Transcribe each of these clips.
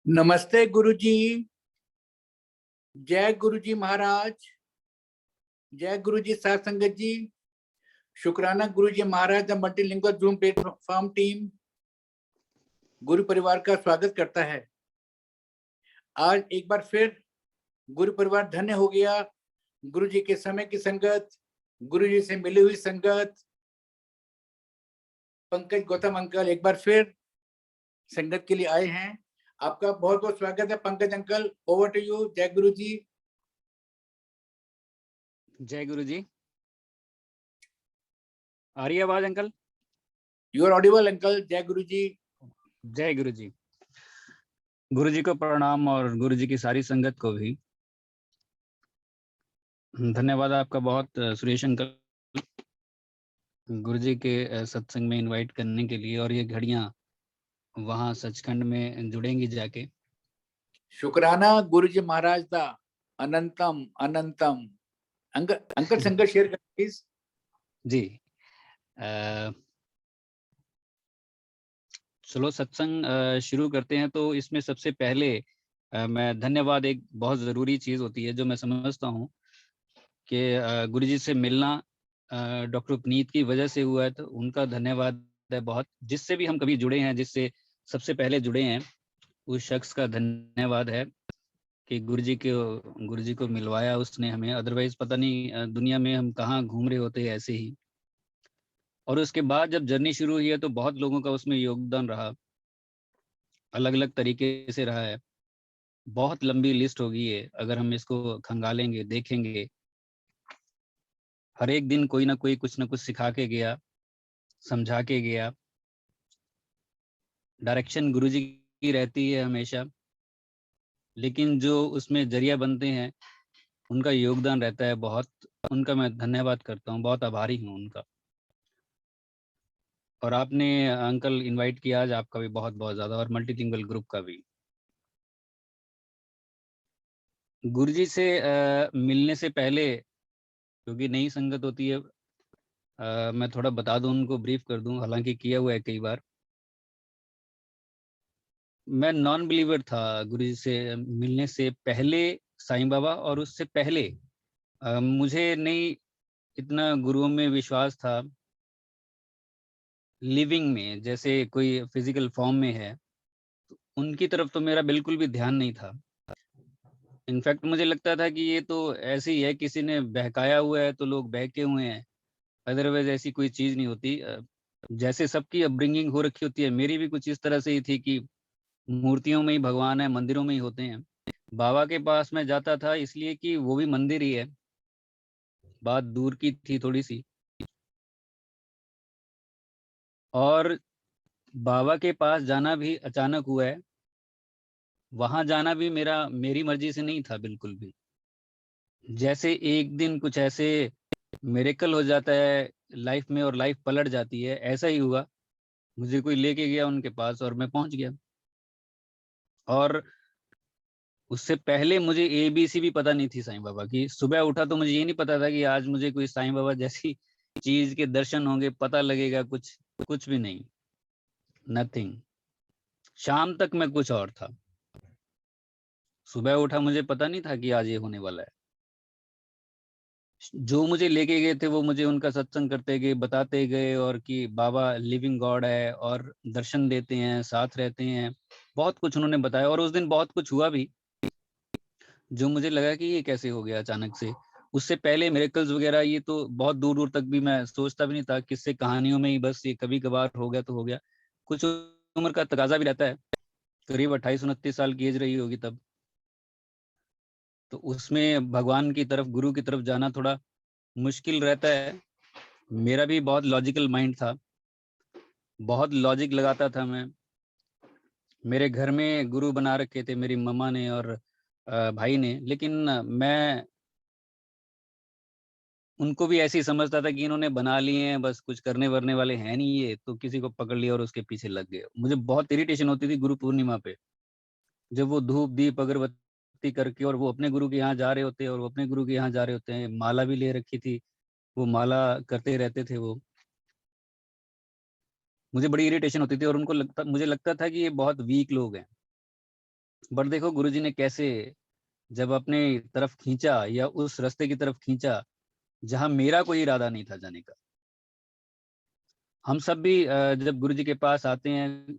नमस्ते गुरुजी। जय गुरुजी महाराज। जय गुरुजी साध संगत जी। शुक्राना गुरुजी महाराज the multilingual Zoom platform team गुरु परिवार का स्वागत करता है। आज एक बार फिर गुरु परिवार धन्य हो गया। गुरुजी के समय की संगत, गुरुजी से मिली हुई संगत। पंकज गौतम अंकल एक बार फिर संगत के लिए आए हैं। आपका बहुत बहुत स्वागत है Pankaj uncle. Over to you. जय गुरु जी। जय गुरु जी। आ रही है आवाज uncle? You are audible uncle. जय गुरु जी। जय गुरु जी। गुरु जी को प्रणाम और गुरु जी की सारी संगत को भी धन्यवाद आपका बहुत सुरेश अंकल, गुरु जी के सत्संग में इनवाइट करने के लिए। और ये घड़ियां वहां सचखंड में जुड़ेंगी जाके। शुक्राना गुरुजी महाराज दा अनंतम अनंतम। अंकल संगत शेयर कर प्लीज। जी चलो सत्संग शुरू करते हैं। तो इसमें सबसे पहले मैं धन्यवाद, एक बहुत ज़रूरी चीज़ होती है जो मैं समझता हूँ कि गुरु जी से मिलना डॉक्टर पुनीत की वजह से हुआ है, तो उनका धन्यवाद है बहुत। जिससे भी हम कभी जुड़े हैं, जिससे सबसे पहले जुड़े हैं, उस शख्स का धन्यवाद है कि गुरु जी को मिलवाया उसने हमें। अदरवाइज पता नहीं दुनिया में हम कहाँ घूम रहे होते ऐसे ही। और उसके बाद जब जर्नी शुरू हुई है तो बहुत लोगों का उसमें योगदान रहा, अलग अलग तरीके से रहा है। बहुत लंबी लिस्ट होगी है अगर हम इसको खंगालेंगे, देखेंगे। हर एक दिन कोई ना कोई कुछ ना कुछ सिखा के गया, समझा के गया। डायरेक्शन गुरुजी की रहती है हमेशा, लेकिन जो उसमें जरिया बनते हैं उनका योगदान रहता है बहुत। उनका मैं धन्यवाद करता हूँ, बहुत आभारी हूँ उनका। और आपने अंकल इनवाइट किया आज, आपका भी बहुत बहुत ज़्यादा, और मल्टीलिंगुअल ग्रुप का भी। गुरुजी से मिलने से पहले, क्योंकि नई संगत होती है, मैं थोड़ा बता दूं, उनको ब्रीफ कर दूं, हालांकि किया हुआ है कई बार। मैं नॉन बिलीवर था गुरुजी से मिलने से पहले, साईं बाबा। और उससे पहले मुझे नहीं इतना गुरुओं में विश्वास था लिविंग में, जैसे कोई फिजिकल फॉर्म में है उनकी तरफ तो मेरा बिल्कुल भी ध्यान नहीं था। इनफैक्ट मुझे लगता था कि ये तो ऐसे ही है, किसी ने बहकाया हुआ है तो लोग बहके हुए हैं, अदरवाइज ऐसी कोई चीज़ नहीं होती। जैसे सबकी अपब्रिंगिंग हो रखी होती है, मेरी भी कुछ इस तरह से ही थी कि मूर्तियों में ही भगवान है, मंदिरों में ही होते हैं। बाबा के पास मैं जाता था इसलिए कि वो भी मंदिर ही है, बात दूर की थी थोड़ी सी। और बाबा के पास जाना भी अचानक हुआ है, वहां जाना भी मेरी मर्जी से नहीं था बिल्कुल भी। जैसे एक दिन कुछ ऐसे मिरेकल हो जाता है लाइफ में और लाइफ पलट जाती है, ऐसा ही हुआ। मुझे कोई लेके गया उनके पास और मैं पहुंच गया। और उससे पहले मुझे ABC भी पता नहीं थी साईं बाबा की। सुबह उठा तो मुझे ये नहीं पता था कि आज मुझे कोई साईं बाबा जैसी चीज के दर्शन होंगे, पता लगेगा कुछ। कुछ भी नहीं, नथिंग। शाम तक मैं कुछ और था। सुबह उठा, मुझे पता नहीं था कि आज ये होने वाला है। जो मुझे लेके गए थे वो मुझे उनका सत्संग करते गए, बताते गए, और कि बाबा लिविंग गॉड है और दर्शन देते हैं, साथ रहते हैं। बहुत कुछ उन्होंने बताया और उस दिन बहुत कुछ हुआ भी, जो मुझे लगा कि ये कैसे हो गया अचानक से। उससे पहले मिरेकल्स वगैरह ये तो बहुत दूर दूर तक भी मैं सोचता भी नहीं था, किससे कहानियों में ही बस ये कभी कभार हो गया तो हो गया। कुछ उम्र का तकाजा भी रहता है, करीब 28-29 साल की एज रही होगी तब। तो उसमें भगवान की तरफ, गुरु की तरफ जाना थोड़ा मुश्किल रहता है। मेरा भी बहुत लॉजिकल माइंड था, बहुत लॉजिक लगाता था मैं। मेरे घर में गुरु बना रखे थे मेरी मम्मा ने और भाई ने, लेकिन मैं उनको भी ऐसे ही समझता था कि इन्होंने बना लिए हैं, बस कुछ करने वरने वाले हैं नहीं ये, तो किसी को पकड़ लिया और उसके पीछे लग गए। मुझे बहुत इरिटेशन होती थी गुरु पूर्णिमा पे, जब वो धूप दीप अगरबत्ती करके और वो अपने गुरु के यहाँ जा रहे होते हैं, और वो अपने गुरु के यहाँ जा रहे होते हैं। माला भी ले रखी थी, वो माला करते रहते थे वो। मुझे बड़ी इरिटेशन होती थी और मुझे लगता था कि ये बहुत वीक लोग हैं। बट देखो गुरुजी ने कैसे जब अपने तरफ खींचा या उस रास्ते की तरफ खींचा जहां मेरा कोई इरादा नहीं था जाने का। हम सब भी जब गुरुजी के पास आते हैं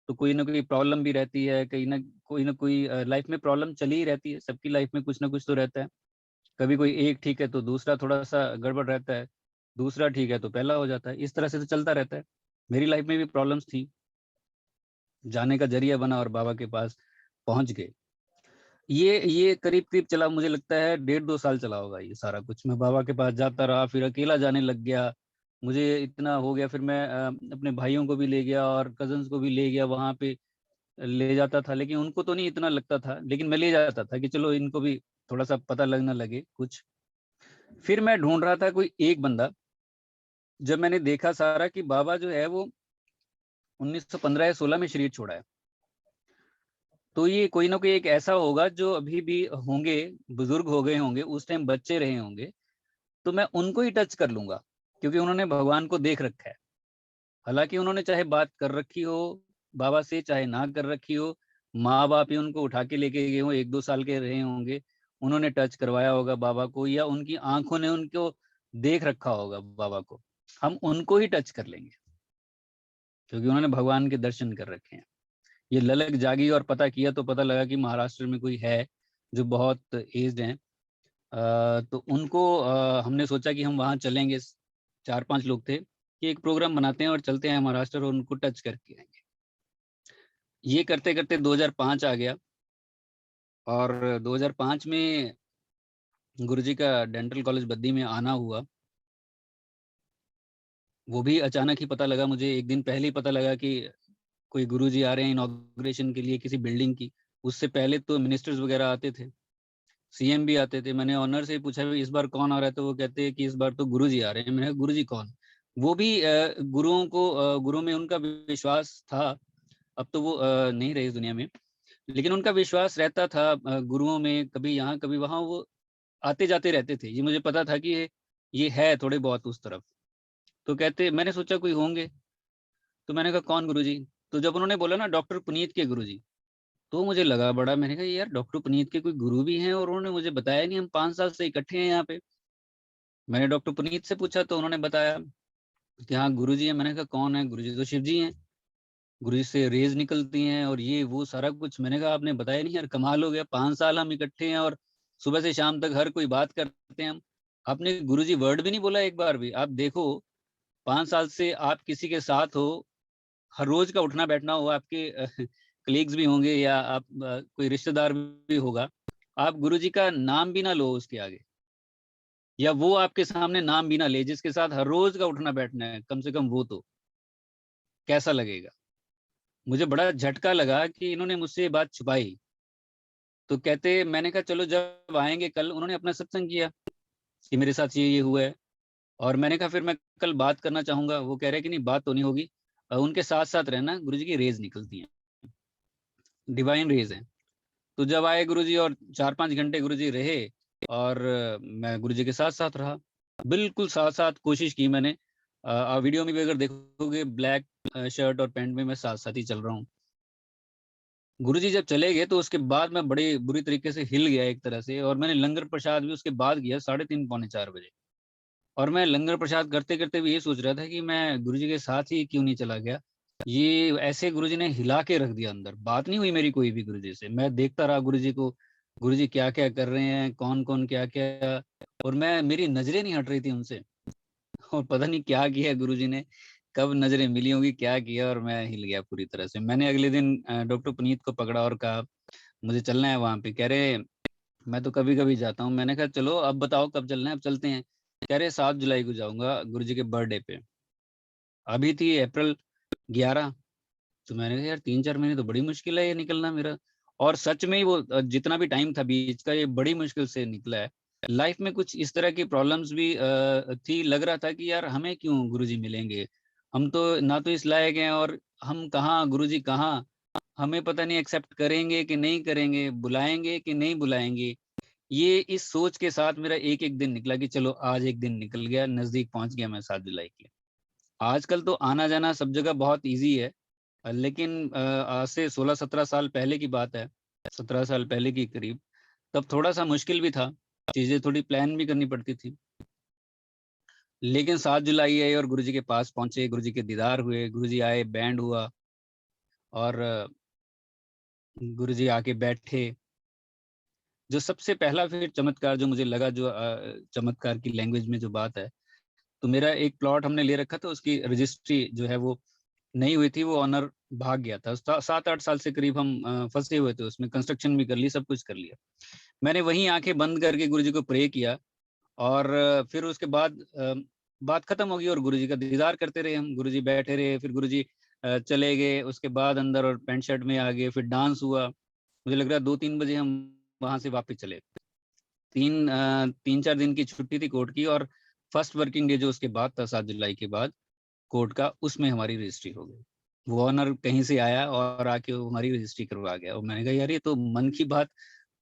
तो कोई ना कोई प्रॉब्लम भी रहती है, कहीं ना कोई लाइफ में प्रॉब्लम चली ही रहती है, सबकी लाइफ में कुछ ना कुछ तो रहता है। कभी कोई एक ठीक है तो दूसरा थोड़ा सा गड़बड़ रहता है, दूसरा ठीक है तो पहला हो जाता है, इस तरह से तो चलता रहता है। मेरी लाइफ में भी प्रॉब्लम्स थी, जाने का जरिया बना और बाबा के पास पहुंच गए। ये करीब करीब चला, मुझे लगता है 1.5-2 साल चला होगा ये सारा कुछ। मैं बाबा के पास जाता रहा, फिर अकेला जाने लग गया, मुझे इतना हो गया। फिर मैं अपने भाइयों को भी ले गया और कजन्स को भी ले गया, वहां पे ले जाता था, लेकिन उनको तो नहीं इतना लगता था, लेकिन मैं ले जाता था कि चलो इनको भी थोड़ा सा पता लगना लगे कुछ। फिर मैं ढूंढ रहा था कोई एक बंदा, जब मैंने देखा सारा कि बाबा जो है वो 1915 या 16 में शरीर छोड़ा है, तो ये कोई ना कोई एक ऐसा होगा जो अभी भी होंगे, बुजुर्ग हो गए होंगे, उस टाइम बच्चे रहे होंगे, तो मैं उनको ही टच कर लूंगा, क्योंकि उन्होंने भगवान को देख रखा है। हालांकि उन्होंने चाहे बात कर रखी हो बाबा से, चाहे ना कर रखी हो, माँ बाप ही उनको उठा के लेके गए हो, 1-2 साल के रहे होंगे, उन्होंने टच करवाया होगा बाबा को, या उनकी आंखों ने उनको देख रखा होगा बाबा को, हम उनको ही टच कर लेंगे, क्योंकि उन्होंने भगवान के दर्शन कर रखे हैं। ये ललक जागी और पता किया तो पता लगा कि महाराष्ट्र में कोई है जो बहुत एज्ड हैं। तो उनको हमने सोचा कि हम वहाँ चलेंगे, 4-5 लोग थे, कि एक प्रोग्राम बनाते हैं और चलते हैं महाराष्ट्र और उनको टच करके आएंगे। ये करते करते 2005 आ गया, और 2005 में गुरुजी का डेंटल कॉलेज बद्दी में आना हुआ। वो भी अचानक ही पता लगा मुझे, एक दिन पहले ही पता लगा कि कोई गुरुजी आ रहे हैं इनॉग्रेशन के लिए किसी बिल्डिंग की। उससे पहले तो मिनिस्टर्स वगैरह आते थे, सीएम भी आते थे। मैंने ऑनर से पूछा इस बार कौन आ रहा है, तो वो कहते हैं कि इस बार तो गुरुजी आ रहे हैं। मैंने कहा गुरुजी कौन? वो भी गुरुओं को गुरु में उनका विश्वास था, अब तो वो नहीं रहे इस दुनिया में, लेकिन उनका विश्वास रहता था गुरुओं में, कभी यहाँ कभी वहाँ वो आते जाते रहते थे। ये मुझे पता था कि ये है थोड़े बहुत उस तरफ। तो कहते, मैंने सोचा कोई होंगे, तो मैंने कहा कौन गुरुजी? तो जब उन्होंने बोला ना डॉक्टर पुनीत के गुरुजी, तो मुझे लगा बड़ा, मैंने कहा यार डॉक्टर पुनीत के कोई गुरु भी हैं और उन्होंने मुझे बताया नहीं, हम 5 साल से इकट्ठे हैं यहाँ पे। मैंने डॉक्टर पुनीत से पूछा तो उन्होंने बताया कि हाँ गुरुजी है। मैंने कहा कौन है? गुरुजी तो शिव जी हैं, गुरुजी से रेज निकलती हैं और ये वो सारा कुछ। मैंने कहा आपने बताया नहीं यार, कमाल हो गया, 5 साल हम इकट्ठे हैं और सुबह से शाम तक हर कोई बात करते हैं हम, आपने गुरुजी वर्ड भी नहीं बोला एक बार भी। आप देखो 5 साल से आप किसी के साथ हो, हर रोज का उठना बैठना हो, आपके कलीग्स भी होंगे या आप कोई रिश्तेदार भी होगा, आप गुरुजी का नाम भी ना लो उसके आगे, या वो आपके सामने नाम भी ना ले, जिसके साथ हर रोज का उठना बैठना है, कम से कम वो तो कैसा लगेगा? मुझे बड़ा झटका लगा कि इन्होंने मुझसे ये बात छुपाई। तो कहते, मैंने कहा चलो जब आएंगे कल, उन्होंने अपना सत्संग किया कि मेरे साथ ये हुआ है, और मैंने कहा फिर मैं कल बात करना चाहूंगा। वो कह रहे कि नहीं बात तो नहीं होगी, उनके साथ साथ रहना, गुरुजी की रेज निकलती हैं, डिवाइन रेज है। तो जब आए गुरुजी और 4-5 घंटे गुरुजी रहे, और मैं गुरुजी के साथ साथ रहा, बिल्कुल साथ साथ कोशिश की मैंने। वीडियो में भी अगर देखोगे ब्लैक शर्ट और पैंट में मैं साथ साथ ही चल रहा हूँ। गुरुजी जब चले गए तो उसके बाद मैं बड़ी बुरी तरीके से हिल गया एक तरह से, और मैंने लंगर प्रसाद भी उसके बाद किया 3:30-4 बजे। और मैं लंगर प्रसाद करते करते भी ये सोच रहा था कि मैं गुरुजी के साथ ही क्यों नहीं चला गया। ये ऐसे गुरुजी ने हिला के रख दिया अंदर, बात नहीं हुई मेरी कोई भी गुरुजी से। मैं देखता रहा गुरुजी को, गुरुजी क्या क्या कर रहे हैं, कौन कौन क्या क्या, और मैं, मेरी नजरें नहीं हट रही थी उनसे। और पता नहीं क्या किया गुरुजी ने, कब नजरें मिली होंगी, क्या किया, और मैं हिल गया पूरी तरह से। मैंने अगले दिन डॉक्टर पुनीत को पकड़ा और कहा मुझे चलना है वहां पे। कह रहे मैं तो कभी कभी जाता हूँ। मैंने कहा चलो अब बताओ कब चलना है, अब चलते हैं। कह रहे 7 जुलाई को जाऊंगा गुरुजी के बर्थडे पे। अभी थी अप्रैल 11। तो मैंने कहा यार 3-4 महीने तो बड़ी मुश्किल है ये निकलना मेरा। और सच में ही वो जितना भी टाइम था बीच का, ये बड़ी मुश्किल से निकला है। लाइफ में कुछ इस तरह की प्रॉब्लम्स भी थी, लग रहा था कि यार हमें क्यों गुरुजी मिलेंगे, हम तो ना तो इस लायक हैं, और हम कहाँ, गुरुजी कहाँ, हमें पता नहीं एक्सेप्ट करेंगे कि नहीं करेंगे, बुलाएंगे कि नहीं बुलाएंगे। ये इस सोच के साथ मेरा एक एक दिन निकला कि चलो आज एक दिन निकल गया, नजदीक पहुंच गया मैं 7 जुलाई के। आजकल तो आना जाना सब जगह बहुत इजी है, लेकिन आज से 16-17 साल पहले की बात है। 17 साल पहले की करीब, तब थोड़ा सा मुश्किल भी था, चीजें थोड़ी प्लान भी करनी पड़ती थी। लेकिन 7 जुलाई आई और गुरुजी के पास पहुंचे, गुरुजी के दीदार हुए, गुरुजी आए, बैंड हुआ और गुरुजी आके बैठे। जो सबसे पहला फिर चमत्कार जो मुझे लगा, जो चमत्कार की लैंग्वेज में जो बात है, तो मेरा एक प्लॉट हमने ले रखा था, उसकी रजिस्ट्री जो है वो नहीं हुई थी, वो ऑनर भाग गया था। 7-8 साल से करीब हम फंसे हुए थे उसमें, कंस्ट्रक्शन भी कर ली, सब कुछ कर लिया। मैंने वहीं आंखें बंद करके गुरुजी को प्रे किया और फिर उसके बाद बात खत्म हो गई और गुरुजी का दीदार करते रहे हम। गुरुजी बैठे रहे, फिर गुरुजी चले गए, उसके बाद अंदर और पैंट शर्ट में आ गए, फिर डांस हुआ। मुझे लग रहा है 2-3 बजे हम वहां से वापस चले। 3-4 दिन की छुट्टी थी कोर्ट की, और फर्स्ट वर्किंग डे जो उसके बाद था 7 जुलाई के बाद कोर्ट का, उसमें हमारी रजिस्ट्री हो गई। वो ऑनर कहीं से आया और आके वो हमारी रजिस्ट्री करवा गया। और मैंने कहा यार ये तो मन की बात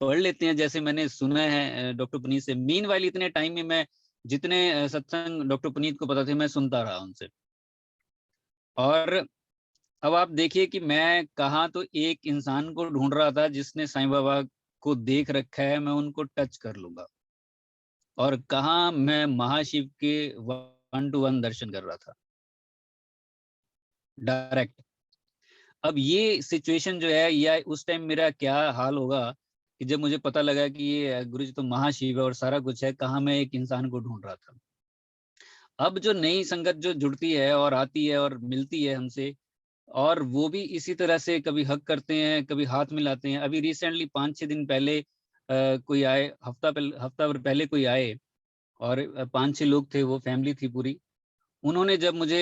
पढ़ लेते हैं, जैसे मैंने सुना है डॉक्टर पुनीत से। मीन वाली इतने टाइम में मैं जितने सत्संग डॉक्टर पुनीत को पता थे मैं सुनता रहा उनसे। और अब आप देखिए कि मैं कहाँ तो एक इंसान को ढूंढ रहा था जिसने साईं बाबा को देख रखा है, मैं उनको टच कर लूंगा, और कहाँ मैं महाशिव के 1-to-1 दर्शन कर रहा था डायरेक्ट। अब ये सिचुएशन जो है, या उस टाइम मेरा क्या हाल होगा कि जब मुझे पता लगा कि ये गुरु जी तो महाशिव है और सारा कुछ है, कहाँ मैं एक इंसान को ढूंढ रहा था। अब जो नई संगत जो जुड़ती है और आती है और मिलती है हमसे, और वो भी इसी तरह से कभी हक करते हैं, कभी हाथ मिलाते हैं। अभी रिसेंटली 5-6 दिन पहले कोई आए, हफ्ता भर पहले कोई आए, और 5-6 लोग थे, वो फैमिली थी पूरी। उन्होंने जब मुझे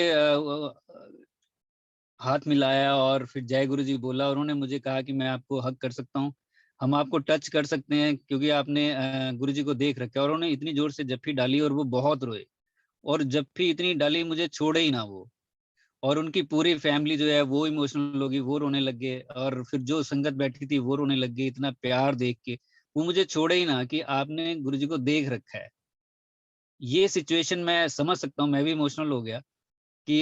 हाथ मिलाया और फिर जय गुरु जी बोला, उन्होंने मुझे कहा कि मैं आपको हक कर सकता हूँ, हम आपको टच कर सकते हैं, क्योंकि आपने गुरु जी को देख रखा है। और उन्होंने इतनी जोर से जप्फी डाली और वो बहुत रोए, और जप्फी इतनी डाली मुझे छोड़े ही ना वो। और उनकी पूरी फैमिली जो है वो इमोशनल होगी, वो रोने लग गए, और फिर जो संगत बैठी थी वो रोने लग गई, इतना प्यार देख के। वो मुझे छोड़े ही ना कि आपने गुरु जी को देख रखा है। ये सिचुएशन मैं समझ सकता हूँ, मैं भी इमोशनल हो गया कि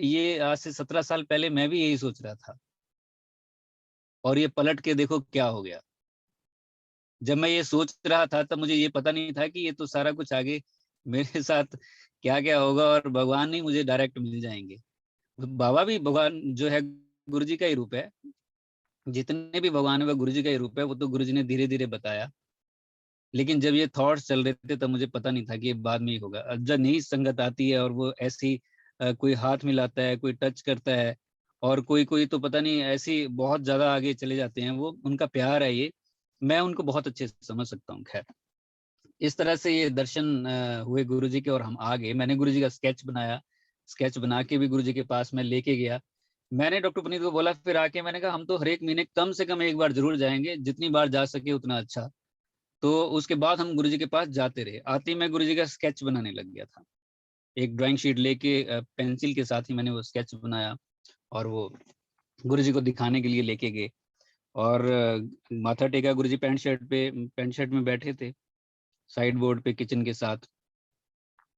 ये आज से 17 साल पहले मैं भी यही सोच रहा था, और ये पलट के देखो क्या हो गया। जब मैं ये सोच रहा था तब मुझे ये पता नहीं था कि ये तो सारा कुछ आगे मेरे साथ क्या क्या होगा, और भगवान ही मुझे डायरेक्ट मिल जाएंगे। बाबा भी भगवान जो है गुरु जी का ही रूप है, जितने भी भगवान है वह गुरु जी का ही रूप है, वो तो गुरु जी ने धीरे धीरे बताया। लेकिन जब ये थॉट्स चल रहे थे तब मुझे पता नहीं था कि ये बाद में ही होगा। अब जब नई संगत आती है और वो ऐसी कोई हाथ मिलाता है, कोई टच करता है, और कोई कोई तो पता नहीं ऐसी बहुत ज्यादा आगे चले जाते हैं, वो उनका प्यार है ये, मैं उनको बहुत अच्छे से समझ सकता हूँ। खैर, इस तरह से ये दर्शन हुए गुरु जी के, और हम आ गए। मैंने गुरु जी का स्केच बनाया, स्केच बना के भी गुरु जी के पास मैं लेके गया। मैंने डॉक्टर पुनीत को बोला फिर आके, मैंने कहा हम तो हर एक महीने कम से कम एक बार जरूर जाएंगे, जितनी बार जा सके उतना अच्छा। तो उसके बाद हम गुरुजी के पास जाते रहे। आते ही मैं गुरुजी का स्केच बनाने लग गया था, एक ड्राइंग शीट लेके पेंसिल के साथ ही मैंने वो स्केच बनाया, और वो गुरुजी को दिखाने के लिए लेके गए। और माथा टेका, गुरुजी पैंट शर्ट में बैठे थे साइड बोर्ड पे किचन के साथ।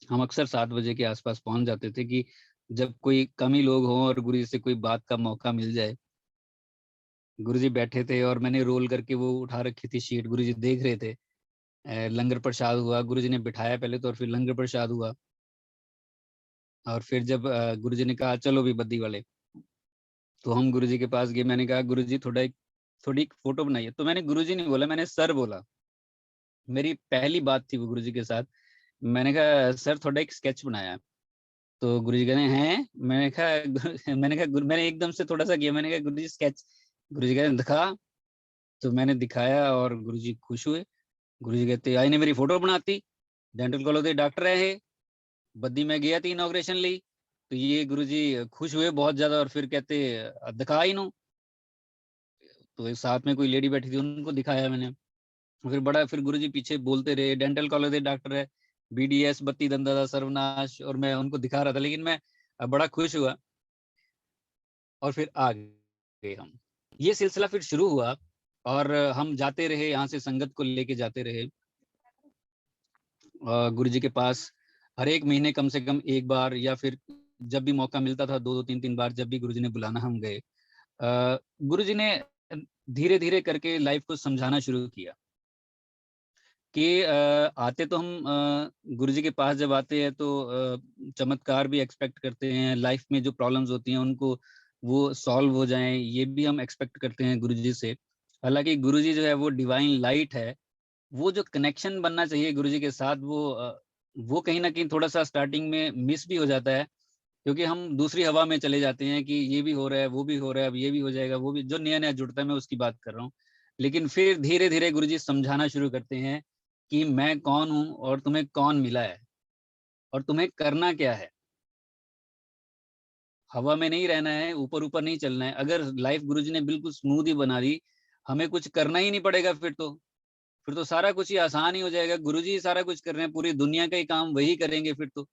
हम अक्सर 7 बजे के आसपास पहुंच जाते थे कि जब कोई कम ही लोग हों और गुरुजी से कोई बात का मौका मिल जाए। गुरुजी बैठे थे और मैंने रोल करके वो उठा रखी थी शीट, गुरुजी देख रहे थे। लंगर प्रसाद हुआ, गुरुजी ने बिठाया पहले तो, और फिर लंगर प्रसाद हुआ। और फिर जब गुरुजी ने कहा चलो भी बद्दी वाले, तो हम गुरुजी के पास गए। मैंने कहा गुरुजी थोड़ी एक फोटो बनाइए। तो मैंने गुरुजी नहीं बोला, मैंने सर बोला। मेरी पहली बात थी वो गुरुजी के साथ। मैंने कहा सर थोड़ा एक स्केच बनाया। तो गुरुजी कहने हैं, मैंने एकदम से थोड़ा सा किया, मैंने कहा गुरुजी स्केच। गुरुजी कहते दिखा। तो मैंने दिखाया और गुरुजी खुश हुए। गुरुजी कहते आई ने मेरी फोटो बनाती, डेंटल कॉलेज के डॉक्टर है ये। बद्दी में गया थी इनॉग्रेशन ली, तो ये गुरुजी खुश हुए बहुत ज्यादा, और फिर कहते दिखा इनो। तो एक साथ में कोई लेडी बैठी थी, उनको दिखाया मैंने। फिर गुरुजी पीछे बोलते रहे डेंटल कॉलेज के डॉक्टर है, BDS बत्ती दंदा सर्वनाश, और मैं उनको दिखा रहा था। लेकिन मैं बड़ा खुश हुआ, और फिर आ गए हम। ये सिलसिला फिर शुरू हुआ, और हम जाते रहे, यहाँ से संगत को लेके जाते रहे गुरुजी के पास हर एक महीने कम से कम एक बार, या फिर जब भी मौका मिलता था 2-2 3-3 बार, जब भी गुरुजी ने बुलाना हम गए। गुरुजी ने धीरे धीरे करके लाइफ को समझाना शुरू किया कि आते तो हम गुरुजी के पास जब आते हैं तो चमत्कार भी एक्सपेक्ट करते हैं, लाइफ में जो प्रॉब्लम्स होती हैं उनको वो सॉल्व हो जाएं, ये भी हम एक्सपेक्ट करते हैं गुरुजी से। हालांकि गुरुजी जो है वो डिवाइन लाइट है, वो जो कनेक्शन बनना चाहिए गुरुजी के साथ वो कहीं ना कहीं थोड़ा सा स्टार्टिंग में मिस भी हो जाता है, क्योंकि हम दूसरी हवा में चले जाते हैं कि ये भी हो रहा है, वो भी हो रहा है, अब ये भी हो जाएगा, वो भी, जो नया नया जुड़ता है मैं उसकी बात कर रहा हूँ। लेकिन फिर धीरे धीरे गुरुजी समझाना शुरू करते हैं कि मैं कौन हूँ और तुम्हें कौन मिला है और तुम्हें करना क्या है। हवा में नहीं रहना है, ऊपर ऊपर नहीं चलना है। अगर लाइफ गुरुजी ने बिल्कुल स्मूथ ही बना दी, हमें कुछ करना ही नहीं पड़ेगा, फिर तो सारा कुछ ही आसान ही हो जाएगा। गुरुजी ही सारा कुछ कर रहे हैं, पूरी दुनिया का ही काम वही करेंगे फिर तो।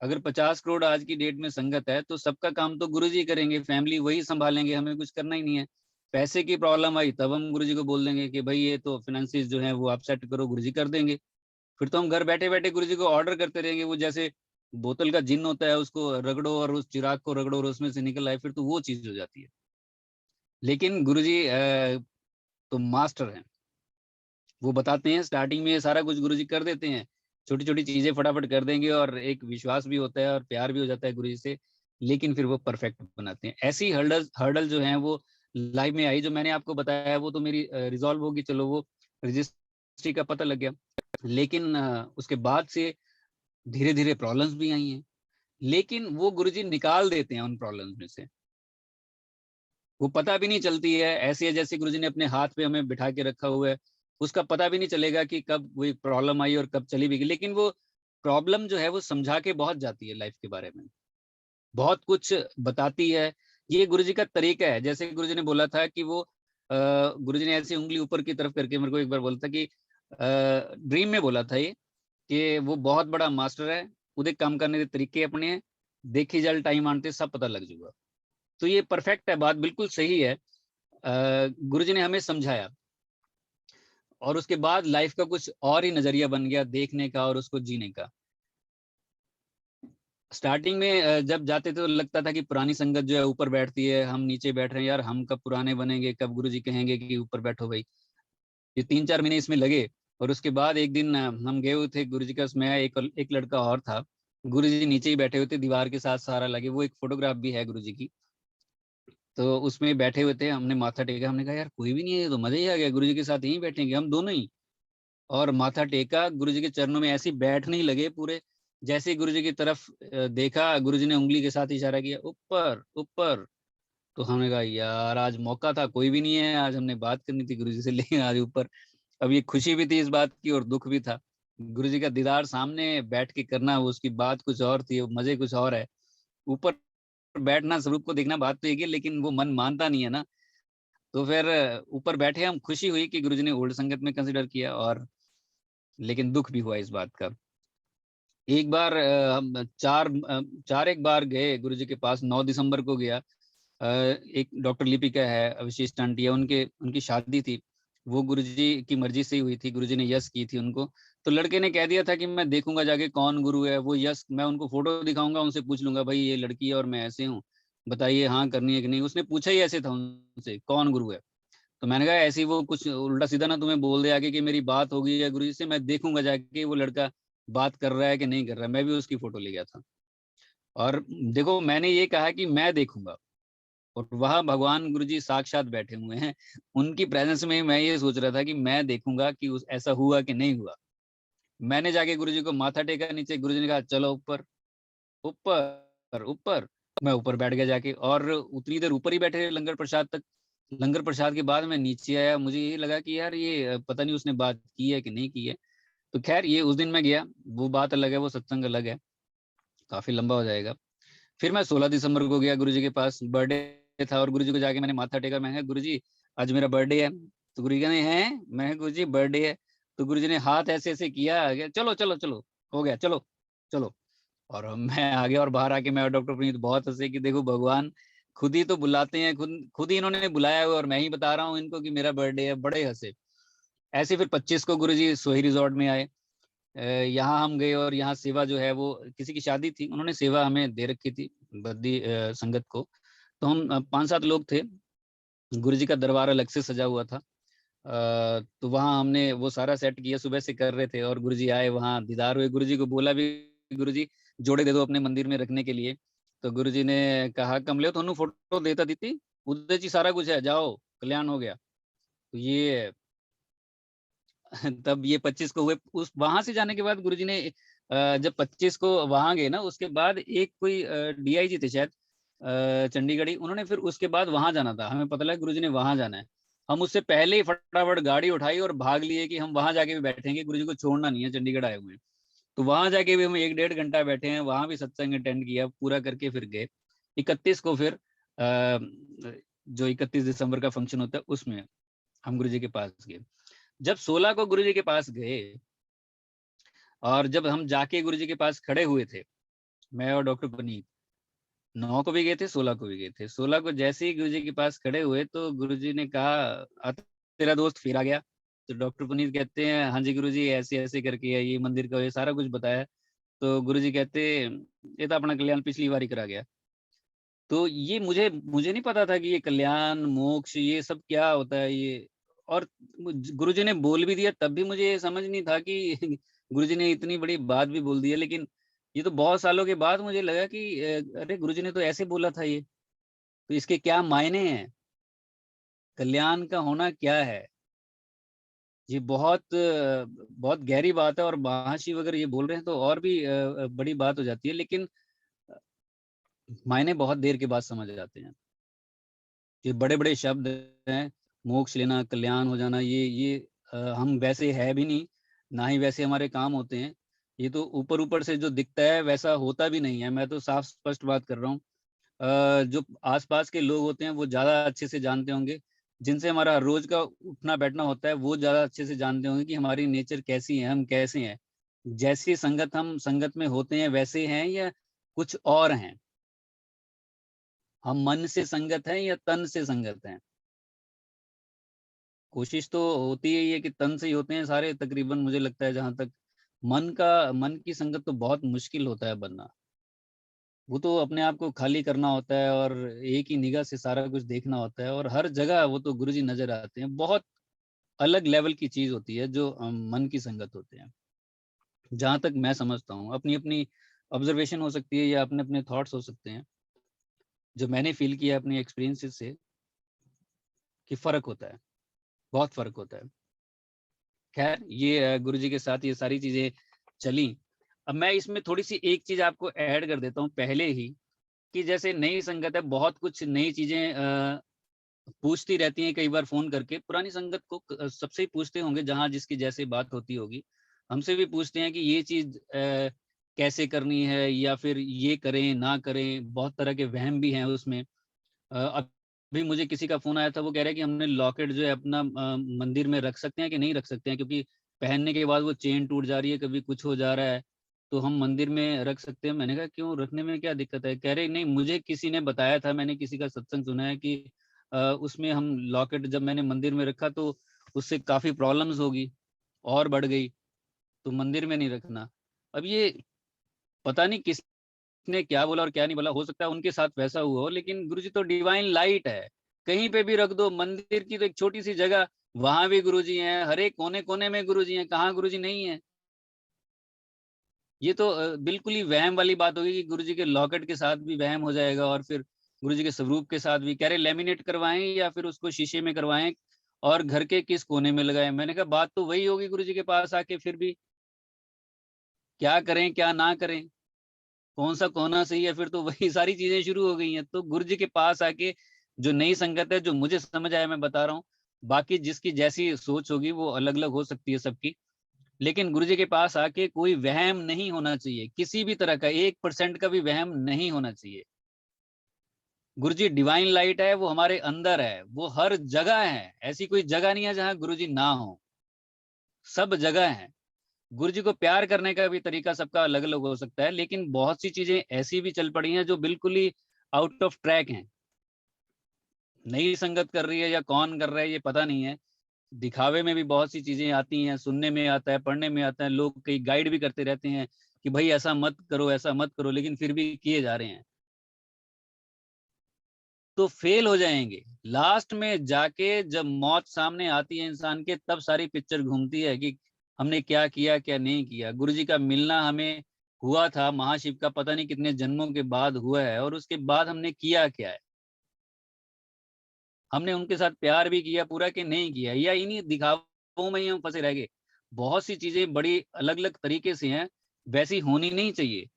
अगर 50 करोड़ आज की डेट में संगत है तो सबका काम तो गुरुजी करेंगे, फैमिली वही संभालेंगे, हमें कुछ करना ही नहीं है। पैसे की प्रॉब्लम आई तब हम गुरुजी को बोल देंगे कि भाई ये तो फाइनेंसिस जो है वो आप सेट करो, गुरुजी कर देंगे। फिर तो हम घर बैठे बैठे गुरुजी को ऑर्डर करते रहेंगे, वो जैसे बोतल का जिन होता है, उसको रगड़ो और उस चिराग को रगड़ो और उसमें से निकल आए, फिर तो वो चीज हो जाती है। लेकिन गुरुजी तो मास्टर हैं, वो बताते हैं स्टार्टिंग में ये सारा कुछ गुरुजी कर देते हैं, छोटी छोटी चीजें फटाफट कर देंगे और एक विश्वास भी होता है और प्यार भी हो जाता है गुरुजी से। लेकिन फिर वो परफेक्ट बनाते हैं। ऐसी हर्डल हर्डल जो है वो लाइफ में आई, जो मैंने आपको बताया वो तो मेरी रिजॉल्व होगी, चलो वो रजिस्ट्री का पता लग गया। लेकिन उसके बाद से धीरे धीरे प्रॉब्लम्स भी आई हैं, लेकिन वो गुरुजी निकाल देते हैं उन प्रॉब्लम्स में से, वो पता भी नहीं चलती है। ऐसे है जैसे गुरुजी ने अपने हाथ पे हमें बिठा के रखा हुआ है, उसका पता भी नहीं चलेगा कि कब वो प्रॉब्लम आई और कब चली भी गई। लेकिन वो प्रॉब्लम जो है वो समझा के बहुत जाती है, लाइफ के बारे में बहुत कुछ बताती है। ये गुरुजी का तरीका है। जैसे गुरुजी ने बोला था कि वो गुरुजी ने ऐसी उंगली ऊपर की तरफ करके मेरे को एक बार बोला था कि ड्रीम में बोला था ये कि वो बहुत बड़ा मास्टर है, उदे काम करने के तरीके अपने हैं, देखी जल टाइम आनते सब पता लग जाएगा। तो ये परफेक्ट है, बात बिल्कुल सही है। गुरुजी ने हमें समझाया और उसके बाद लाइफ का कुछ और ही नजरिया बन गया देखने का और उसको जीने का। स्टार्टिंग में जब जाते थे तो लगता था कि पुरानी संगत जो है ऊपर बैठती है, हम नीचे बैठ रहे हैं, यार हम कब पुराने बनेंगे, कब गुरुजी कहेंगे कि ऊपर बैठो भाई। ये 3-4 महीने इसमें लगे। और उसके बाद एक दिन हम गए हुए थे गुरुजी का, उसमें एक लड़का और था, गुरुजी नीचे ही बैठे हुए थे, दीवार के साथ सहारा लगे, वो एक फोटोग्राफ भी है गुरुजी की। तो उसमें बैठे हुए थे, हमने माथा टेका, हमने कहा यार कोई भी नहीं है, ये तो मजा ही आ गया, गुरुजी के साथ यहीं बैठेंगे हम दोनों ही। और माथा टेका, गुरुजी के चरणों में ऐसे ही बैठने ही लगे पूरे। जैसे ही गुरुजी की तरफ देखा, गुरुजी ने उंगली के साथ इशारा किया ऊपर ऊपर। तो हमने कहा यार आज मौका था, कोई भी नहीं है, आज हमने बात करनी थी गुरुजी से, लेकिन आज ऊपर। अब ये खुशी भी थी इस बात की और दुख भी था, गुरुजी का दीदार सामने बैठ के करना, उसकी बात कुछ और थी, मजे कुछ और है। ऊपर बैठना, स्वरूप को देखना बात तो एक है, लेकिन वो मन मानता नहीं है ना। तो फिर ऊपर बैठे हम, खुशी हुई कि गुरुजी ने ओल्ड संगत में कंसिडर किया, और लेकिन दुख भी हुआ इस बात का। एक बार हम चार एक बार गए गुरुजी के पास, 9 दिसंबर को गया। एक डॉक्टर लिपिका है, अवशिष्ट आंटी है, उनकी शादी थी, वो गुरुजी की मर्जी से ही हुई थी, गुरुजी ने यस की थी उनको। तो लड़के ने कह दिया था कि मैं देखूंगा जाके कौन गुरु है, वो यस, मैं उनको फोटो दिखाऊंगा, उनसे पूछ लूंगा भाई ये लड़की है और मैं ऐसे हूँ, बताइए हाँ करनी है कि नहीं। उसने पूछा ही ऐसे था उनसे कौन गुरु है। तो मैंने कहा ऐसी वो कुछ उल्टा सीधा ना तुम्हें बोल दे आगे कि मेरी बात हो गई है गुरु जी से, मैं देखूंगा जाके वो लड़का बात कर रहा है कि नहीं कर रहा है। मैं भी उसकी फोटो ले गया था, और देखो मैंने ये कहा कि मैं देखूंगा, और वहां भगवान गुरु जी साक्षात बैठे हुए हैं, उनकी प्रेजेंस में मैं ये सोच रहा था कि मैं देखूंगा कि ऐसा हुआ कि नहीं हुआ। मैंने जाके गुरु जी को माथा टेका नीचे, गुरु जी ने कहा चलो ऊपर ऊपर ऊपर। मैं ऊपर बैठ गया जाके, और उतनी देर ऊपर ही बैठे रहे लंगर प्रसाद तक। लंगर प्रसाद के बाद मैं नीचे आया, मुझे ये लगा कि यार ये पता नहीं उसने बात की है कि नहीं की है। तो खैर ये उस दिन मैं गया, वो बात अलग है, वो सत्संग अलग है, काफी लंबा हो जाएगा। फिर मैं 16 दिसंबर को गया गुरुजी के पास, बर्थडे था, और गुरुजी को जाके मैंने माथा टेका, मैं गुरुजी आज मेरा बर्थडे है। तो गुरुजी कहते हैं, मैं गुरुजी बर्थडे है। तो गुरुजी ने हाथ ऐसे ऐसे किया, चलो चलो चलो हो गया, चलो चलो। और मैं आ गया, और बाहर आके मैं और डॉक्टर प्रीत बहुत हंसे कि देखो भगवान खुद ही तो बुलाते हैं, खुद खुद ही इन्होंने बुलाया हुआ और मैं ही बता रहा हूँ इनको कि मेरा बर्थडे है, बड़े हंसे। ऐसे फिर 25 को गुरुजी सोही रिजॉर्ट में आए। यहाँ हम गए, और यहाँ सेवा जो है वो किसी की शादी थी, उन्होंने सेवा हमें दे रखी थी बद्दी संगत को। तो हम 5-7 लोग थे, गुरु जी का दरबार अलग से सजा हुआ था। तो वहाँ हमने वो सारा सेट किया, सुबह से कर रहे थे और गुरु जी आए, वहाँ दीदार हुए। गुरु जी को बोला भी, गुरु जी जोड़े दे दो अपने मंदिर में रखने के लिए। तो गुरु जी ने कहा कमले तो फोटो देता दीती उदय जी सारा कुछ है, जाओ कल्याण हो गया। तो ये तब ये 25 को हुए। उस वहां से जाने के बाद गुरुजी ने जब 25 को वहां गए ना, उसके बाद एक कोई डीआईजी थे शायद चंडीगढ़ी, उन्होंने फिर उसके बाद वहां जाना था। हमें पता लगा गुरुजी ने वहां जाना है। हम उससे पहले ही फटाफट गाड़ी उठाई और भाग लिए कि हम वहां जाके भी बैठेंगे, गुरुजी को छोड़ना नहीं है, चंडीगढ़ आए हुए हैं। तो वहां जाके भी हम 1-1.5 घंटा बैठे हैं, वहां भी सत्संग अटेंड किया, पूरा करके फिर गए। 31 को फिर जो 31 दिसंबर का फंक्शन होता है उसमें हम गुरुजी के पास गए। जब 16 को गुरुजी के पास गए और जब हम जाके गुरुजी के पास खड़े हुए थे, मैं और डॉक्टर पुनीत, 9 को भी गए थे, 16 को भी गए थे। 16 को जैसे ही गुरुजी के पास खड़े हुए तो गुरुजी ने कहा तेरा दोस्त फिर आ गया। तो डॉक्टर पुनीत कहते हैं हाँ जी गुरुजी, ऐसे ऐसे करके है, ये मंदिर का ये सारा कुछ बताया। तो गुरुजी कहते ये तो अपना कल्याण पिछली बार ही करा गया। तो ये मुझे मुझे नहीं पता था कि ये कल्याण मोक्ष ये सब क्या होता है ये। और गुरुजी ने बोल भी दिया, तब भी मुझे समझ नहीं था कि गुरुजी ने इतनी बड़ी बात भी बोल दी है। लेकिन ये तो बहुत सालों के बाद मुझे लगा कि अरे गुरुजी ने तो ऐसे बोला था ये, तो इसके क्या मायने हैं, कल्याण का होना क्या है। ये बहुत गहरी बात है। और महाशिव अगर ये बोल रहे हैं तो और भी बड़ी बात हो जाती है। लेकिन मायने बहुत देर के बाद समझ आते हैं। ये बड़े बड़े शब्द हैं, मोक्ष लेना, कल्याण हो जाना, ये हम वैसे है भी नहीं, ना ही वैसे हमारे काम होते हैं। ये तो ऊपर ऊपर से जो दिखता है वैसा होता भी नहीं है। मैं तो साफ स्पष्ट बात कर रहा हूँ। जो आसपास के लोग होते हैं वो ज्यादा अच्छे से जानते होंगे, जिनसे हमारा रोज का उठना बैठना होता है वो ज्यादा अच्छे से जानते होंगे कि हमारी नेचर कैसी है, हम कैसे हैं, जैसी संगत हम संगत में होते हैं वैसे हैं या कुछ और हैं, हम मन से संगत हैं या तन से संगत हैं। कोशिश तो होती है कि तन से ही होते हैं सारे तकरीबन, मुझे लगता है। जहां तक मन की संगत तो बहुत मुश्किल होता है बनना। वो तो अपने आप को खाली करना होता है और एक ही निगाह से सारा कुछ देखना होता है, और हर जगह वो तो गुरुजी नजर आते हैं। बहुत अलग लेवल की चीज होती है जो मन की संगत होते हैं। जहां तक मैं समझता हूँ, अपनी अपनी ऑब्जर्वेशन हो सकती है या अपने अपने थॉट्स हो सकते हैं, जो मैंने फील किया अपनी एक्सपीरियंसेस से, कि फर्क होता है, बहुत फर्क होता है। खैर ये गुरुजी के साथ ये सारी चीजें चली। अब मैं इसमें थोड़ी सी एक चीज आपको ऐड कर देता हूँ पहले ही, कि जैसे नई संगत है, बहुत कुछ नई चीजें पूछती रहती हैं कई बार फोन करके। पुरानी संगत को सबसे ही पूछते होंगे, जहां जिसकी जैसे बात होती होगी, हमसे भी पूछते हैं कि ये चीज कैसे करनी है, या फिर ये करें ना करें। बहुत तरह के वहम भी हैं उसमें। अभी मुझे किसी का फोन आया था, वो कह रहा है कि हमने लॉकेट जो है अपना मंदिर में रख सकते हैं कि नहीं रख सकते हैं, क्योंकि पहनने के बाद वो चेन टूट जा रही है, कभी कुछ हो जा रहा है, तो हम मंदिर में रख सकते हैं। मैंने कहा क्यों, रखने में क्या दिक्कत है। कह रहे नहीं, मुझे किसी ने बताया था, मैंने किसी का सत्संग सुना है कि उसमें हम लॉकेट जब मैंने मंदिर में रखा तो उससे काफी प्रॉब्लम्स होगी और बढ़ गई, तो मंदिर में नहीं रखना। अब ये पता नहीं किसने क्या बोला और क्या नहीं बोला, हो सकता है उनके साथ वैसा हुआ हो, लेकिन गुरुजी तो डिवाइन लाइट है, कहीं पे भी रख दो। मंदिर की तो एक छोटी सी जगह, वहां भी गुरुजी हैं, हर एक कोने कोने में गुरुजी हैं, कहाँ गुरुजी नहीं है। ये तो बिल्कुल ही वहम वाली बात होगी कि गुरुजी के लॉकेट के साथ भी वहम हो जाएगा, और फिर गुरुजी के स्वरूप के साथ भी। कह रहे लेमिनेट करवाएं या फिर उसको शीशे में करवाएं, और घर के किस कोने में लगाएं। मैंने कहा बात तो वही होगी गुरुजी के पास आके, फिर भी क्या करें क्या ना करें, कौन सा कोना सही है, फिर तो वही सारी चीजें शुरू हो गई हैं। तो गुरुजी के पास आके जो नई संगत है, जो मुझे समझ आया मैं बता रहा हूँ, बाकी जिसकी जैसी सोच होगी वो अलग अलग हो सकती है सबकी। लेकिन गुरुजी के पास आके कोई वहम नहीं होना चाहिए, किसी भी तरह का 1% का भी वहम नहीं होना चाहिए। गुरुजी डिवाइन लाइट है, वो हमारे अंदर है, वो हर जगह है। ऐसी कोई जगह नहीं है जहां गुरुजी ना हो, सब जगह है। गुरुजी को प्यार करने का भी तरीका सबका अलग अलग हो सकता है, लेकिन बहुत सी चीजें ऐसी भी चल पड़ी हैं जो बिल्कुल ही आउट ऑफ ट्रैक हैं। नई संगत कर रही है या कौन कर रहा है ये पता नहीं है। दिखावे में भी बहुत सी चीजें आती हैं, सुनने में आता है, पढ़ने में आता है, लोग कई गाइड भी करते रहते हैं कि भाई ऐसा मत करो ऐसा मत करो, लेकिन फिर भी किए जा रहे हैं। तो फेल हो जाएंगे। लास्ट में जाके जब मौत सामने आती है इंसान के, तब सारी पिक्चर घूमती है कि हमने क्या किया क्या नहीं किया। गुरुजी का मिलना हमें हुआ था महाशिव का पता नहीं कितने जन्मों के बाद हुआ है, और उसके बाद हमने किया क्या है, हमने उनके साथ प्यार भी किया पूरा कि नहीं किया, या इन्हीं दिखावों में ही हम फंसे रह गए। बहुत सी चीजें बड़ी अलग अलग तरीके से हैं, वैसी होनी नहीं चाहिए।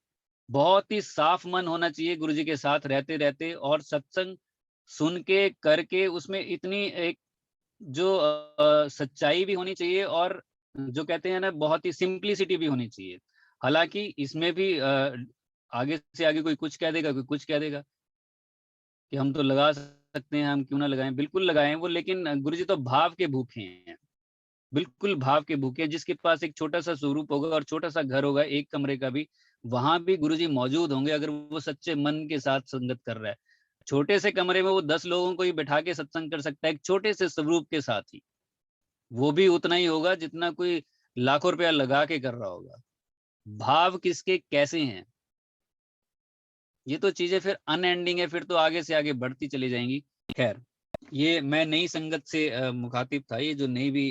बहुत ही साफ मन होना चाहिए गुरुजी के साथ रहते रहते, और सत्संग सुन के करके उसमें इतनी एक जो सच्चाई भी होनी चाहिए, और जो कहते हैं ना बहुत ही सिंप्लिसिटी भी होनी चाहिए। हालांकि इसमें भी आगे से आगे कोई कुछ कह देगा, कोई कुछ कह देगा कि हम तो लगा सकते हैं, हम क्यों ना लगाएं, बिल्कुल लगाएं वो, लेकिन गुरुजी तो भाव के भूखे हैं, बिल्कुल भाव के भूखे हैं। जिसके पास एक छोटा सा स्वरूप होगा और छोटा सा घर होगा, एक कमरे का भी, वहां भी गुरुजी मौजूद होंगे अगर वो सच्चे मन के साथ संगत कर रहा है। छोटे से कमरे में वो 10 लोगों को ही बैठा के सत्संग कर सकता है, एक छोटे से स्वरूप के साथ ही। वो भी उतना ही होगा जितना कोई लाखों रुपया लगा के कर रहा होगा। भाव किसके कैसे हैं, ये तो चीजें फिर अनएंडिंग है, फिर तो आगे से आगे बढ़ती चली जाएंगी। खैर, ये मैं नई संगत से मुखातिब था। ये जो नई भी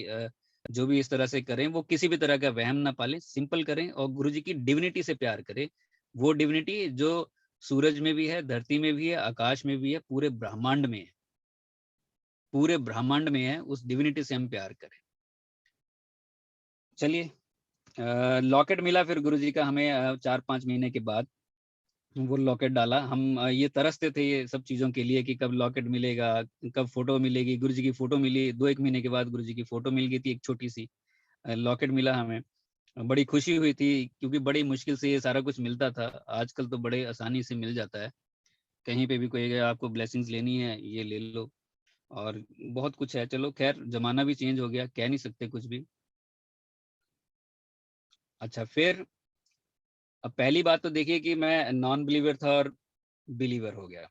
जो भी इस तरह से करें, वो किसी भी तरह का वहम ना पालें, सिंपल करें और गुरुजी की डिविनिटी से प्यार करें। वो डिविनिटी जो सूरज में भी है, धरती में भी है, आकाश में भी है, पूरे ब्रह्मांड में है, पूरे ब्रह्मांड में है, उस डिविनिटी से हम प्यार करें। चलिए, लॉकेट मिला फिर गुरुजी का हमें 4-5 महीने के बाद। वो लॉकेट डाला, हम ये तरसते थे ये सब चीजों के लिए कि कब लॉकेट मिलेगा, कब फोटो मिलेगी। गुरुजी की फोटो मिली 2-1 महीने के बाद, गुरुजी की फोटो मिल गई थी, एक छोटी सी लॉकेट मिला हमें। बड़ी खुशी हुई थी क्योंकि बड़ी मुश्किल से ये सारा कुछ मिलता था। आजकल तो बड़े आसानी से मिल जाता है, कहीं पे भी कोई आपको ब्लेसिंग्स लेनी है ये ले लो, और बहुत कुछ है। चलो खैर, जमाना भी चेंज हो गया, कह नहीं सकते कुछ भी। अच्छा, फिर अब पहली बात तो देखिए कि मैं नॉन बिलीवर था और बिलीवर हो गया,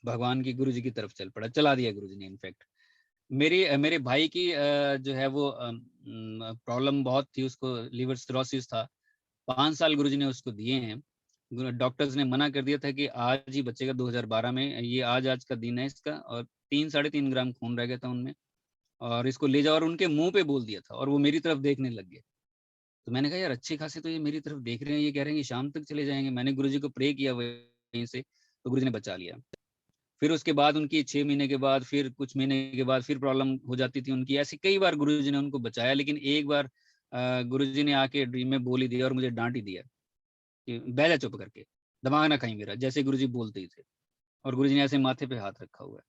भगवान की गुरुजी की तरफ चल पड़ा, चला दिया गुरुजी ने। इनफैक्ट मेरे भाई की जो है वो प्रॉब्लम बहुत थी, उसको लिवर सिरोसिस था। 5 साल गुरुजी ने उसको दिए हैं। डॉक्टर्स ने मना कर दिया था कि आज ही बचेगा 2012 में, ये आज का दिन है इसका, और 3-3.5 ग्राम खून रह गया था उनमें, और इसको ले जाओ, और उनके मुंह पे बोल दिया था, और वो मेरी तरफ देखने लग गए। तो मैंने कहा यार अच्छे खासे तो ये मेरी तरफ देख रहे हैं, ये कह रहे हैं कि शाम तक चले जाएंगे। मैंने गुरुजी को प्रे किया वहीं से, तो गुरुजी ने बचा लिया। फिर उसके बाद उनकी 6 महीने के बाद, फिर कुछ महीने के बाद फिर प्रॉब्लम हो जाती थी उनकी। ऐसे कई बार गुरुजी ने उनको बचाया, लेकिन एक बार गुरुजी ने आके ड्रीम में बोल ही दिया और मुझे डांट ही दिया कि बह जा चुप करके, दिमाग ना खाई मेरा, जैसे गुरुजी बोलते ही थे। और गुरुजी ने ऐसे माथे पे हाथ रखा हुआ है।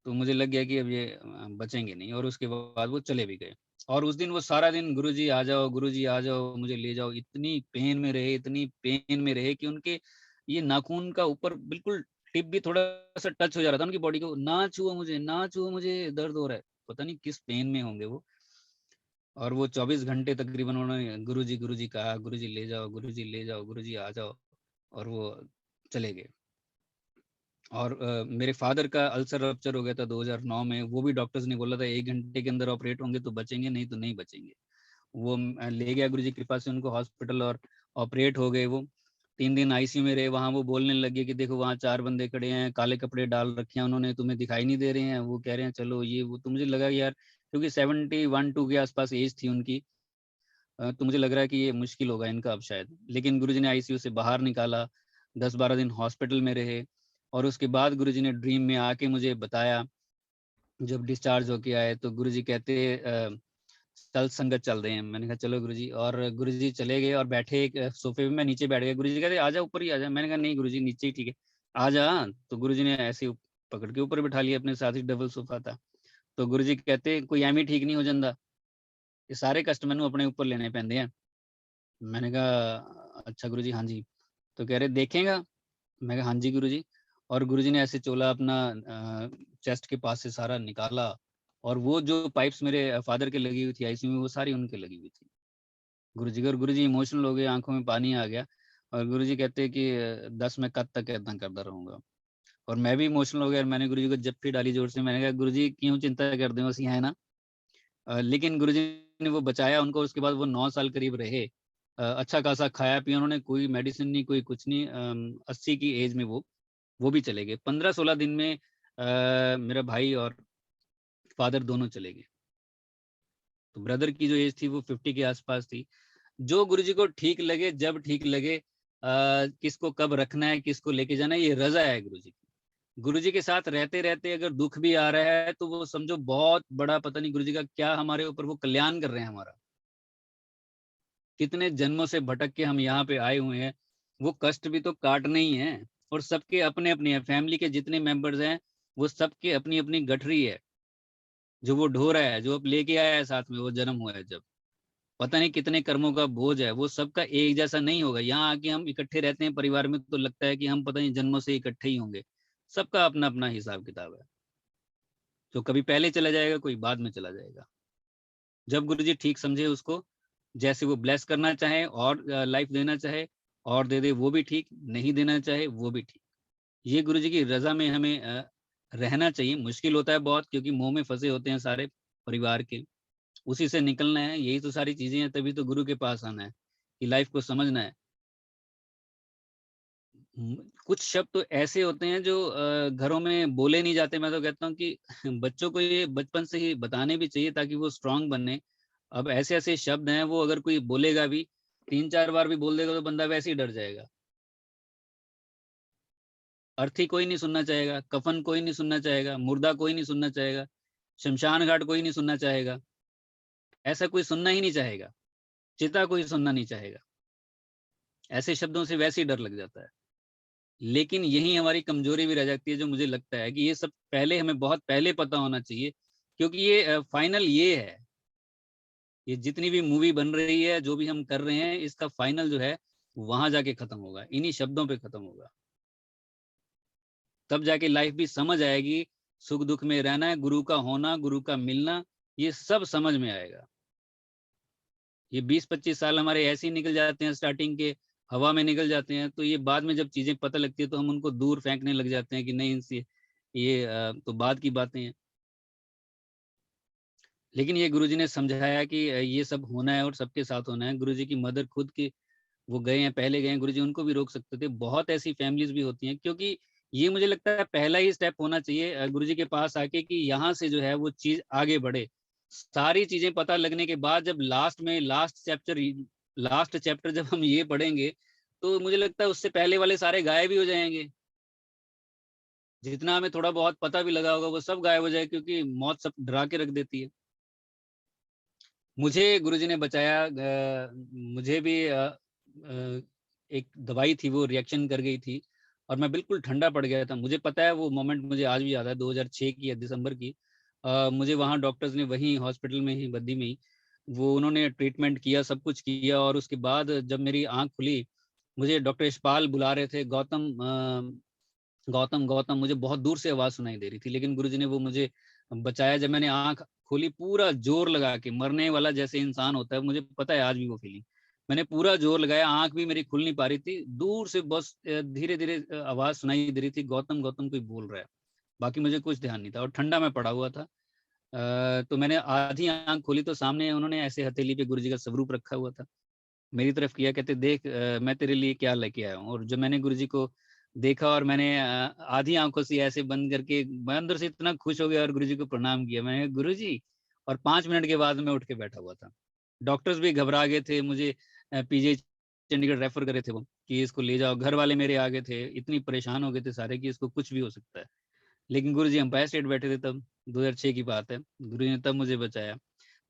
तो मुझे लग गया कि अब ये बचेंगे नहीं, और उसके बाद वो चले भी गए। और उस दिन वो सारा दिन गुरुजी आ जाओ, गुरुजी आ जाओ, मुझे ले जाओ, इतनी पेन में रहे, इतनी पेन में रहे कि उनके ये नाखून का ऊपर बिल्कुल टिप भी थोड़ा सा टच हो जा रहा था उनकी बॉडी को। ना छुओ मुझे, ना छुओ मुझे, दर्द हो रहा है। पता नहीं किस पेन में होंगे वो। और वो 24 घंटे तकरीबन उन्होंने गुरुजी गुरुजी कहा, गुरुजी ले जाओ, गुरुजी ले जाओ, गुरुजी आ जाओ, और वो चले गए। और मेरे फादर का अल्सर रप्चर हो गया था 2009 में। वो भी डॉक्टर्स ने बोला था 1 घंटे के अंदर ऑपरेट होंगे तो बचेंगे, नहीं तो नहीं बचेंगे। वो ले गया गुरुजी की कृपा से उनको हॉस्पिटल, और ऑपरेट हो गए वो। 3 दिन आईसीयू में रहे। वहां वो बोलने लगे कि देखो वहाँ 4 बंदे खड़े हैं, काले कपड़े डाल रखे हैं उन्होंने, तुम्हें दिखाई नहीं दे रहे हैं। वो कह रहे हैं चलो ये वो। तो मुझे लगा यार, क्योंकि 71-2 के आसपास एज थी उनकी, तो मुझे लग रहा है कि ये मुश्किल होगा इनका अब शायद। लेकिन गुरुजी ने आईसीयू से बाहर निकाला, 10-12 दिन हॉस्पिटल में रहे। और उसके बाद गुरुजी ने ड्रीम में आके मुझे बताया, जब डिस्चार्ज होके आए तो गुरुजी कहते चल संगत चल रहे हैं। मैंने कहा चलो गुरुजी। और गुरुजी चले गए और बैठे एक सोफे पे, मैं नीचे बैठ गया। गुरुजी कहते आजा ऊपर ही आजा। मैंने कहा नहीं गुरुजी, नीचे ही ठीक है, आजा। तो गुरुजी ने ऐसे ही पकड़ के ऊपर बिठा लिया, अपने साथ ही डबल सोफा था। तो गुरुजी कहते कोई एम ठीक नहीं हो जाता, ये सारे कष्ट मैनू अपने ऊपर लेने पैंदे हैं। मैंने कहा अच्छा गुरुजी, हाँ जी। तो कह रहे देखेगा। मैं कहा हाँ जी गुरुजी। और गुरुजी ने ऐसे चोला अपना चेस्ट के पास से सारा निकाला, और वो जो पाइप्स मेरे फादर के लगी हुई थी आईसीयू में, वो सारी उनके लगी हुई थी गुरुजी के। और गुरुजी इमोशनल हो गए, आंखों में पानी आ गया। और गुरुजी कहते कि 10 मैं कब तक इतना करता रहूंगा। और मैं भी इमोशनल हो गया। मैंने गुरुजी को जप्फी डाली जोर से। मैंने कहा गुरुजी क्यों चिंता कर दे, उसी है ना। लेकिन गुरुजी ने वो बचाया उनको। उसके बाद वो 9 साल करीब रहे। अच्छा खासा खाया पिया उन्होंने, कोई मेडिसिन नहीं, कोई कुछ नहीं। 80 की एज में वो भी चले गए। 15-16 दिन में मेरा भाई और फादर दोनों चले गए। तो ब्रदर की जो एज थी वो 50 के आसपास थी। जो गुरुजी को ठीक लगे, जब ठीक लगे, किसको कब रखना है, किसको लेके जाना है, ये रजा है गुरुजी की। गुरुजी के साथ रहते रहते अगर दुख भी आ रहा है तो वो समझो बहुत बड़ा, पता नहीं गुरुजी का क्या हमारे ऊपर वो कल्याण कर रहे हैं हमारा। कितने जन्मों से भटक के हम यहाँ पे आए हुए हैं, वो कष्ट भी तो काटने ही है। और सबके अपने अपने हैं, फैमिली के जितने मेंबर्स हैं वो सबके अपनी अपनी गठरी है, जो वो ढो रहा है, जो अब लेके आया है साथ में, वो जन्म हुआ है जब, पता नहीं कितने कर्मों का बोझ है, वो सबका एक जैसा नहीं होगा। यहाँ आके हम इकट्ठे रहते हैं परिवार में तो लगता है कि हम पता नहीं जन्मों से इकट्ठे ही होंगे। सबका अपना अपना हिसाब किताब है, जो कभी पहले चला जाएगा, कोई बाद में चला जाएगा। जब गुरुजी ठीक समझे उसको, जैसे वो ब्लेस करना चाहे और लाइफ देना चाहे और दे दे, वो भी ठीक, नहीं देना चाहे वो भी ठीक। ये गुरुजी की रजा में हमें रहना चाहिए। मुश्किल होता है बहुत, क्योंकि मुंह में फंसे होते हैं सारे परिवार के, उसी से निकलना है। यही तो सारी चीजें हैं, तभी तो गुरु के पास आना है कि लाइफ को समझना है। कुछ शब्द तो ऐसे होते हैं जो घरों में बोले नहीं जाते। मैं तो कहता हूँ कि बच्चों को ये बचपन से ही बताने भी चाहिए ताकि वो स्ट्रांग बने। अब ऐसे ऐसे शब्द हैं, वो अगर कोई बोलेगा भी, 3-4 बार भी बोल देगा तो बंदा वैसे ही डर जाएगा। अर्थी कोई नहीं सुनना चाहेगा, कफन कोई नहीं सुनना चाहेगा, मुर्दा कोई नहीं सुनना चाहेगा, शमशान घाट कोई नहीं सुनना चाहेगा, ऐसा कोई सुनना ही नहीं चाहेगा, चिता कोई सुनना नहीं चाहेगा। ऐसे शब्दों से वैसे ही डर लग जाता है। लेकिन यही हमारी कमजोरी भी रह जाती है, जो मुझे लगता है कि ये सब पहले हमें बहुत पहले पता होना चाहिए, क्योंकि ये फाइनल ये है। ये जितनी भी मूवी बन रही है, जो भी हम कर रहे हैं, इसका फाइनल जो है वहां जाके खत्म होगा, इन्हीं शब्दों पे खत्म होगा। तब जाके लाइफ भी समझ आएगी, सुख दुख में रहना है, गुरु का होना, गुरु का मिलना, ये सब समझ में आएगा। ये 20-25 साल हमारे ऐसे ही निकल जाते हैं, स्टार्टिंग के हवा में निकल जाते हैं। तो ये बाद में जब चीजें पता लगती है तो हम उनको दूर फेंकने लग जाते हैं कि नहीं, इनसे ये तो बाद की बातें हैं। लेकिन ये गुरुजी ने समझाया कि ये सब होना है और सबके साथ होना है। गुरुजी की मदर खुद की, वो गए हैं, पहले गए हैं, गुरुजी उनको भी रोक सकते थे। बहुत ऐसी फैमिलीज भी होती हैं, क्योंकि ये मुझे लगता है पहला ही स्टेप होना चाहिए गुरुजी के पास आके, कि यहाँ से जो है वो चीज आगे बढ़े। सारी चीजें पता लगने के बाद जब लास्ट में लास्ट चैप्टर जब हम ये पढ़ेंगे, तो मुझे लगता है उससे पहले वाले सारे गायब ही हो जाएंगे। जितना हमें थोड़ा बहुत पता भी लगा होगा वो सब गायब हो जाए, क्योंकि मौत सब डरा के रख देती है। मुझे गुरुजी ने बचाया। मुझे भी एक दवाई थी, वो रिएक्शन कर गई थी और मैं बिल्कुल ठंडा पड़ गया था। मुझे पता है, वो मोमेंट मुझे आज भी याद है, 2006 की है, दिसंबर की। मुझे वहाँ डॉक्टर्स ने वहीं हॉस्पिटल में ही, बद्दी में ही, वो उन्होंने ट्रीटमेंट किया, सब कुछ किया। और उसके बाद जब मेरी आंख खुली, मुझे डॉक्टर यशपाल बुला रहे थे, गौतम गौतम गौतम, मुझे बहुत दूर से आवाज सुनाई दे रही थी, लेकिन गुरुजी ने वो मुझे बचाया। जब मैंने आंख खोली, पूरा जोर लगा के, मरने वाला जैसे इंसान होता है, मुझे पता है आज भी वो फीलिंग, मैंने पूरा जोर लगाया, आंख भी मेरी खुल नहीं पा रही थी। दूर से बस धीरे धीरे आवाज सुनाई दे रही थी, गौतम गौतम कोई बोल रहा है। बाकी मुझे कुछ ध्यान नहीं था और ठंडा में पड़ा हुआ था। तो मैंने आधी आंख खोली तो सामने उन्होंने ऐसे हथेली पे गुरुजी का स्वरूप रखा हुआ था, मेरी तरफ किया, कहते देख मैं तेरे लिए क्या लेके आया हूँ। और जब मैंने गुरुजी को देखा और मैंने आधी आंखों से ऐसे बंद करके, मैं अंदर से इतना खुश हो गया और गुरुजी को प्रणाम किया, मैंने गुरुजी। और 5 मिनट के बाद मैं उठ के बैठा हुआ था। डॉक्टर्स भी घबरा गए थे, मुझे पीजी चंडीगढ़ रेफर करे थे वो, कि इसको ले जाओ। घर वाले मेरे आगे थे, इतनी परेशान हो गए थे सारे कि इसको कुछ भी हो सकता है। लेकिन गुरुजी अंपायर स्टेट बैठे थे तब, 2006 की बात है, गुरुजी ने तब मुझे बचाया।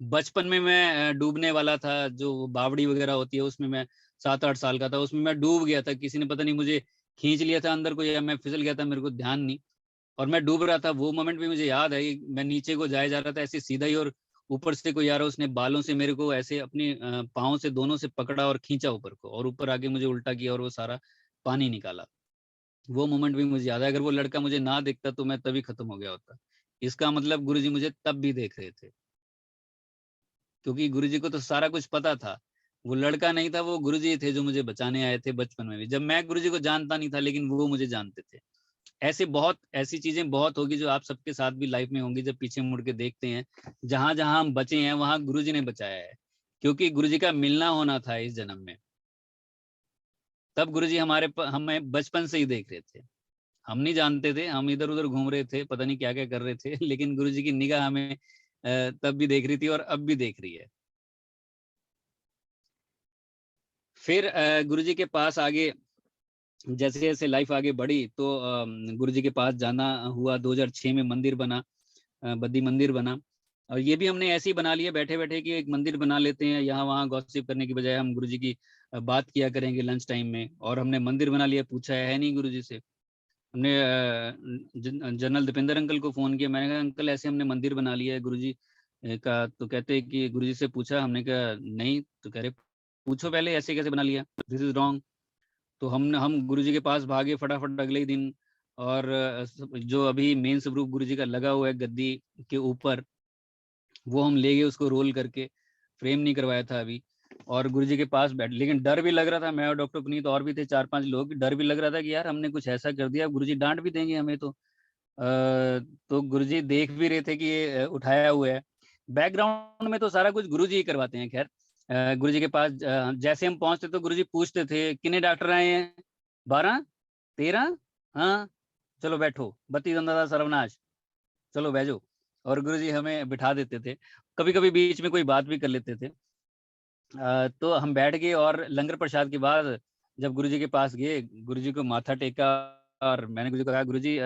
बचपन में मैं डूबने वाला था, जो बावड़ी वगैरह होती है उसमें, मैं 7-8 साल का था, उसमें मैं डूब गया था। किसी ने पता नहीं मुझे खींच लिया था अंदर को, या मैं फिसल गया था, मेरे को ध्यान नहीं। और मैं डूब रहा था, वो मोमेंट भी मुझे याद है। मैं नीचे को जाया जा रहा था ऐसे सीधा ही, और ऊपर से कोई आ रहा, उसने बालों से मेरे को ऐसे अपनी पाँव से दोनों से पकड़ा और खींचा ऊपर को, और ऊपर आके मुझे उल्टा किया और वो सारा पानी निकाला। वो मोमेंट भी मुझे याद है। अगर वो लड़का मुझे ना देखता तो मैं तभी खत्म हो गया होता। इसका मतलब गुरुजी मुझे तब भी देख रहे थे, क्योंकि गुरुजी को तो सारा कुछ पता था। वो लड़का नहीं था, वो गुरुजी थे जो मुझे बचाने आए थे बचपन में भी, जब मैं गुरुजी को जानता नहीं था, लेकिन वो मुझे जानते थे। ऐसे बहुत ऐसी चीजें बहुत होगी जो आप सबके साथ भी लाइफ में होंगी, जब पीछे मुड़ के देखते हैं, जहां जहां हम बचे हैं वहां गुरुजी ने बचाया है, क्योंकि गुरुजी का मिलना होना था इस जन्म में। तब गुरुजी हमें बचपन से ही देख रहे थे। हम नहीं जानते थे, हम इधर उधर घूम रहे थे, पता नहीं क्या क्या कर रहे थे लेकिन गुरुजी की निगाह हमें तब भी देख रही थी और अब भी देख रही है। फिर गुरुजी के पास आगे जैसे जैसे लाइफ आगे बढ़ी तो गुरुजी के पास जाना हुआ। 2006 में मंदिर बना, बद्दी मंदिर बना, और ये भी हमने ऐसे ही बना लिया बैठे बैठे कि एक मंदिर बना लेते हैं, यहाँ वहाँ गॉसिप करने की बजाय हम गुरुजी की बात किया करेंगे लंच टाइम में। और हमने मंदिर बना लिया, पूछा है नहीं गुरुजी से। हमने जनरल दीपेंद्र अंकल को फोन किया, मैंने कहा अंकल ऐसे हमने मंदिर बना लिया है गुरुजी का। तो कहते हैं कि गुरुजी से पूछा, हमने कहा नहीं। तो कह रहे पूछो पहले ऐसे कैसे बना लिया, दिस इज रॉन्ग। तो हम गुरुजी के पास भागे फटाफट अगले ही दिन। और जो अभी मेन स्वरूप गुरुजी का लगा हुआ है गद्दी के ऊपर, वो हम ले गए उसको रोल करके, फ्रेम नहीं करवाया था अभी। और गुरुजी के पास बैठ, लेकिन डर भी लग रहा था, मैं और डॉक्टर पुनीत और भी थे 4-5 लोग, डर भी लग रहा था कि यार हमने कुछ ऐसा कर दिया गुरुजी डांट भी देंगे हमें। तो गुरुजी देख भी रहे थे कि ये उठाया हुआ है। बैकग्राउंड में तो सारा कुछ गुरुजी ही करवाते हैं। खैर गुरुजी के पास जैसे हम पहुंचते तो गुरुजी पूछते थे कितने डॉक्टर आए हैं, 12 13, हाँ चलो बैठो, 32 अंदाजा सर्वनाश, चलो बैठो। और गुरुजी हमें बिठा देते थे, कभी कभी बीच में कोई बात भी कर लेते थे। तो हम बैठ गए और लंगर प्रसाद के बाद जब गुरुजी के पास गए, गुरुजी को माथा टेका और मैंने गुरुजी को कहा गुरुजी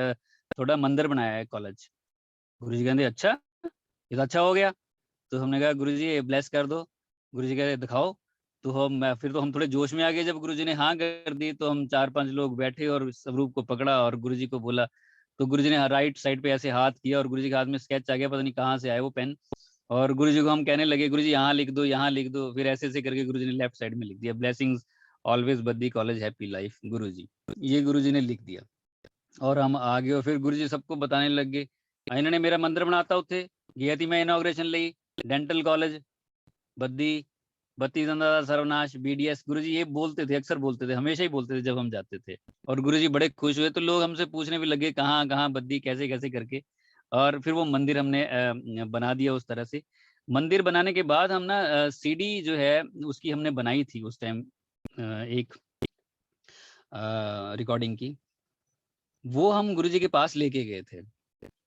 थोड़ा मंदिर बनाया है कॉलेज। गुरुजी कहते अच्छा, ये तो अच्छा हो गया। तो हमने कहा गुरुजी ये ब्लेस कर दो। गुरुजी कह रहे दिखाओ। तो फिर तो हम थोड़े जोश में आ गए, जब गुरुजी ने हाँ कर दी तो हम 4-5 लोग बैठे और स्वरूप को पकड़ा और गुरुजी को बोला। तो गुरुजी ने राइट साइड पे ऐसे हाथ किया और गुरुजी के हाथ में स्केच आ गया, पता नहीं कहाँ से आया वो पेन। और गुरुजी को हम कहने लगे गुरुजी यहाँ लिख दो, यहाँ लिख दो। फिर ऐसे ऐसे करके गुरुजी ने लेफ्ट साइड में लिख दिया, blessings always Baddi college happy life Guruji, ये गुरुजी ने लिख दिया। और हम आ गए और फिर गुरुजी सबको बताने लग गए इन्होंने मेरा मंदिर बनाता उथे गया थी मैं इनॉग्रेशन ਲਈ डेंटल कॉलेज बद्दी 32 अंदाजा सर्वनाश BDS। गुरुजी ये बोलते थे, अक्सर बोलते थे, हमेशा ही बोलते थे जब हम जाते थे। और गुरुजी बड़े खुश हुए तो लोग हमसे पूछने भी लगे कहाँ कहाँ बद्दी कैसे कैसे करके। और फिर वो मंदिर हमने बना दिया उस तरह से। मंदिर बनाने के बाद हम ना CD जो है उसकी हमने बनाई थी उस टाइम, एक रिकॉर्डिंग की, वो हम गुरुजी के पास लेके गए थे।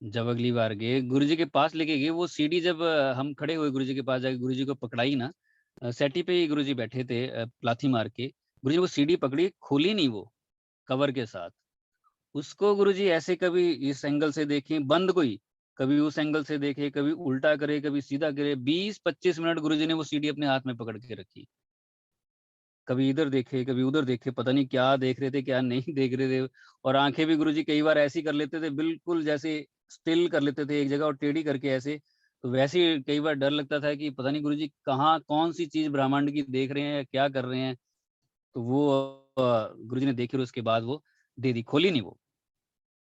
जब अगली बार गए गुरुजी के पास लेके गए, वो CD जब हम खड़े हुए गुरुजी के पास जाके गुरुजी को पकड़ाई ना, सेटी पे ही गुरुजी बैठे थे लाथी मार के, गुरुजी वो CD पकड़ी, खोली नहीं वो कवर के साथ। उसको गुरुजी ऐसे कभी इस एंगल से देखे बंद कोई, कभी उस एंगल से देखे, कभी उल्टा करे कभी सीधा करे, 20-25 मिनट गुरुजी ने वो CD अपने हाथ में पकड़ के रखी। कभी इधर देखे कभी उधर देखे, पता नहीं क्या देख रहे थे क्या नहीं देख रहे थे। और आंखें भी गुरुजी कई बार ऐसी कर लेते थे, बिल्कुल जैसे स्टिल कर लेते थे एक जगह और टेढ़ी करके ऐसे। तो वैसे ही कई बार डर लगता था कि पता नहीं गुरुजी कहाँ कौन सी चीज ब्रह्मांड की देख रहे हैं या क्या कर रहे हैं। तो वो गुरुजी ने देखी और उसके बाद वो दे दी, खोली नहीं वो,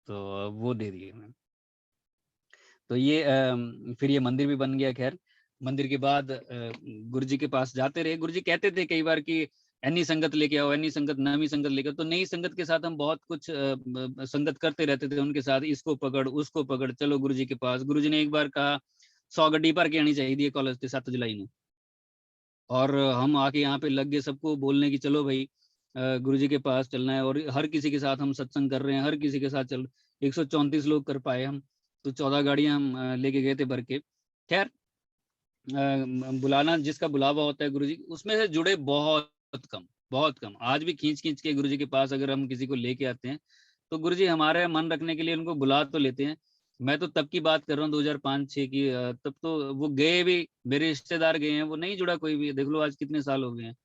तो वो दे दी हमें। तो ये फिर ये मंदिर भी बन गया। खैर मंदिर के बाद गुरुजी के पास जाते रहे। गुरुजी कहते थे कई बार कि ऐनी संगत लेके आओ, ऐनी संगत नवी संगत लेके आओ। तो नई संगत के साथ हम बहुत कुछ संगत करते रहते थे उनके साथ, इसको पकड़ उसको पकड़ चलो गुरुजी के पास। गुरुजी ने एक बार कहा 100 गड्डी भर के आनी चाहिए कॉलेज से 7 जुलाई में। और हम आके यहाँ पे लग गए सबको बोलने की चलो भाई गुरुजी के पास चलना है। और हर किसी के साथ हम सत्संग कर रहे हैं, हर किसी के साथ चल 134 लोग कर पाए हम। तो 14 गाड़ियां हम लेके गए थे भर के। खैर बुलाना जिसका बुलावा होता है गुरुजी, उसमें से जुड़े बहुत कम। आज भी खींच खींच के गुरुजी के पास अगर हम किसी को लेके आते हैं तो गुरुजी हमारे मन रखने के लिए उनको बुला तो लेते हैं। मैं तो तब की बात कर रहा हूँ 2005-6 की, तब तो वो गए भी, मेरे रिश्तेदार गए हैं, वो नहीं जुड़ा कोई भी। देख लो आज कितने साल हो गए हैं,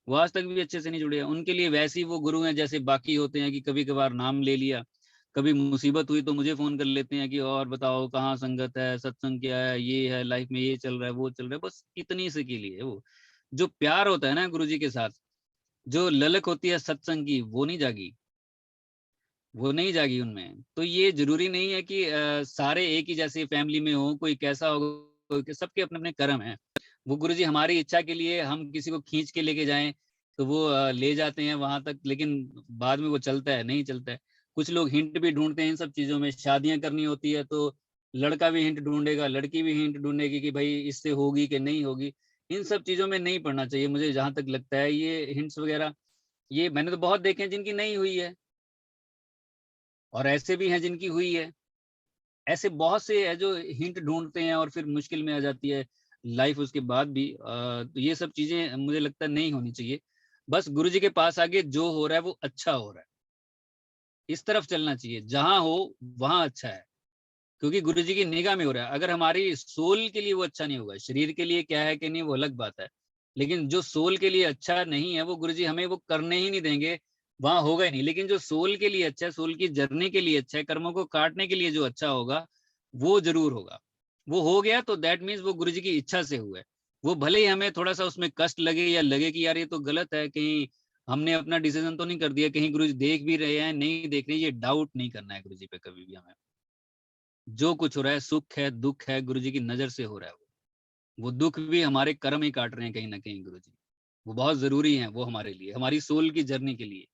वो आज तक भी अच्छे से नहीं जुड़े हैं। उनके लिए वैसे ही वो गुरु हैं जैसे बाकी होते हैं कि कभी कभार नाम ले लिया, कभी मुसीबत हुई तो मुझे फोन कर लेते हैं कि और बताओ कहाँ संगत है, सत्संग क्या है, ये है लाइफ में, ये चल रहा है वो चल रहा है, बस इतनी से के लिए। वो जो प्यार होता है ना गुरु जी के साथ, जो ललक होती है सत्संग की, वो नहीं जागी उनमें। तो ये जरूरी नहीं है कि सारे एक ही जैसे फैमिली में हो, कोई कैसा होगा, सबके अपने अपने कर्म है। वो गुरुजी हमारी इच्छा के लिए हम किसी को खींच के लेके जाएं तो वो ले जाते हैं वहां तक, लेकिन बाद में वो चलता है नहीं चलता है। कुछ लोग हिंट भी ढूंढते हैं इन सब चीजों में, शादियां करनी होती है तो लड़का भी हिंट ढूंढेगा, लड़की भी हिंट ढूंढेगी कि भाई इससे होगी कि नहीं होगी। इन सब चीजों में नहीं पड़ना चाहिए मुझे जहां तक लगता है। ये हिंट्स वगैरह ये मैंने तो बहुत देखे हैं जिनकी नहीं हुई है, और ऐसे भी हैं जिनकी हुई है। ऐसे बहुत से है जो हिंट ढूंढते हैं और फिर मुश्किल में आ जाती है लाइफ उसके बाद भी। तो ये सब चीजें मुझे लगता है नहीं होनी चाहिए। बस गुरुजी के पास आगे जो हो रहा है वो अच्छा हो रहा है, इस तरफ चलना चाहिए, जहां हो वहां अच्छा है, क्योंकि गुरुजी की निगाह में हो रहा है। अगर हमारी सोल के लिए वो अच्छा नहीं होगा, शरीर के लिए क्या है कि नहीं वो अलग बात है, लेकिन जो सोल के लिए अच्छा नहीं है वो गुरुजी हमें वो करने ही नहीं देंगे, वहां होगा ही नहीं। लेकिन जो सोल के लिए अच्छा है, सोल की जर्नी के लिए अच्छा है, कर्मों को काटने के लिए जो अच्छा होगा वो जरूर होगा। वो हो गया तो दैट मीन्स वो गुरुजी की इच्छा से हुआ है। वो भले ही हमें थोड़ा सा उसमें कष्ट लगे या लगे कि यार ये तो गलत है, कहीं हमने अपना डिसीजन तो नहीं कर दिया, कहीं गुरुजी देख भी रहे हैं नहीं देख रहे, ये डाउट नहीं करना है गुरुजी पे कभी भी हमें। जो कुछ हो रहा है, सुख है दुख है, गुरुजी की नजर से हो रहा है। वो दुख भी हमारे कर्म ही काट रहे हैं कहीं ना कहीं गुरुजी। वो बहुत जरूरी है वो हमारे लिए, हमारी सोल की जर्नी के लिए।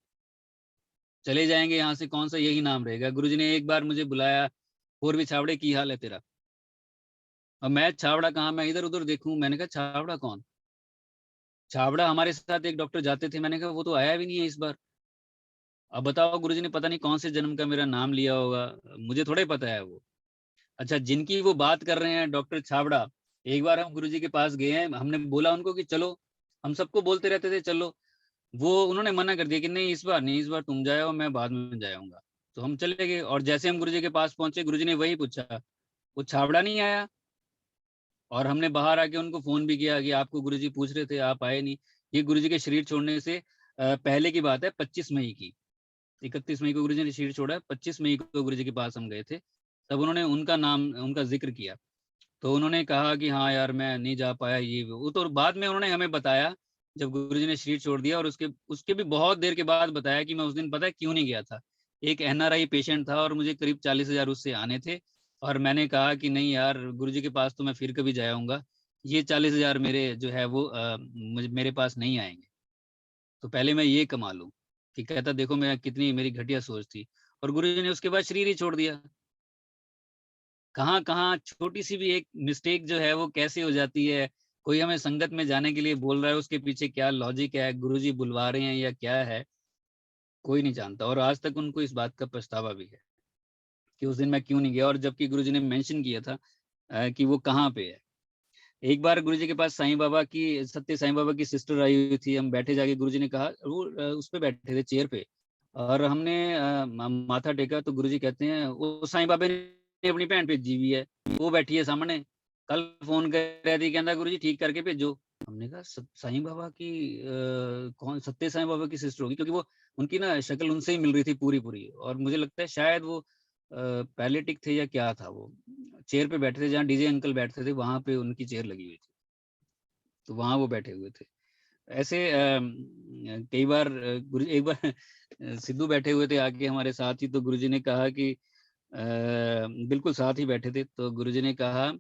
चले जाएंगे यहाँ से कौन सा यही नाम रहेगा। गुरुजी ने एक बार मुझे बुलाया, और भी छावड़े की हाल है तेरा। और मैं छावड़ा कहाँ, मैं इधर उधर देखूं, मैंने कहा छावड़ा कौन। छावड़ा हमारे साथ एक डॉक्टर जाते थे, मैंने कहा वो तो आया भी नहीं है इस बार। अब बताओ गुरुजी ने पता नहीं कौन से जन्म का मेरा नाम लिया होगा, मुझे थोड़ा ही पता है वो। अच्छा, जिनकी वो बात कर रहे हैं डॉक्टर छाबड़ा, एक बार हम गुरुजी के पास गए हैं, हमने बोला उनको कि चलो, हम सबको बोलते रहते थे चलो, वो उन्होंने मना कर दिया कि नहीं इस बार नहीं, इस बार तुम जाओ मैं बाद में जाऊंगा। तो हम चले गए और जैसे हम गुरुजी के पास पहुंचे, गुरुजी ने वही पूछा, वो छाबड़ा नहीं आया। और हमने बाहर आके उनको फोन भी किया कि आपको गुरुजी पूछ रहे थे आप आए नहीं। ये गुरुजी के शरीर छोड़ने से पहले की बात है, 25 मई की। 31 मई को गुरुजी ने शरीर छोड़ा, 25 मई को गुरुजी के पास हम गए थे। तब उन्होंने उनका नाम उनका जिक्र किया। तो उन्होंने कहा कि हाँ यार मैं नहीं जा पाया, ये वो तो बाद में उन्होंने हमें बताया जब गुरुजी ने शरीर छोड़ दिया। और उसके उसके भी बहुत देर के बाद बताया कि मैं उस दिन पता है क्यों नहीं गया था। एक एनआरआई पेशेंट था और मुझे करीब 40,000 उससे आने थे। और मैंने कहा कि नहीं यार गुरुजी के पास तो मैं फिर कभी जाऊंगा, ये 40,000 मेरे जो है वो मुझे मेरे पास नहीं आएंगे, तो पहले मैं ये कमा लूं। कि कहता देखो मैं कितनी मेरी घटिया सोच थी। और गुरुजी ने उसके बाद शरीर ही छोड़ दिया। कहाँ कहाँ छोटी सी भी एक मिस्टेक जो है वो कैसे हो जाती है। कोई हमें संगत में जाने के लिए बोल रहा है, उसके पीछे क्या लॉजिक है, गुरुजी बुलवा रहे हैं या क्या है, कोई नहीं जानता। और आज तक उनको इस बात का पछतावा भी है कि उस दिन मैं क्यों नहीं गया, और जबकि गुरुजी ने मेंशन किया था कि वो कहाँ पे है। एक बार गुरुजी के पास साईं बाबा की, सत्य साईं बाबा की सिस्टर आई हुई थी, हम बैठे जाके, गुरुजी ने कहा वो उस पे बैठे थे चेयर पे, और हमने माथा टेका तो गुरुजी कहते हैं वो साईं बाबा ने अपनी भैन भेजी हुई है, वो बैठी है सामने, कल फोन कर रही थी, कहता गुरुजी ठीक करके भेजो। हमने कहा साईं बाबा की कौन, सत्य साईं बाबा की सिस्टर होगी, क्योंकि वो उनकी ना शक्ल उनसे ही मिल रही थी पूरी पूरी। और मुझे लगता है शायद वो पैलेटिक थे या क्या था, वो चेयर पे बैठे थे जहाँ डीजे अंकल बैठते थे, वहां पे उनकी चेयर लगी हुई थी, तो वहां वो बैठे हुए थे। ऐसे कई बार गुरु एक बार सिद्धू बैठे हुए थे आके हमारे साथ ही, तो गुरुजी ने कहा कि बिल्कुल साथ ही बैठे थे, तो गुरुजी ने कहा,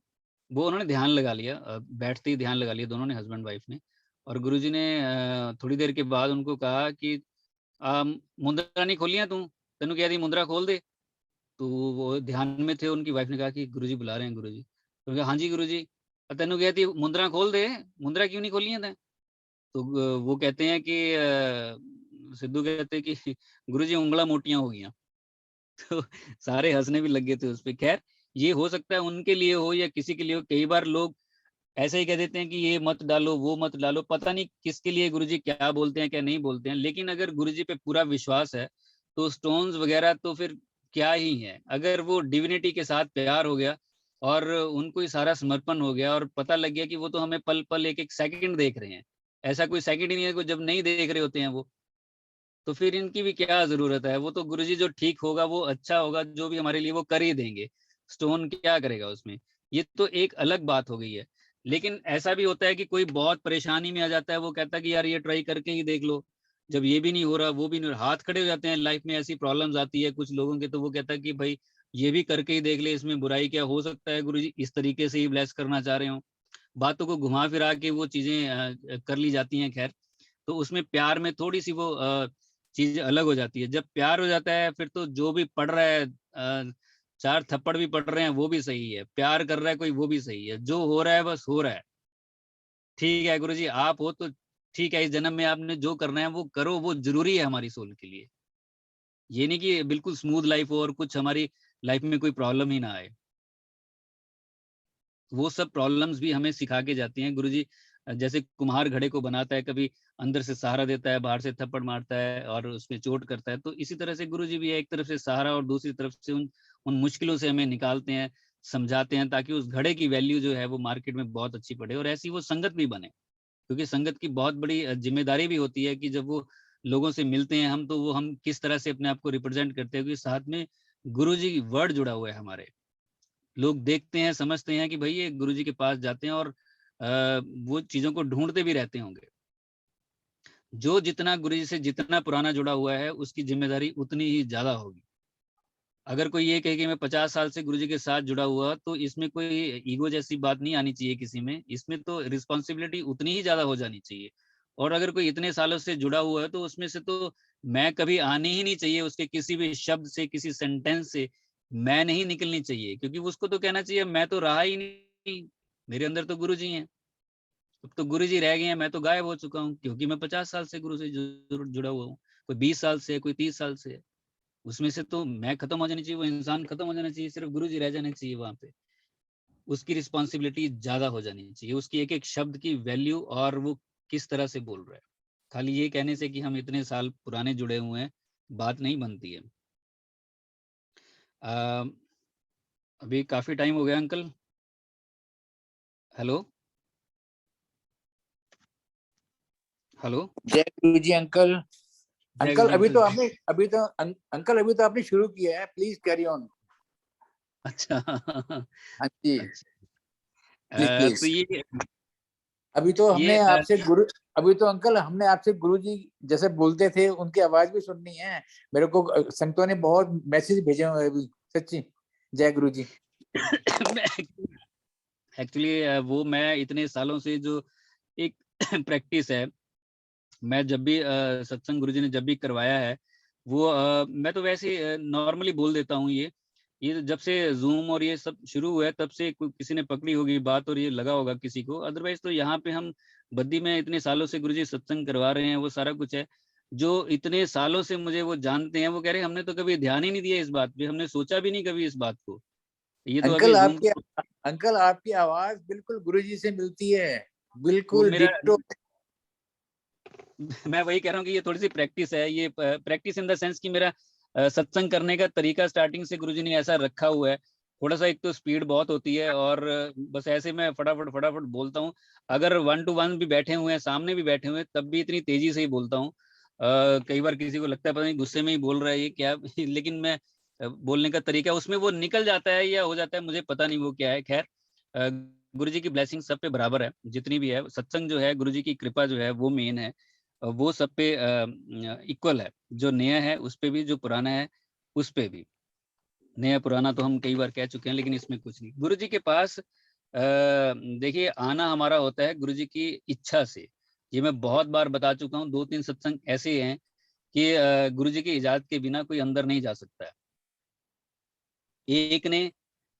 वो उन्होंने ध्यान लगा लिया, बैठते ही ध्यान लगा लिया दोनों ने, हस्बैंड वाइफ ने। और गुरुजी ने थोड़ी देर के बाद उनको कहा कि मुंद्रा नहीं खोलियां तू, तेनू कह दी मुंद्रा खोल दे। तो वो ध्यान में थे, उनकी वाइफ ने कहा कि गुरुजी बुला रहे हैं गुरुजी। तो कहा हाँ जी गुरुजी, तेनू कहती मुंद्रा खोल दे, मुंद्रा क्यों नहीं खोलियां तैं। तो वो कहते हैं कि सिद्धू कहते हैं कि गुरुजी उंगला मोटियां हो गई। तो सारे हंसने भी लग गए थे उस पे। खैर, ये हो सकता है उनके लिए हो या किसी के लिए हो, कई बार लोग ऐसे ही कह देते हैं कि ये मत डालो वो मत डालो, पता नहीं किसके लिए गुरुजी क्या बोलते हैं क्या नहीं बोलते हैं। लेकिन अगर गुरुजी पे पूरा विश्वास है तो स्टोन्स वगैरह तो फिर क्या ही है। अगर वो डिविनिटी के साथ प्यार हो गया और उनको ही सारा समर्पण हो गया, और पता लग गया कि वो तो हमें पल पल एक एक सेकंड देख रहे हैं, ऐसा कोई सेकंड ही नहीं है जब नहीं देख रहे होते हैं वो, तो फिर इनकी भी क्या जरूरत है। वो तो गुरुजी जो ठीक होगा वो अच्छा होगा, जो भी हमारे लिए वो कर ही देंगे। स्टोन क्या करेगा उसमें, ये तो एक अलग बात हो गई है। लेकिन ऐसा भी होता है कि कोई बहुत परेशानी में आ जाता है, वो कहता है कि यार ये ट्राई करके ही देख लो। जब ये भी नहीं हो रहा वो भी नहीं हो रहा, हाथ खड़े हो जाते हैं, लाइफ में ऐसी प्रॉब्लम्स आती है कुछ लोगों के, तो वो कहता है कि भाई ये भी करके ही देख ले, इसमें बुराई क्या हो सकता है, गुरुजी इस तरीके से ही ब्लेस करना चाह रहे हो। बातों को घुमा फिरा के वो चीजें कर ली जाती हैं। खैर, तो उसमें प्यार में थोड़ी सी वो चीज अलग हो जाती है। जब प्यार हो जाता है फिर तो जो भी पढ़ रहा है, चार थप्पड़ भी पढ़ रहे हैं वो भी सही है, प्यार कर रहा है कोई वो भी सही है, जो हो रहा है बस हो रहा है। ठीक है गुरुजी आप हो तो ठीक है, इस जन्म में आपने जो करना है वो करो, वो जरूरी है हमारी सोल के लिए। ये नहीं कि बिल्कुल स्मूथ लाइफ हो और कुछ हमारी लाइफ में कोई प्रॉब्लम ही ना आए। वो सब प्रॉब्लम्स भी हमें सिखा के जाती हैं। गुरुजी जैसे कुम्हार घड़े को बनाता है, कभी अंदर से सहारा देता है, बाहर से थप्पड़ मारता है और उसमें चोट करता है, तो इसी तरह से गुरुजी भी एक तरफ से सहारा और दूसरी तरफ से उन मुश्किलों से हमें निकालते हैं, समझाते हैं, ताकि उस घड़े की वैल्यू जो है वो मार्केट में बहुत अच्छी पड़े और ऐसी वो संगत भी बने। क्योंकि संगत की बहुत बड़ी जिम्मेदारी भी होती है कि जब वो लोगों से मिलते हैं हम, तो वो हम किस तरह से अपने आप को रिप्रेजेंट करते हैं, क्योंकि साथ में गुरुजी की वर्ड जुड़ा हुआ है हमारे। लोग देखते हैं, समझते हैं कि भाई ये गुरुजी के पास जाते हैं और वो चीजों को ढूंढते भी रहते होंगे। जो जितना गुरुजी से जितना पुराना जुड़ा हुआ है, उसकी जिम्मेदारी उतनी ही ज्यादा होगी। अगर कोई ये कहे कि मैं 50 साल से गुरुजी के साथ जुड़ा हुआ, तो इसमें कोई ईगो जैसी बात नहीं आनी चाहिए किसी में। इसमें तो रिस्पॉन्सिबिलिटी उतनी ही ज्यादा हो जानी चाहिए। और अगर कोई इतने सालों से जुड़ा हुआ है, तो उसमें से तो मैं कभी आनी ही नहीं चाहिए, उसके किसी भी शब्द से, किसी सेंटेंस से मैं नहीं निकलनी चाहिए, क्योंकि उसको तो कहना चाहिए मैं तो रहा ही नहीं, मेरे अंदर तो गुरु जी हैं। अब तो गुरु जी रह गए हैं, मैं तो गायब हो चुका हूँ, क्योंकि मैं 50 साल से गुरु से जुड़ा हुआ हूँ। कोई 20 साल से, कोई 30 साल से। उसमें से तो मैं खत्म हो जानी चाहिए, वो इंसान खत्म हो जाना चाहिए, सिर्फ गुरु जी रह जाने चाहिए वहां पे। उसकी रिस्पॉन्सिबिलिटी ज्यादा हो जानी चाहिए, उसकी एक एक शब्द की वैल्यू और वो किस तरह से बोल रहा है। खाली ये कहने से कि हम इतने साल पुराने जुड़े हुए हैं, बात नहीं बनती है। अभी काफी टाइम हो गया अंकल। Hello hello. जय गुरु जी अंकल। जय अंकल गुरु अभी अंकल। तो आपने अभी तो अंकल अभी तो आपने शुरू किया है, प्लीज कैरी ऑन। अच्छा। हाँ जी, अच्छा। प्लीज तो प्लीज। ये अभी तो हमने ये आपसे गुरु अभी तो अंकल हमने आपसे गुरु जी जैसे बोलते थे उनकी आवाज भी सुननी है। मेरे को संतों ने बहुत मैसेज भेजे हुए हैं अभी, सच्ची। जय गुरु जी। एक्चुअली वो मैं इतने सालों से जो एक प्रैक्टिस है, मैं जब भी सत्संग गुरुजी ने जब भी करवाया है, वो मैं तो वैसे नॉर्मली बोल देता हूँ। ये जब से जूम और ये सब शुरू हुआ है, तब से किसी ने पकड़ी होगी बात और ये लगा होगा किसी को। अदरवाइज तो यहाँ पे हम बद्दी में इतने सालों से गुरुजी सत्संग करवा रहे हैं, वो सारा कुछ है। जो इतने सालों से मुझे वो जानते हैं, वो कह रहे हैं हमने तो कभी ध्यान ही नहीं दिया इस बात पे, हमने सोचा भी नहीं कभी इस बात को। ये तो अभी अंकल जूम आपकी अंकल आपकी आवाज बिल्कुल गुरु जी से मिलती है, वो बिल्कुल मेरा डिट्टो। मैं वही कह रहा हूँ कि ये थोड़ी सी प्रैक्टिस है। ये प्रैक्टिस इन द सेंस कि मेरा सत्संग करने का तरीका स्टार्टिंग से गुरुजी ने ऐसा रखा हुआ है। थोड़ा सा एक तो स्पीड बहुत होती है और बस ऐसे मैं फटाफट फटाफट बोलता हूँ। अगर 1 to 1 भी बैठे हुए हैं, सामने भी बैठे हुए हैं, तब भी इतनी तेजी से ही बोलता हूँ। कई बार किसी को लगता है पता नहीं गुस्से में ही बोल रहा है ये क्या लेकिन मैं बोलने का तरीका उसमें वो निकल जाता है या हो जाता है, मुझे पता नहीं वो क्या है। खैर, गुरु जी की ब्लेसिंग सब पे बराबर है, जितनी भी है। सत्संग जो है, गुरु जी की कृपा जो है वो मेन है। वो सब पे इक्वल है। जो नया है उस पे भी, जो पुराना है उस पे भी। नया पुराना तो हम कई बार कह चुके हैं, लेकिन इसमें कुछ नहीं। गुरु जी के पास देखिए आना हमारा होता है गुरु जी की इच्छा से। ये मैं बहुत बार बता चुका हूँ। 2-3 सत्संग ऐसे हैं कि गुरु जी की इजाजत के बिना कोई अंदर नहीं जा सकता है। एक ने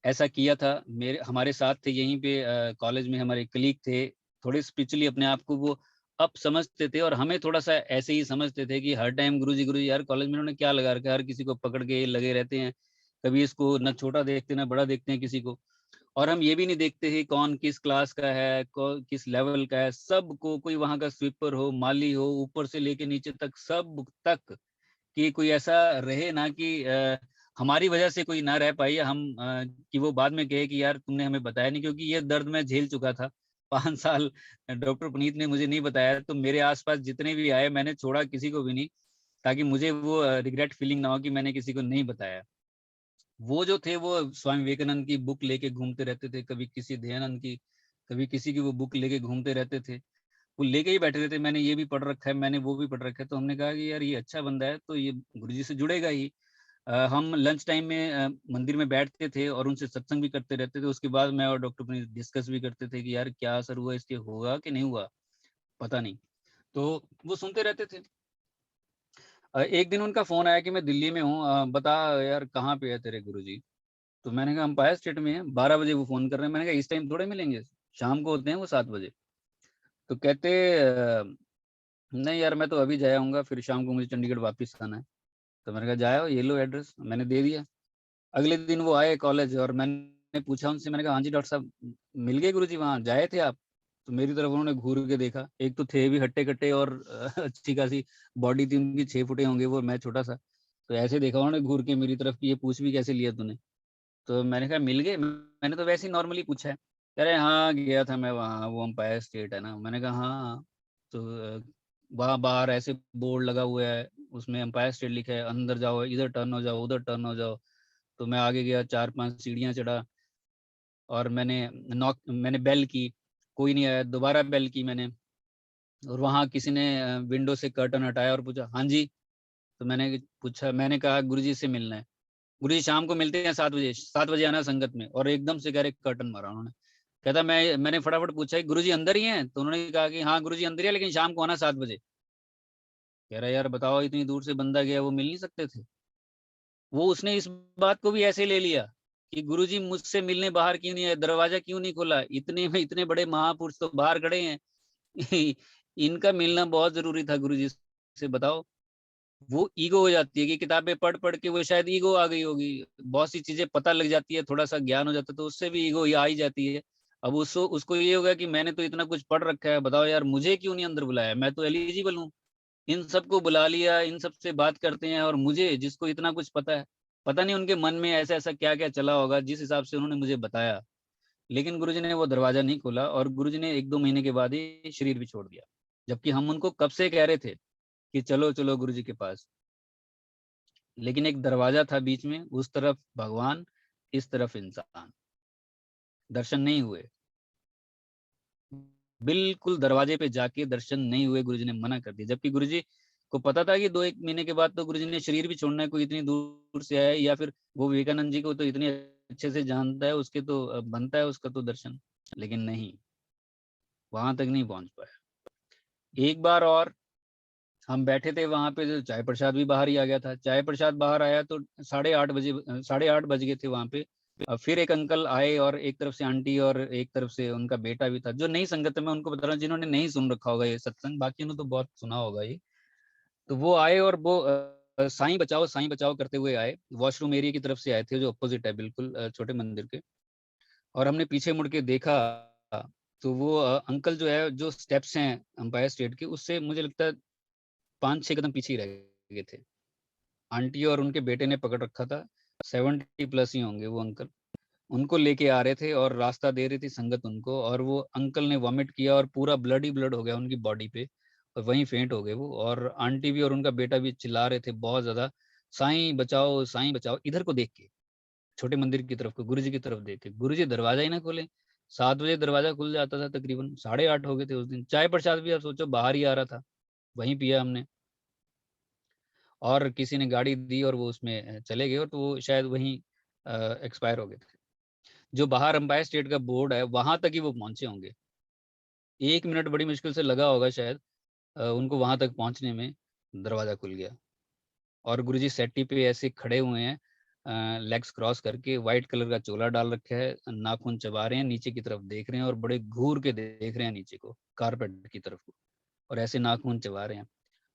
ऐसा किया था, मेरे हमारे साथ थे यहीं पे, कॉलेज में हमारे कलीग थे। थोड़े स्पिरिचुअली अपने आप को वो अप समझते थे और हमें थोड़ा सा ऐसे ही समझते थे कि हर टाइम गुरुजी गुरुजी। यार कॉलेज में इन्होंने क्या लगा रखा है, हर किसी को पकड़ के लगे रहते हैं, कभी इसको न छोटा देखते ना बड़ा देखते हैं किसी को। और हम ये भी नहीं देखते हैं कौन किस क्लास का है, कौन किस लेवल का है। सबको, कोई वहां का स्वीपर हो, माली हो, ऊपर से लेके नीचे तक, सब तक, कि कोई ऐसा रहे ना कि हमारी वजह से कोई ना रह पाई, हम कि वो बाद में कहे कि यार तुमने हमें बताया नहीं। क्योंकि ये दर्द मैं झेल चुका था 5 साल। डॉक्टर पुनीत ने मुझे नहीं बताया, तो मेरे आसपास जितने भी आए मैंने छोड़ा किसी को भी नहीं, ताकि मुझे वो रिग्रेट फीलिंग ना हो कि मैंने किसी को नहीं बताया। वो जो थे वो स्वामी विवेकानंद की बुक लेके घूमते रहते थे, कभी किसी दयानंद की, कभी किसी की वो बुक लेके घूमते रहते थे। वो लेके ही बैठे रहते, मैंने ये भी पढ़ रखा है, मैंने वो भी पढ़ रखा है। तो हमने कहा कि यार ये अच्छा बंदा है, तो ये गुरुजी से जुड़ेगा ही। हम लंच टाइम में मंदिर में बैठते थे और उनसे सत्संग भी करते रहते थे। उसके बाद मैं और डॉक्टर पुनीत डिस्कस भी करते थे कि यार क्या असर हुआ इसके, होगा कि नहीं हुआ, पता नहीं। तो वो सुनते रहते थे। एक दिन उनका फोन आया कि मैं दिल्ली में हूँ, बता यार कहाँ पे है तेरे गुरुजी। तो मैंने कहा अंपायर स्टेट में है। 12 बजे वो फोन कर रहे हैं। मैंने कहा इस टाइम थोड़े मिलेंगे, शाम को होते हैं वो 7 बजे। तो कहते नहीं यार मैं तो अभी जाया हूँगा, फिर शाम को मुझे चंडीगढ़ वापस आना है। तो मैंने कहा जाओ, ये लो एड्रेस, मैंने दे दिया। अगले दिन वो आए कॉलेज और मैंने पूछा उनसे, मैंने कहा हाँ जी डॉक्टर साहब, मिल गए गुरुजी, वहाँ जाए थे आप? तो मेरी तरफ उन्होंने घूर के देखा, एक तो थे भी हट्टे कट्टे और अच्छी खासी बॉडी थी उनकी, 6 फुटे होंगे वो, मैं छोटा सा। तो ऐसे देखा उन्होंने घूर के मेरी तरफ कि ये पूछ भी कैसे लिया तूने? तो मैंने कहा मिल गए, मैंने तो वैसे ही नॉर्मली पूछा है। कह रहे हाँ गया था मैं वहाँ, वो अंपायर स्टेट है ना। मैंने कहा हाँ। तो वहाँ बाहर ऐसे बोर्ड लगा हुआ है, उसमें अंपायर स्टेट लिखा है, अंदर जाओ, इधर टर्न हो जाओ, उधर टर्न हो जाओ। तो मैं आगे गया, 4-5 सीढ़ियाँ चढ़ा और मैंने बेल की, कोई नहीं आया। दोबारा बेल की मैंने, और वहाँ किसी ने विंडो से कर्टन हटाया और पूछा हाँ जी। तो मैंने कहा गुरुजी से मिलना है। गुरुजी शाम को मिलते हैं 7 बजे, 7 बजे आना संगत में। और एकदम से कह रहे कर्टन मारा उन्होंने। कहता मैंने फटाफट पूछा गुरुजी अंदर ही हैं? तो उन्होंने कहा कि हाँ गुरुजी अंदर ही है, लेकिन शाम को आना 7 बजे। कह रहा यार बताओ, इतनी दूर से बंदा गया, वो मिल नहीं सकते थे? वो उसने इस बात को भी ऐसे ले लिया कि गुरुजी मुझसे मिलने बाहर क्यों नहीं आए, दरवाजा क्यों नहीं खोला, इतने में इतने बड़े महापुरुष तो बाहर खड़े हैं। इनका मिलना बहुत जरूरी था गुरुजी से, बताओ। वो ईगो हो जाती है कि किताबें पढ़ पढ़ के वो शायद ईगो आ गई होगी, बहुत सी चीजें पता लग जाती है, थोड़ा सा ज्ञान हो जाता है, तो उससे भी ईगो आ ही जाती है। अब उसको उसको ये होगा कि मैंने तो इतना कुछ पढ़ रखा है, बताओ यार मुझे क्यों नहीं अंदर बुलाया, मैं तो एलिजिबल हूँ। इन सबको बुला लिया, इन सब से बात करते हैं, और मुझे जिसको इतना कुछ पता है, पता नहीं उनके मन में ऐसा ऐसा क्या क्या चला होगा जिस हिसाब से उन्होंने मुझे बताया। लेकिन गुरुजी ने वो दरवाजा नहीं खोला, और गुरुजी ने 1-2 महीने के बाद ही शरीर भी छोड़ दिया, जबकि हम उनको कब से कह रहे थे कि चलो चलो गुरुजी के पास। लेकिन एक दरवाजा था बीच में, उस तरफ भगवान, इस तरफ इंसान, दर्शन नहीं हुए। बिल्कुल दरवाजे पे जाके दर्शन नहीं हुए, गुरुजी ने मना कर दिया। जबकि गुरुजी को पता था कि 2-1 महीने के बाद तो गुरुजी ने शरीर भी छोड़ना है, कोई इतनी दूर से आया है, या फिर वो विवेकानंद जी को तो इतने अच्छे से जानता है, उसके तो बनता है उसका तो दर्शन। लेकिन नहीं, वहां तक नहीं पहुंच पाया। एक बार और हम बैठे थे वहां पे, जो चाय प्रसाद भी बाहर ही आ गया था। चाय प्रसाद बाहर आया तो 8:30 बजे, 8:30 बज गए थे वहां पे। फिर एक अंकल आए, और एक तरफ से आंटी और एक तरफ से उनका बेटा भी था, जो नई संगत में, उनको बता रहा हूँ, जिन्होंने नहीं सुन रखा होगा ये सत्संग, बाकी उन्होंने तो बहुत सुना होगा ये। तो वो आए और वो साईं बचाओ करते हुए आए। वॉशरूम एरिया की तरफ से आए थे, जो अपोजिट है बिल्कुल छोटे मंदिर के। और हमने पीछे मुड़ के देखा, तो वो अंकल जो है, जो स्टेप्स हैं अंपायर स्टेट के, उससे मुझे लगता है 5-6 कदम पीछे ही रह गए थे। आंटी और उनके बेटे ने पकड़ रखा था, 70+ ही होंगे वो अंकल। उनको लेके आ रहे थे और रास्ता दे रही थी संगत उनको, और वो अंकल ने वॉमिट किया और पूरा ब्लड ही ब्लड हो गया उनकी बॉडी पे, और वहीं फेंट हो गए वो। और आंटी भी और उनका बेटा भी चिल्ला रहे थे बहुत ज्यादा, साईं बचाओ, इधर को देख के, छोटे मंदिर की तरफ को, गुरुजी की तरफ देख के। गुरुजी दरवाजा ही ना खोले। 7 बजे दरवाजा खुल जाता था, तकरीबन 8:30 हो गए थे उस दिन। चाय प्रसाद भी आप सोचो बाहर ही आ रहा था, वहीं पिया हमने। और किसी ने गाड़ी दी और वो उसमें चले गए, और तो वो शायद वहीं एक्सपायर हो गए थे। जो बाहर अंपायर स्टेट का बोर्ड है, वहां तक ही वो पहुंचे होंगे। 1 मिनट बड़ी मुश्किल से लगा होगा शायद उनको वहां तक पहुंचने में। दरवाजा खुल गया, और गुरुजी सेट्टी पे ऐसे खड़े हुए हैं, लेग्स क्रॉस करके, व्हाइट कलर का चोला डाल रखा है, नाखून चबा रहे हैं, नीचे की तरफ देख रहे हैं, और बड़े घूर के देख रहे हैं नीचे को, कारपेट की तरफ को, और ऐसे नाखून चबा रहे हैं।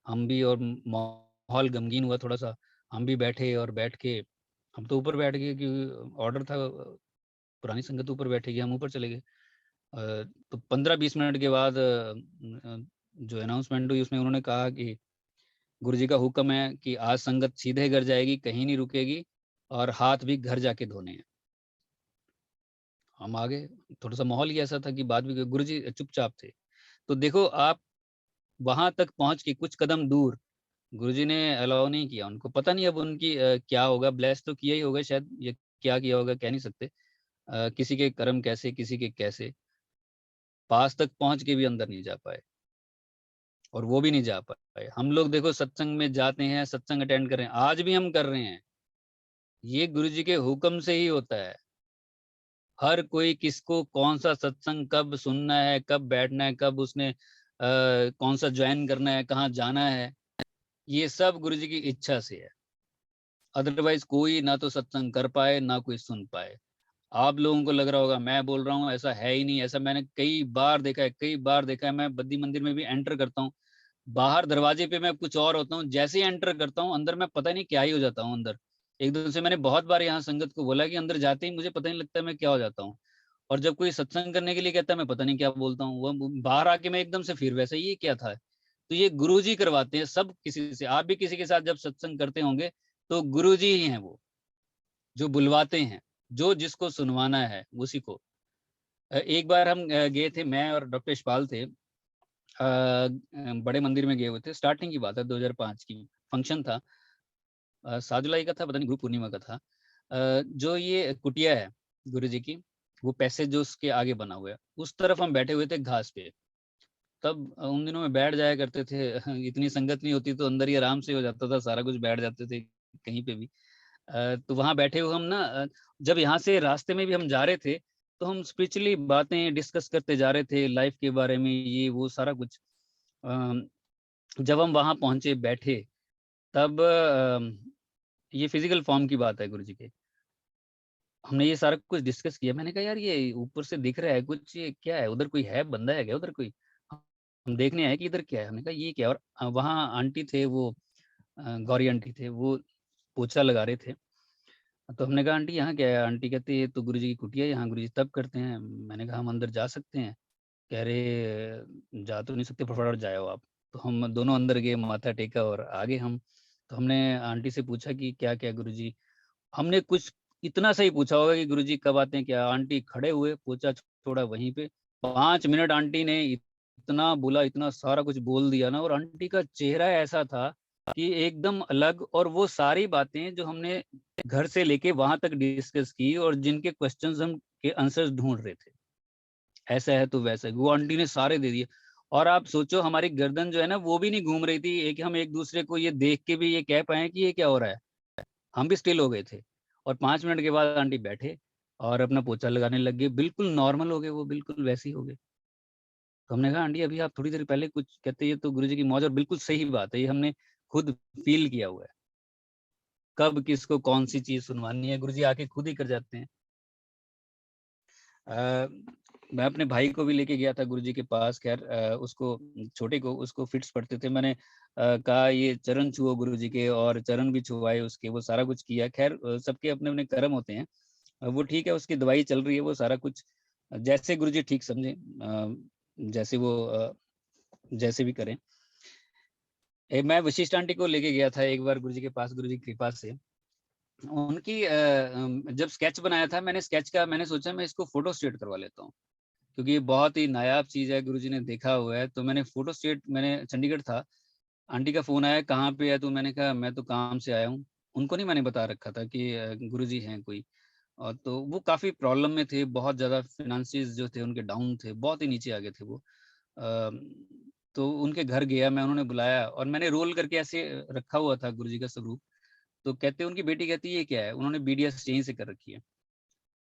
हम भी, और माहौल गमगीन हुआ थोड़ा सा। हम भी बैठे, और बैठ के, हम तो ऊपर बैठ गए क्योंकि ऑर्डर था, पुरानी संगत ऊपर बैठेगी, हम ऊपर चले गए। तो 15-20 मिनट के बाद जो अनाउंसमेंट हुई, उसमें उन्होंने कहा कि गुरुजी का हुक्म है कि आज संगत सीधे घर जाएगी, कहीं नहीं रुकेगी, और हाथ भी घर जाके धोने हैं। हम आ गए। थोड़ा सा माहौल ही ऐसा था कि बाद में गुरुजी चुपचाप थे। तो देखो आप, वहां तक पहुंच के कुछ कदम दूर गुरुजी ने अलाउ नहीं किया उनको। पता नहीं अब उनकी क्या होगा, ब्लेस तो किया ही होगा शायद, ये क्या किया होगा कह नहीं सकते। किसी के कर्म कैसे, किसी के कैसे, पास तक पहुंच के भी अंदर नहीं जा पाए, और वो भी नहीं जा पाए। हम लोग देखो सत्संग में जाते हैं, सत्संग अटेंड कर रहे हैं, आज भी हम कर रहे हैं, ये गुरुजी के हुक्म से ही होता है। हर कोई किसको कौन सा सत्संग कब सुनना है, कब बैठना है, कब उसने कौन सा ज्वाइन करना है, कहाँ जाना है, ये सब गुरुजी की इच्छा से है। अदरवाइज कोई ना तो सत्संग कर पाए, ना कोई सुन पाए। आप लोगों को लग रहा होगा मैं बोल रहा हूँ, ऐसा है ही नहीं। ऐसा मैंने कई बार देखा है, कई बार देखा है। मैं बद्दी मंदिर में भी एंटर करता हूँ, बाहर दरवाजे पे मैं कुछ और होता हूँ, जैसे ही एंटर करता हूँ अंदर मैं पता नहीं क्या ही हो जाता हूँ अंदर। एकदम से मैंने बहुत बार यहाँ संगत को बोला कि अंदर जाते ही मुझे पता नहीं लगता मैं क्या हो जाता हूँ। और जब कोई सत्संग करने के लिए कहता है मैं पता नहीं क्या बोलता हूँ, वो बाहर आके मैं एकदम से फिर वैसा ये क्या था। तो ये गुरुजी करवाते हैं सब किसी से। आप भी किसी के साथ जब सत्संग करते होंगे तो गुरुजी ही हैं वो, जो बुलवाते हैं, जो जिसको सुनवाना है उसी को। एक बार हम गए थे, मैं और डॉक्टर यशपाल थे, बड़े मंदिर में गए हुए थे। स्टार्टिंग की बात है, 2005 की फंक्शन था, साजुलाई का था, पता नहीं गुरु पूर्णिमा का था। जो ये कुटिया है गुरु जी की, वो पैसेज जो उसके आगे बना हुआ है, उस तरफ हम बैठे हुए थे घास पे। तब उन दिनों में बैठ जाया करते थे इतनी संगत नहीं होती तो अंदर ही आराम से हो जाता था सारा कुछ, बैठ जाते थे कहीं पे भी। तो वहां बैठे हुए हम ना, जब यहाँ से रास्ते में भी हम जा रहे थे तो हम स्पिरिचुअली बातें डिस्कस करते जा रहे थे, लाइफ के बारे में, ये वो सारा कुछ। जब हम वहां पहुंचे बैठे, तब ये फिजिकल फॉर्म की बात है गुरु जी के, हमने ये सारा कुछ डिस्कस किया। मैंने कहा यार ये ऊपर से दिख रहा है कुछ, ये क्या है, उधर कोई है, बंदा है क्या उधर कोई, हम देखने आए कि इधर क्या है। हमने कहा ये क्या है। और वहाँ आंटी थे वो, गौरी आंटी थे, वो पोछा लगा रहे थे। तो हमने कहा आंटी यहाँ क्या है। आंटी कहती है तो गुरु जी की कुटिया है, यहाँ गुरु जी तब करते हैं। मैंने कहा हम अंदर जा सकते हैं। कह रहे जा तो नहीं सकते, फटाफट जाओ आप। तो हम दोनों अंदर गए, माथा टेका और आगे हम। तो हमने आंटी से पूछा कि क्या क्या गुरुजी, हमने कुछ इतना सही पूछा होगा कि गुरुजी कब आते हैं क्या। आंटी खड़े हुए, पोछा छोड़ा वहीं पे, 5 मिनट आंटी ने इतना बोला, इतना सारा कुछ बोल दिया ना। और आंटी का चेहरा ऐसा था कि एकदम अलग, और वो सारी बातें जो हमने घर से लेके वहां तक डिस्कस की और जिनके क्वेश्चंस हम के आंसर्स ढूंढ रहे थे, ऐसा है तो वैसा है, वो आंटी ने सारे दे दिए। और आप सोचो हमारी गर्दन जो है ना वो भी नहीं घूम रही थी, एक हम एक दूसरे को ये देख के भी ये कह पाए कि ये क्या हो रहा है, हम भी स्टिल हो गए थे। और 5 मिनट के बाद आंटी बैठे और अपना पोछा लगाने लग गए, बिल्कुल नॉर्मल हो गए, वो बिल्कुल वैसे ही हो गए। तो हमने कहा आंटी अभी आप थोड़ी देर पहले कुछ कहते, ये तो गुरुजी की मौज। और बिल्कुल सही बात है, ये हमने खुद फील किया हुआ है, कब किसको कौन सी चीज सुनवानी है गुरुजी आके खुद ही कर जाते हैं। मैं अपने भाई को भी लेके गया था गुरुजी के पास। खैर उसको, छोटे को, उसको फिट्स पड़ते थे। मैंने कहा ये चरण छुओ गुरुजी के, और चरण भी छुआए उसके, वो सारा कुछ किया। खैर सबके अपने अपने कर्म होते हैं। वो ठीक है, उसकी दवाई चल रही है, वो सारा कुछ जैसे गुरुजी ठीक समझे, जैसे वो जैसे भी करें। मैं वशिष्ठ आंटी को लेके गया था एक बार गुरुजी के पास, गुरुजी की कृपा से। उनकी जब स्केच बनाया था मैंने, स्केच का मैंने सोचा मैं इसको फोटो स्टेट करवा लेता हूँ, क्योंकि ये बहुत ही नायाब चीज है, गुरुजी ने देखा हुआ है। तो मैंने फोटो स्टेट, मैंने चंडीगढ़ था, आंटी का फोन आया कहाँ पे है, तो मैंने कहा मैं तो काम से आया हूँ। उनको नहीं मैंने बता रखा था कि गुरुजी हैं कोई। और तो वो काफी प्रॉब्लम में थे, बहुत ज्यादा फिनेंशियस जो थे उनके डाउन थे, बहुत ही नीचे आ गए थे वो। तो उनके घर गया मैं, उन्होंने बुलाया और मैंने रोल करके ऐसे रखा हुआ था गुरुजी का स्वरूप। तो कहते, उनकी बेटी कहती ये क्या है, उन्होंने बीडीएस यहीं से कर रखी है।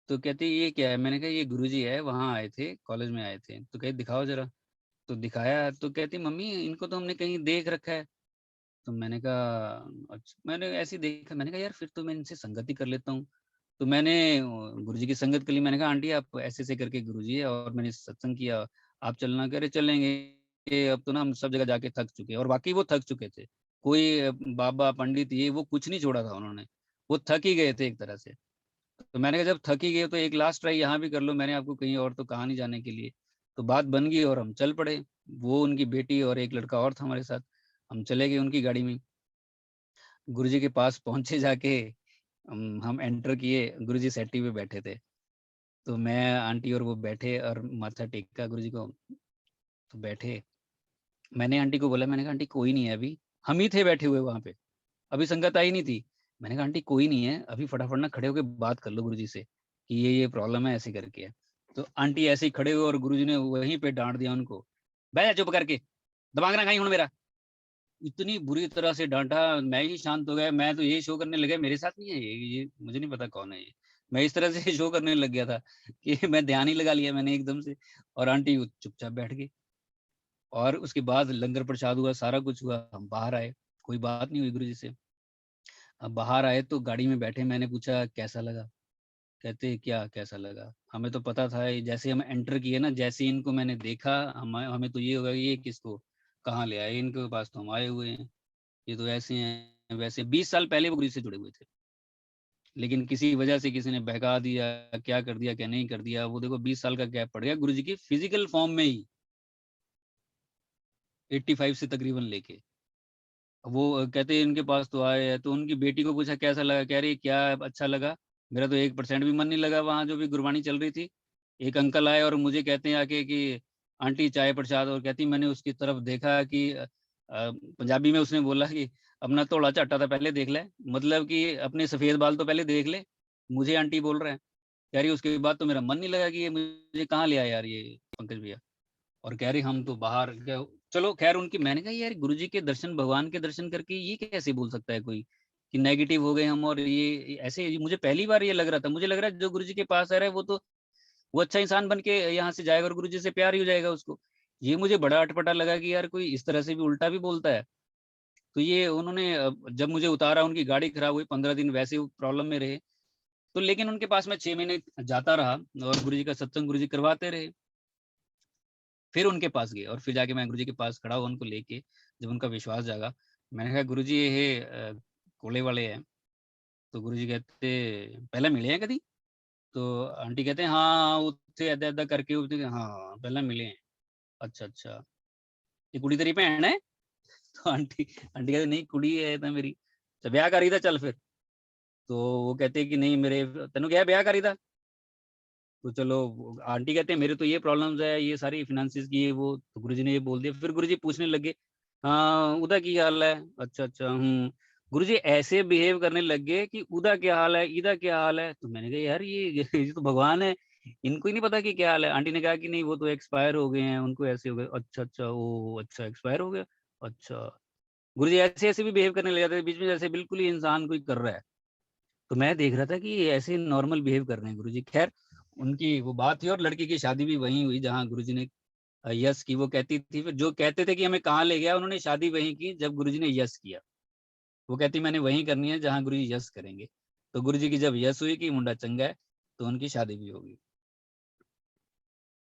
तो कहती ये क्या है, मैंने कहा ये गुरुजी है, वहाँ आए थे, कॉलेज में आए थे। तो कहते दिखाओ जरा। तो दिखाया तो कहती मम्मी इनको तो हमने कहीं देख रखा है। तो मैंने कहा अच्छा, मैंने ऐसे ही देखा, मैंने कहा यार फिर तो मैं इनसे संगति कर लेता हूँ। तो मैंने गुरुजी की संगत कर ली। मैंने कहा आंटी आप ऐसे ऐसे करके गुरुजी है और मैंने सत्संग किया, आप चलना, करे चलेंगे। अब तो ना हम सब जगह जाके थक चुके हैं। और वाकई वो थक चुके थे, कोई बाबा पंडित ये वो कुछ नहीं छोड़ा था उन्होंने, वो थक ही गए थे एक तरह से। तो मैंने कहा जब थक ही गए तो एक लास्ट ट्राई यहाँ भी कर लो, मैंने आपको कहीं और तो कहा नहीं जाने के लिए। तो बात बन गई और हम चल पड़े, वो उनकी बेटी और एक लड़का और था हमारे साथ। हम चले गए उनकी गाड़ी में, गुरुजी के पास पहुंचे जाके। हम एंटर किए, गुरुजी सेटी पे बैठे थे। तो मैं आंटी और वो बैठे और माथा टेका गुरुजी को। तो बैठे, मैंने आंटी को बोला, मैंने कहा आंटी कोई नहीं है अभी, हम ही थे बैठे हुए वहां पे, अभी संगत आई नहीं थी। मैंने कहा आंटी कोई नहीं है अभी, फटाफट ना खड़े होकर बात कर लो गुरुजी से कि ये प्रॉब्लम है, ऐसे करके है। तो आंटी ऐसे ही खड़े हुए और गुरुजी ने वहीं पे डांट दिया उनको, बैठ जा चुप करके, दिमाग ना खाई हूं मेरा। इतनी बुरी तरह से डांटा, मैं ही शांत हो गया। मैं तो ये शो करने लगा मेरे साथ नहीं है ये मुझे नहीं पता कौन है ये। मैं इस तरह से शो करने लग गया था कि मैं ध्यान ही लगा लिया मैंने एकदम से। और आंटी चुपचाप बैठ गई। और उसके बाद लंगर प्रसाद हुआ, सारा कुछ हुआ, हम बाहर आए, कोई बात नहीं हुई गुरुजी से। अब बाहर आए तो गाड़ी में बैठे, मैंने पूछा कैसा लगा। कहते क्या कैसा लगा, हमें तो पता था, जैसे हम एंटर किए ना, जैसे इनको मैंने देखा, हमें तो ये होगा ये किसको कहाँ ले आए, इनके पास तो हम आए हुए हैं, ये तो ऐसे हैं वैसे। 20 साल पहले वो गुरु जी से जुड़े हुए थे, लेकिन किसी वजह से किसी ने बहका दिया, क्या कर दिया क्या नहीं कर दिया, वो देखो 20 साल का गैप पड़ गया गुरु जी की फिजिकल फॉर्म में ही 85 से तकरीबन लेके। वो कहते इनके पास तो आए हैं, तो उनकी बेटी को पूछा कैसा लगा, कह रही क्या अच्छा लगा, मेरा तो 1% भी मन नहीं लगा वहां जो भी गुरबानी चल रही थी। एक अंकल आए और मुझे कहते हैं आके कि आंटी चाय प्रसाद, और कहती मैंने उसकी तरफ देखा कि पंजाबी में उसने बोला कि अपना थोड़ा चाटा था पहले देख ले, मतलब कि अपने सफेद बाल तो पहले देख ले, मुझे आंटी बोल रहे हैं। कह रही उसके बाद तो मेरा मन नहीं लगा कि ये मुझे कहाँ ले आया यार ये पंकज भैया। और कह रही हम तो बाहर चलो खैर उनकी, मैंने कहा यार गुरुजी के दर्शन, भगवान के दर्शन करके ये कैसे बोल सकता है कोई कि नेगेटिव हो गए हम, और ये ऐसे। मुझे पहली बार ये लग रहा था, मुझे लग रहा है जो गुरुजी के पास आ रहा है वो तो वो अच्छा इंसान बन के यहाँ से जाएगा और गुरुजी से प्यार ही हो जाएगा उसको। ये मुझे बड़ा अटपटा लगा कि यार कोई इस तरह से भी उल्टा भी बोलता है। तो ये उन्होंने जब मुझे उतारा, उनकी गाड़ी खराब हुई, 15 दिन वैसे प्रॉब्लम में रहे, तो लेकिन उनके पास मैं 6 महीने जाता रहा और गुरुजी का सत्संग गुरुजी करवाते रहे। फिर उनके पास गए और फिर जाके मैं गुरुजी के पास खड़ा हुआ उनको लेके, जब उनका विश्वास जागा, मैंने कहा गुरुजी ये कोले वाले हैं। तो गुरुजी कहते पहले मिले हैं कभी? तो आंटी कहते हैं हाँ उत्थे ऐदा ऐदा करके उत्थे, हाँ पहले मिले हैं। अच्छा अच्छा, ये कुड़ी तेरी भैन है? तो आंटी आंटी कहते नहीं कुड़ी है तो मेरी, तो ब्याह करी था चल फिर। तो वो कहते कि नहीं मेरे, तेनू क्या ब्याह करी था? तो चलो आंटी कहते हैं मेरे तो ये प्रॉब्लम्स है, ये सारी फिनेंसिस की, ये वो। तो गुरुजी ने ये बोल दिया। फिर गुरुजी पूछने लगे हाँ उदा की हाल है? अच्छा अच्छा गुरुजी ऐसे बिहेव करने लग गए कि उदा क्या हाल है, ईदा क्या हाल है। तो मैंने कहा यार ये तो भगवान है, इनको ही नहीं पता कि क्या हाल है। आंटी ने कहा कि नहीं वो तो एक्सपायर हो गए हैं, उनको ऐसे हो गए। अच्छा अच्छा, ओ अच्छा एक्सपायर हो गया। अच्छा, गुरुजी ऐसे ऐसे भी बिहेव करने लग जाते हैं बीच में, जैसे बिल्कुल ही इंसान कोई कर रहा है। तो मैं देख रहा था कि ये ऐसे नॉर्मल बिहेव कर रहे हैं गुरुजी। खैर उनकी वो बात थी, और लड़की की शादी भी वहीं हुई जहाँ गुरुजी ने यस की। वो कहती थी, फिर जो कहते थे कि हमें कहाँ ले गया, उन्होंने शादी वहीं की जब गुरुजी ने यस किया। वो कहती मैंने वहीं करनी है जहाँ गुरुजी यस करेंगे। तो गुरुजी की जब यस हुई कि मुंडा चंगा है, तो उनकी शादी भी होगी।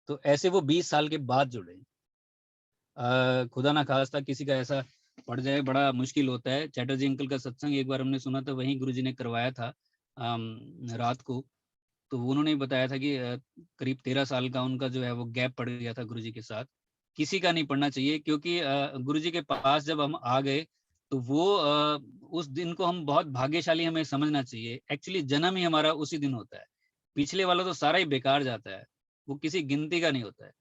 तो ऐसे वो 20 साल के बाद जुड़े। खुदा ना खास्ता किसी का ऐसा पड़ जाए, बड़ा मुश्किल होता है। चैटर्जी अंकल का सत्संग एक बार हमने सुना था, वहीं गुरुजी ने करवाया था रात को। तो उन्होंने बताया था कि करीब 13 साल का उनका जो है वो गैप पड़ गया था गुरुजी के साथ। किसी का नहीं पड़ना चाहिए, क्योंकि गुरुजी के पास जब हम आ गए तो वो उस दिन को हम बहुत भाग्यशाली हमें समझना चाहिए। एक्चुअली जन्म ही हमारा उसी दिन होता है, पिछले वाला तो सारा ही बेकार जाता है, वो किसी गिनती का नहीं होता है।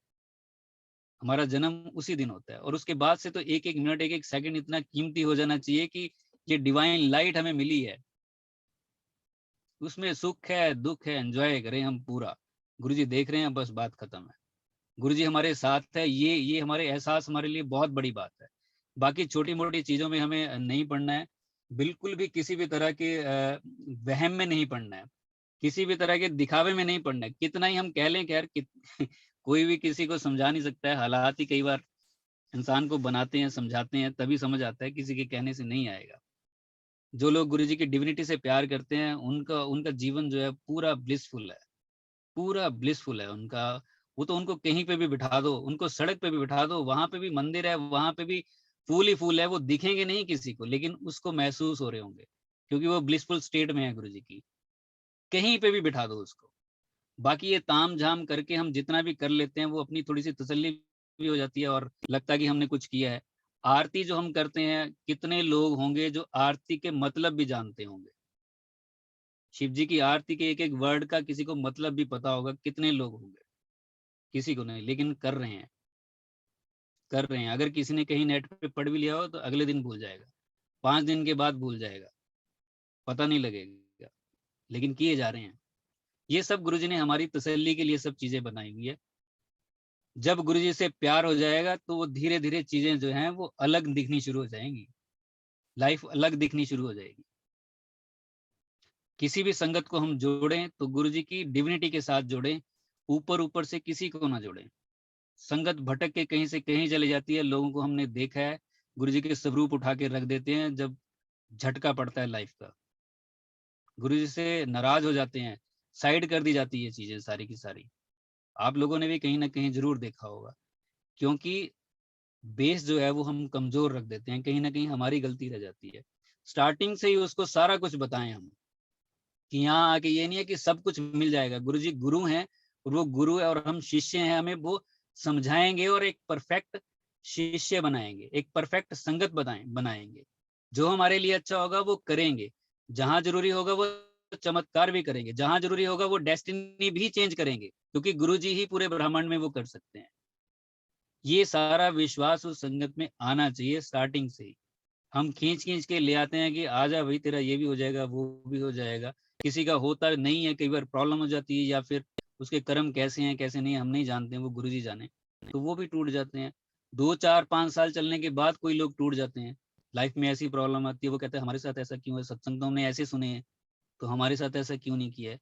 हमारा जन्म उसी दिन होता है, और उसके बाद से तो एक एक मिनट एक एक सेकंड इतना कीमती हो जाना चाहिए कि ये डिवाइन लाइट हमें मिली है, उसमें सुख है दुख है, एंजॉय करें हम पूरा। गुरुजी देख रहे हैं, बस बात खत्म है। गुरुजी हमारे साथ है, ये हमारे एहसास हमारे लिए बहुत बड़ी बात है। बाकी छोटी मोटी चीजों में हमें नहीं पढ़ना है, बिल्कुल भी किसी भी तरह के वहम में नहीं पढ़ना है, किसी भी तरह के दिखावे में नहीं पढ़ना है। कितना ही हम कह लें खैर कोई भी किसी को समझा नहीं सकता है। हालात ही कई बार इंसान को बनाते हैं, समझाते हैं, तभी समझ आता है, किसी के कहने से नहीं आएगा। जो लोग गुरुजी की डिविनिटी से प्यार करते हैं, उनका उनका जीवन जो है पूरा ब्लिसफुल है, पूरा ब्लिसफुल है उनका। वो तो उनको कहीं पे भी बिठा दो, उनको सड़क पे भी बिठा दो, वहां पे भी मंदिर है, वहां पे भी फूल ही फूल है, वो दिखेंगे नहीं किसी को, लेकिन उसको महसूस हो रहे होंगे, क्योंकि वो ब्लिसफुल स्टेट में है गुरुजी की। कहीं पे भी बिठा दो उसको। बाकी ये ताम झाम करके हम जितना भी कर लेते हैं, वो अपनी थोड़ी सी तसल्ली भी हो जाती है और लगता है कि हमने कुछ किया है। आरती जो हम करते हैं, कितने लोग होंगे जो आरती के मतलब भी जानते होंगे? शिव जी की आरती के एक एक वर्ड का किसी को मतलब भी पता होगा? कितने लोग होंगे? किसी को नहीं, लेकिन कर रहे हैं, कर रहे हैं। अगर किसी ने कहीं नेट पे पढ़ भी लिया हो तो अगले दिन भूल जाएगा, 5 दिन के बाद भूल जाएगा, पता नहीं लगेगा, लेकिन किए जा रहे हैं। ये सब गुरुजी ने हमारी तसल्ली के लिए सब चीजें बनाई हुई है। जब गुरुजी से प्यार हो जाएगा तो वो धीरे धीरे चीजें जो हैं वो अलग दिखनी शुरू हो जाएंगी, लाइफ अलग दिखनी शुरू हो जाएगी। किसी भी संगत को हम जोड़ें तो गुरुजी की डिविनिटी के साथ जोड़ें, ऊपर ऊपर से किसी को ना जोड़ें। संगत भटक के कहीं से कहीं चली जाती है, लोगों को हमने देखा है, गुरुजी के स्वरूप उठा के रख देते हैं जब झटका पड़ता है लाइफ का, गुरुजी से नाराज हो जाते हैं, साइड कर दी जाती है चीजें सारी की सारी। आप लोगों ने भी कहीं ना कहीं जरूर देखा होगा, क्योंकि बेस जो है वो हम कमजोर रख देते हैं, कहीं ना कहीं हमारी गलती रह जाती है। स्टार्टिंग से ही उसको सारा कुछ बताएं हम, कि यहाँ आके ये नहीं है कि सब कुछ मिल जाएगा। गुरुजी गुरु हैं, और वो गुरु है और हम शिष्य हैं, हमें वो समझाएंगे और एक परफेक्ट शिष्य बनाएंगे, एक परफेक्ट संगत बनाएंगे। जो हमारे लिए अच्छा होगा वो करेंगे, जहां जरूरी होगा वो चमत्कार भी करेंगे, जहां जरूरी होगा वो डेस्टिनी भी चेंज करेंगे, क्योंकि गुरुजी ही पूरे ब्रह्मांड में वो कर सकते हैं। ये सारा विश्वास उस संगत में आना चाहिए स्टार्टिंग से ही। हम खींच खींच के ले आते हैं कि आजा भाई तेरा ये भी हो जाएगा वो भी हो जाएगा, किसी का होता नहीं है, कई बार प्रॉब्लम हो जाती है, या फिर उसके कर्म कैसे हैं कैसे नहीं हम नहीं जानते हैं, वो गुरुजी जाने, तो वो भी टूट जाते हैं। 2 4 5 साल चलने के बाद कोई लोग टूट जाते हैं, लाइफ में ऐसी प्रॉब्लम आती है, वो कहते हैं हमारे साथ ऐसा क्यों है, सत्संग तो हमने ऐसे सुने हैं, तो हमारे साथ ऐसा क्यों नहीं किया है।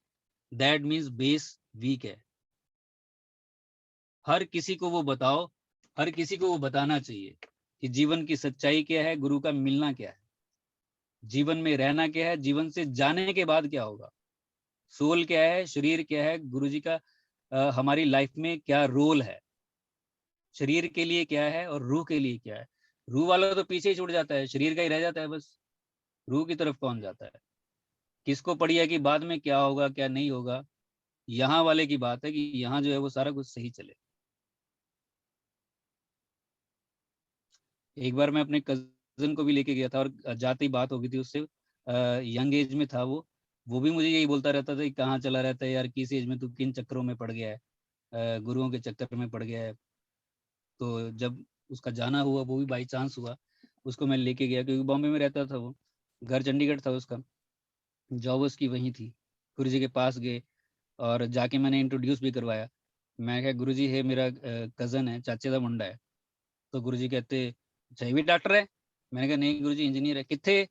दैट मीन्स बेस वीक है। हर किसी को वो बताओ, हर किसी को वो बताना चाहिए कि जीवन की सच्चाई क्या है, गुरु का मिलना क्या है, जीवन में रहना क्या है, जीवन से जाने के बाद क्या होगा, सोल क्या है, शरीर क्या है, गुरुजी का हमारी लाइफ में क्या रोल है, शरीर के लिए क्या है और रूह के लिए क्या है। रूह वाला तो पीछे ही छूट जाता है, शरीर का ही रह जाता है बस, रूह की तरफ कौन जाता है। किसको पड़ी है कि बाद में क्या होगा क्या नहीं होगा, यहाँ वाले की बात है कि यहाँ जो है वो सारा कुछ सही चले। एक बार मैं अपने कजन को भी लेके गया था और जाते ही बात हो गई थी उससे, यंग एज में था वो भी मुझे यही बोलता रहता था कि कहाँ चला रहता है यार, किस एज में तू किन चक्करों में पड़ गया है, गुरुओं के चक्कर में पड़ गया है। तो जब उसका जाना हुआ, वो भी बाई चांस हुआ, उसको मैं लेके गया, क्योंकि बॉम्बे में रहता था वो, घर चंडीगढ़ था उसका, जॉब उसकी वहीं थी। गुरु जी के पास गए और जाके मैंने इंट्रोड्यूस भी करवाया। मैं क्या, गुरु जी है मेरा कज़न है, चाचे का मुंडा है। तो गुरु जी कहते अच्छा ये भी डॉक्टर है। मैंने कहा नहीं गुरु जी इंजीनियर है। कित्थे?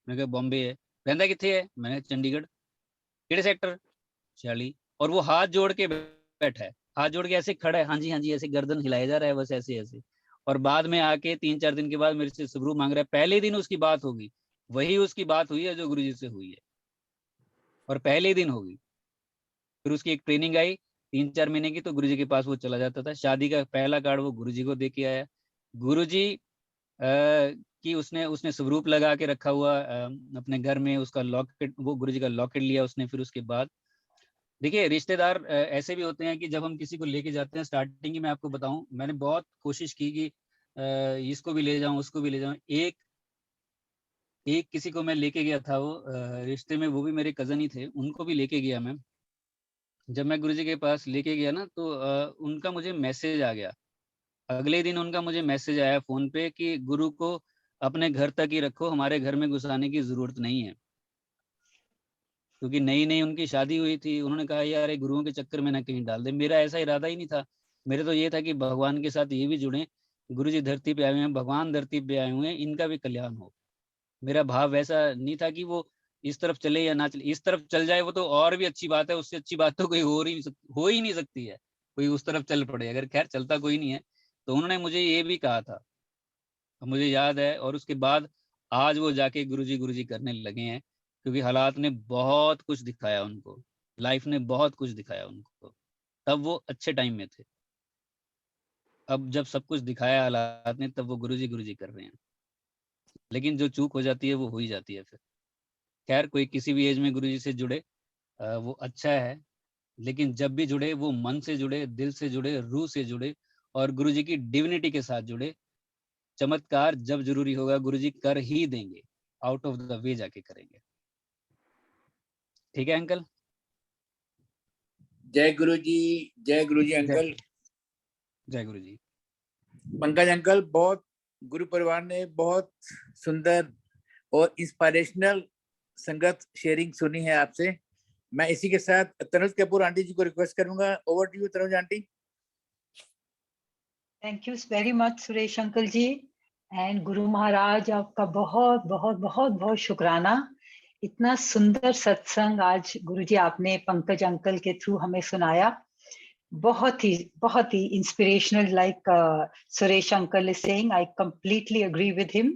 मैंने कहा बॉम्बे है। रहंदा कित्थे है? मैंने कहा चंडीगढ़। केड़े सेक्टर? 46। और वो हाथ जोड़ के बैठा है, हाथ जोड़ के ऐसे खड़ा है, हाँ जी ऐसे गर्दन हिलाया जा रहा है बस ऐसे ऐसे। और बाद में आके 3 4 दिन के बाद मेरे से सबरू मांग रहा है। पहले दिन उसकी बात होगी, वही उसकी बात हुई है जो गुरुजी से हुई है, और पहले दिन होगी। फिर उसकी एक ट्रेनिंग आई 3 4 महीने की, तो गुरुजी के पास वो चला जाता था। शादी का पहला कार्ड वो गुरुजी को दे के आया। गुरुजी कि उसने उसने स्वरूप लगा के रखा हुआ अपने घर में, उसका लॉकेट, वो गुरुजी का लॉकेट लिया उसने। फिर उसके बाद देखिए रिश्तेदार ऐसे भी होते हैं कि जब हम किसी को लेके जाते हैं, स्टार्टिंग ही मैं आपको बताऊं, मैंने बहुत कोशिश की कि इसको भी ले जाऊं उसको भी ले जाऊं। एक एक किसी को मैं लेके गया था, वो रिश्ते में, वो भी मेरे कजन ही थे, उनको भी लेके गया मैं। जब मैं गुरुजी के पास लेके गया ना, तो उनका मुझे मैसेज आ गया। अगले दिन उनका मुझे मैसेज आया फोन पे कि गुरु को अपने घर तक ही रखो, हमारे घर में घुसाने की जरूरत नहीं है। क्योंकि नई नई उनकी शादी हुई थी, उन्होंने कहा यार गुरुओं के चक्कर में ना कहीं डाल दे। मेरा ऐसा इरादा ही नहीं था, मेरे तो ये था कि भगवान के साथ ये भी जुड़े, गुरु जी धरती पे आए हुए हैं, भगवान धरती पे आए हुए हैं, इनका भी कल्याण हो। मेरा भाव वैसा नहीं था कि वो इस तरफ चले या ना चले। इस तरफ चल जाए वो तो और भी अच्छी बात है, उससे अच्छी बात तो कोई हो ही नहीं सकती है, कोई उस तरफ चल पड़े। अगर खैर चलता कोई नहीं है, तो उन्होंने मुझे ये भी कहा था, मुझे याद है। और उसके बाद आज वो जाके गुरुजी करने लगे हैं, क्योंकि हालात ने बहुत कुछ दिखाया उनको, लाइफ ने बहुत कुछ दिखाया उनको। तब वो अच्छे टाइम में थे, अब जब सब कुछ दिखाया हालात ने, तब वो गुरुजी कर रहे हैं। लेकिन जो चूक हो जाती है वो हो ही जाती है फिर। खैर कोई किसी भी एज में गुरुजी से जुड़े वो अच्छा है, लेकिन जब भी जुड़े वो मन से जुड़े, दिल से जुड़े, रूह से जुड़े, और गुरुजी की डिविनिटी के साथ जुड़े। चमत्कार जब जरूरी होगा गुरुजी कर ही देंगे, आउट ऑफ द वे जाके करेंगे। ठीक है अंकल? जय गुरु जी, जय गुरु जी अंकल। जय गुरु जी। पंकज अंकल, बहुत गुरु परिवार ने बहुत सुंदर और इंस्पिरेशनल संगत शेयरिंग सुनी है आपसे। मैं इसी के साथ तनुज कपूर आंटी जी को रिक्वेस्ट करूंगा। Over to you Tanuj aunty. Thank you very much Suresh uncle ji. And Guru Maharaj आपका बहुत बहुत बहुत बहुत शुक्राना। इतना सुंदर सत्संग आज गुरु जी आपने पंकज अंकल के थ्रू हमें सुनाया। बहुत ही inspirational, like Suresh uncle is saying, I completely agree with him.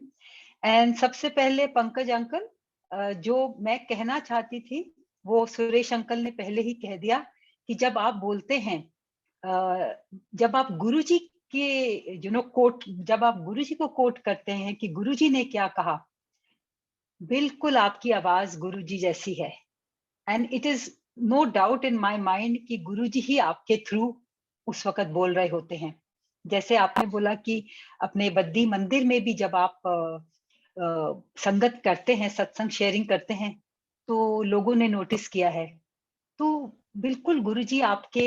And सबसे पहले पंकज अंकल, जो मैं कहना चाहती थी वो सुरेश अंकल ने पहले ही कह दिया कि जब आप बोलते हैं, जब आप गुरु जी आपके कोट, जब आप गुरुजी को कोट करते हैं कि गुरुजी ने क्या कहा, बिल्कुल आपकी आवाज गुरुजी जैसी है। And it is no doubt in my mind कि गुरुजी ही आपके थ्रू उस वक्त बोल रहे होते हैं। जैसे आपने बोला कि अपने बद्दी मंदिर में भी जब आप संगत करते हैं, सत्संग शेयरिंग करते हैं, तो लोगों ने नोटिस किया है। तो बिल्कुल गुरुजी आपके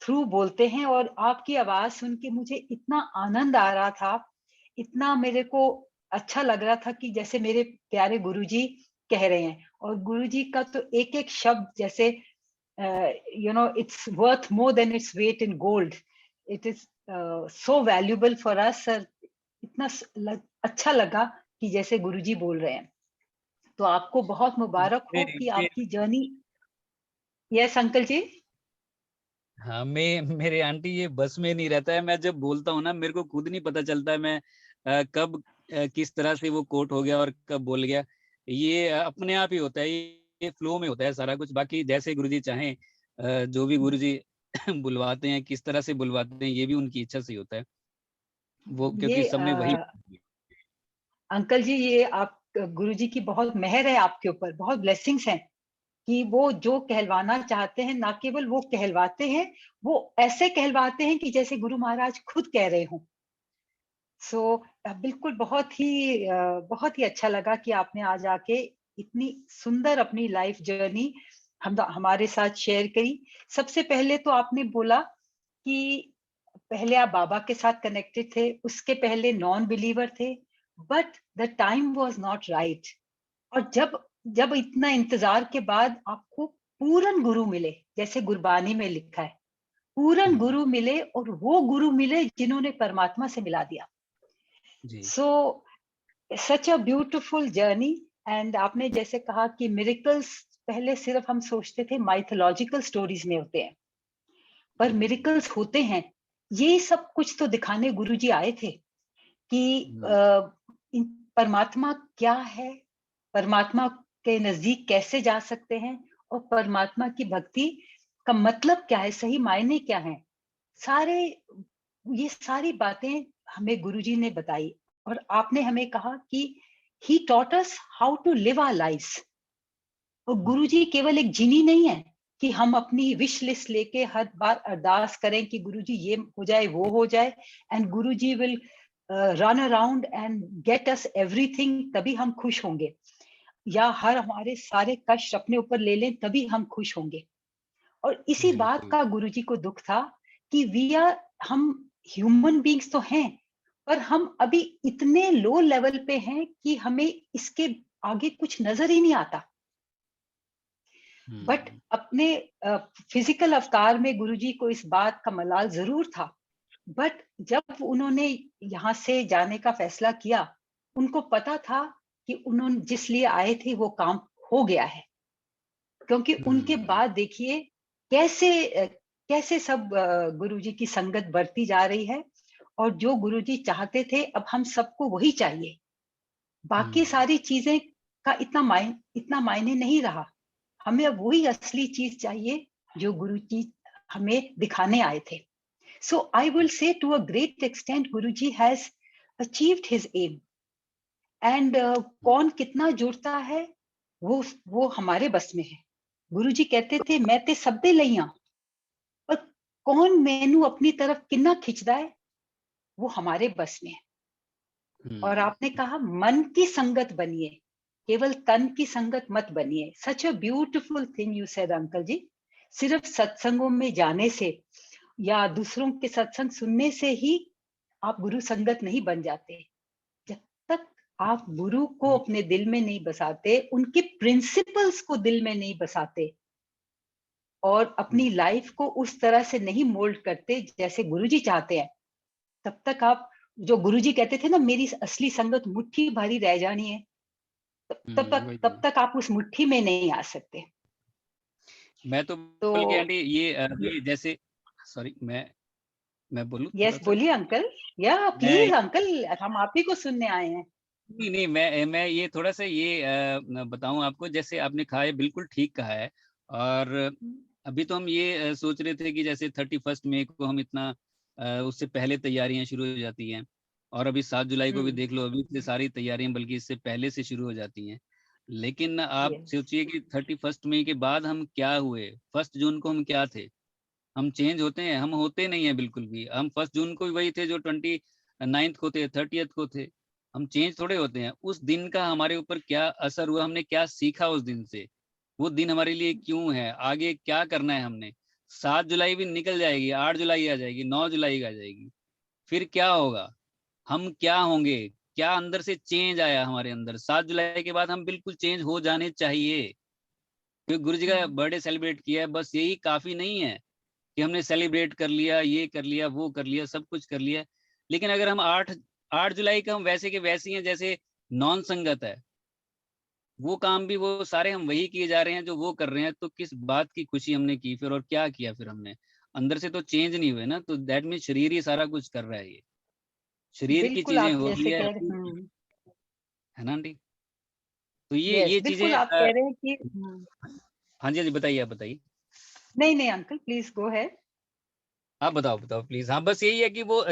थ्रू बोलते हैं, और आपकी आवाज सुन के मुझे इतना आनंद आ रहा था, इतना मेरे को अच्छा लग रहा था कि जैसे मेरे प्यारे गुरुजी कह रहे हैं। और गुरुजी का तो एक एक शब्द जैसे it's worth more than its weight in gold, it is so valuable for us sir. इतना अच्छा लगा कि जैसे गुरुजी बोल रहे हैं। तो आपको बहुत मुबारक हो कि आपकी जर्नी। यस अंकल जी। हाँ, मेरे आंटी ये बस में नहीं रहता है। मैं जब बोलता हूँ ना, मेरे को खुद नहीं पता चलता है मैं कब किस तरह से वो कोट हो गया और कब बोल गया। ये अपने आप ही होता है, ये फ्लो में होता है सारा कुछ। बाकी जैसे गुरुजी चाहें, जो भी गुरुजी बुलवाते हैं, किस तरह से बुलवाते हैं, ये भी उनकी इच्छा से ही होता है वो, क्योंकि सबने वही अंकल जी, ये आप गुरुजी की बहुत मेहर है आपके ऊपर, बहुत ब्लेसिंग्स हैं कि वो जो कहलवाना चाहते हैं ना केवल वो कहलवाते हैं, वो ऐसे कहलवाते हैं कि जैसे गुरु महाराज खुद कह रहे हों। सो बिल्कुल बहुत ही अच्छा लगा कि आपने आज आके इतनी सुंदर अपनी लाइफ जर्नी हमारे साथ शेयर करी। सबसे पहले तो आपने बोला कि पहले आप बाबा के साथ कनेक्टेड थे, उसके पहले नॉन बिलीवर थे, but the time was not right. और जब जब इतना इंतजार के बाद आपको पूर्ण गुरु मिले, जैसे गुरबानी में लिखा है, पूर्ण गुरु मिले, और वो गुरु मिले जिन्होंने परमात्मा से मिला दिया। सो सच अ ब्यूटिफुल जर्नी। एंड आपने जैसे कहा कि मिरेकल्स पहले सिर्फ हम सोचते थे माइथोलॉजिकल स्टोरीज में होते हैं, पर मिरेकल्स होते हैं। ये सब कुछ तो दिखाने गुरुजी आए थे कि परमात्मा क्या है, परमात्मा के नजदीक कैसे जा सकते हैं, और परमात्मा की भक्ति का मतलब क्या है, सही मायने क्या है। ये सारी बातें हमें गुरुजी ने बताई, और आपने हमें कहा कि he taught us how to live our lives. और गुरुजी केवल एक जिनी नहीं है कि हम अपनी विश लिस्ट लेके हर बार अरदास करें कि गुरुजी ये हो जाए, वो हो जाए, and Guruji will run around and get us everything, तभी हम खुश होंगे, या हर हमारे सारे कष्ट अपने ऊपर ले लें तभी हम खुश होंगे। और इसी बात का गुरुजी को दुख था कि हम ह्यूमन बीइंग्स तो हैं, पर हम अभी इतने लो लेवल पे हैं कि हमें इसके आगे कुछ नजर ही नहीं आता। बट अपने फिजिकल अवतार में गुरुजी को इस बात का मलाल जरूर था, बट जब उन्होंने यहाँ से जाने का फैसला किया, उनको पता था कि उन्होंने जिस लिए आए थे वो काम हो गया है। क्योंकि उनके बाद देखिए कैसे सब गुरुजी की संगत बढ़ती जा रही है, और जो गुरुजी चाहते थे अब हम सबको वही चाहिए। बाकी सारी चीजें का इतना मायने नहीं रहा, हमें अब वही असली चीज चाहिए जो गुरुजी हमें दिखाने आए थे। So I will say to a great extent Guruji has achieved his aim, and कौन कितना जुड़ता है वो हमारे बस में है। गुरुजी कहते थे मैं ते सब दे लइया, पर कौन मैनू अपनी तरफ कितना खिंचदा है वो हमारे बस में है। और आपने कहा मन की संगत बनिए, केवल तन की संगत मत बनिए। Such a beautiful thing you said uncle ji. सिर्फ सत्संगों में जाने से या दूसरों के सत्संग सुनने से ही आप गुरु संगत नहीं बन जाते। जब तक आप गुरु को अपने दिल में नहीं बसाते, उनके प्रिंसिपल्स को दिल में नहीं बसाते, और अपनी लाइफ को उस तरह से नहीं मोल्ड करते जैसे गुरुजी चाहते हैं, तब तक आप, जो गुरुजी कहते थे ना, मेरी असली संगत मुट्ठी भरी रह जानी है, तब तक आप उस मुट्ठी में नहीं आ सकते। मैं तो बल्कि आंटी ये अभी जैसे, सॉरी मैं बोलूं? यस बोलिए अंकल, या प्लीज अंकल, हम आप ही को सुनने आए हैं। नहीं, मैं ये थोड़ा सा ये बताऊं आपको। जैसे आपने कहा है, बिल्कुल ठीक कहा है। और अभी तो हम ये सोच रहे थे कि जैसे 31 मई को हम इतना उससे पहले तैयारियां शुरू हो जाती हैं। और अभी 7 जुलाई को भी हम्म, देख लो, अभी से सारी तैयारियां बल्कि इससे पहले से शुरू हो जाती हैं। लेकिन आप yes, सोचिए कि 31 मई के बाद हम क्या हुए, 1 जून को हम क्या थे। हम चेंज होते हैं? हम होते नहीं है बिल्कुल भी। हम 1 जून को भी वही थे जो 29 को थे, 30th को थे। हम चेंज थोड़े होते हैं। उस दिन का हमारे ऊपर क्या असर हुआ, हमने क्या सीखा उस दिन से, वो दिन हमारे लिए क्यों है, आगे क्या करना है हमने। 7 जुलाई भी निकल जाएगी, 8 जुलाई आ जाएगी, 9 जुलाई आ जाएगी, फिर क्या होगा, हम क्या होंगे, क्या अंदर से चेंज आया हमारे अंदर। 7 जुलाई के बाद हम बिल्कुल चेंज हो जाने चाहिए, क्योंकि गुरु जी का बर्थडे सेलिब्रेट किया है, बस यही काफी नहीं है कि हमने सेलिब्रेट कर लिया, ये कर लिया, वो कर लिया, सब कुछ कर लिया। लेकिन अगर हम 8 जुलाई का हम वैसे के वैसे ही हैं जैसे नॉन संगत है, वो काम भी वो सारे हम वही किए जा रहे हैं जो वो कर रहे हैं, तो किस बात की खुशी हमने की फिर, और क्या किया फिर हमने। अंदर से तो चेंज नहीं हुए ना, तो दैट मीन शरीर ही सारा कुछ कर रहा है। ये शरीर की बिल्कुल चीजें आप हो रही जैसे है, कह रहे, है ना आंटी। तो ये यस ये बिल्कुल चीजें आप कह रहे हैं कि हाँ जी, हाँ जी, बताइए, आप बताइए। नहीं नहीं अंकल प्लीज गो है। आप बताओ, बताओ प्लीज। हाँ, बस यही है कि वो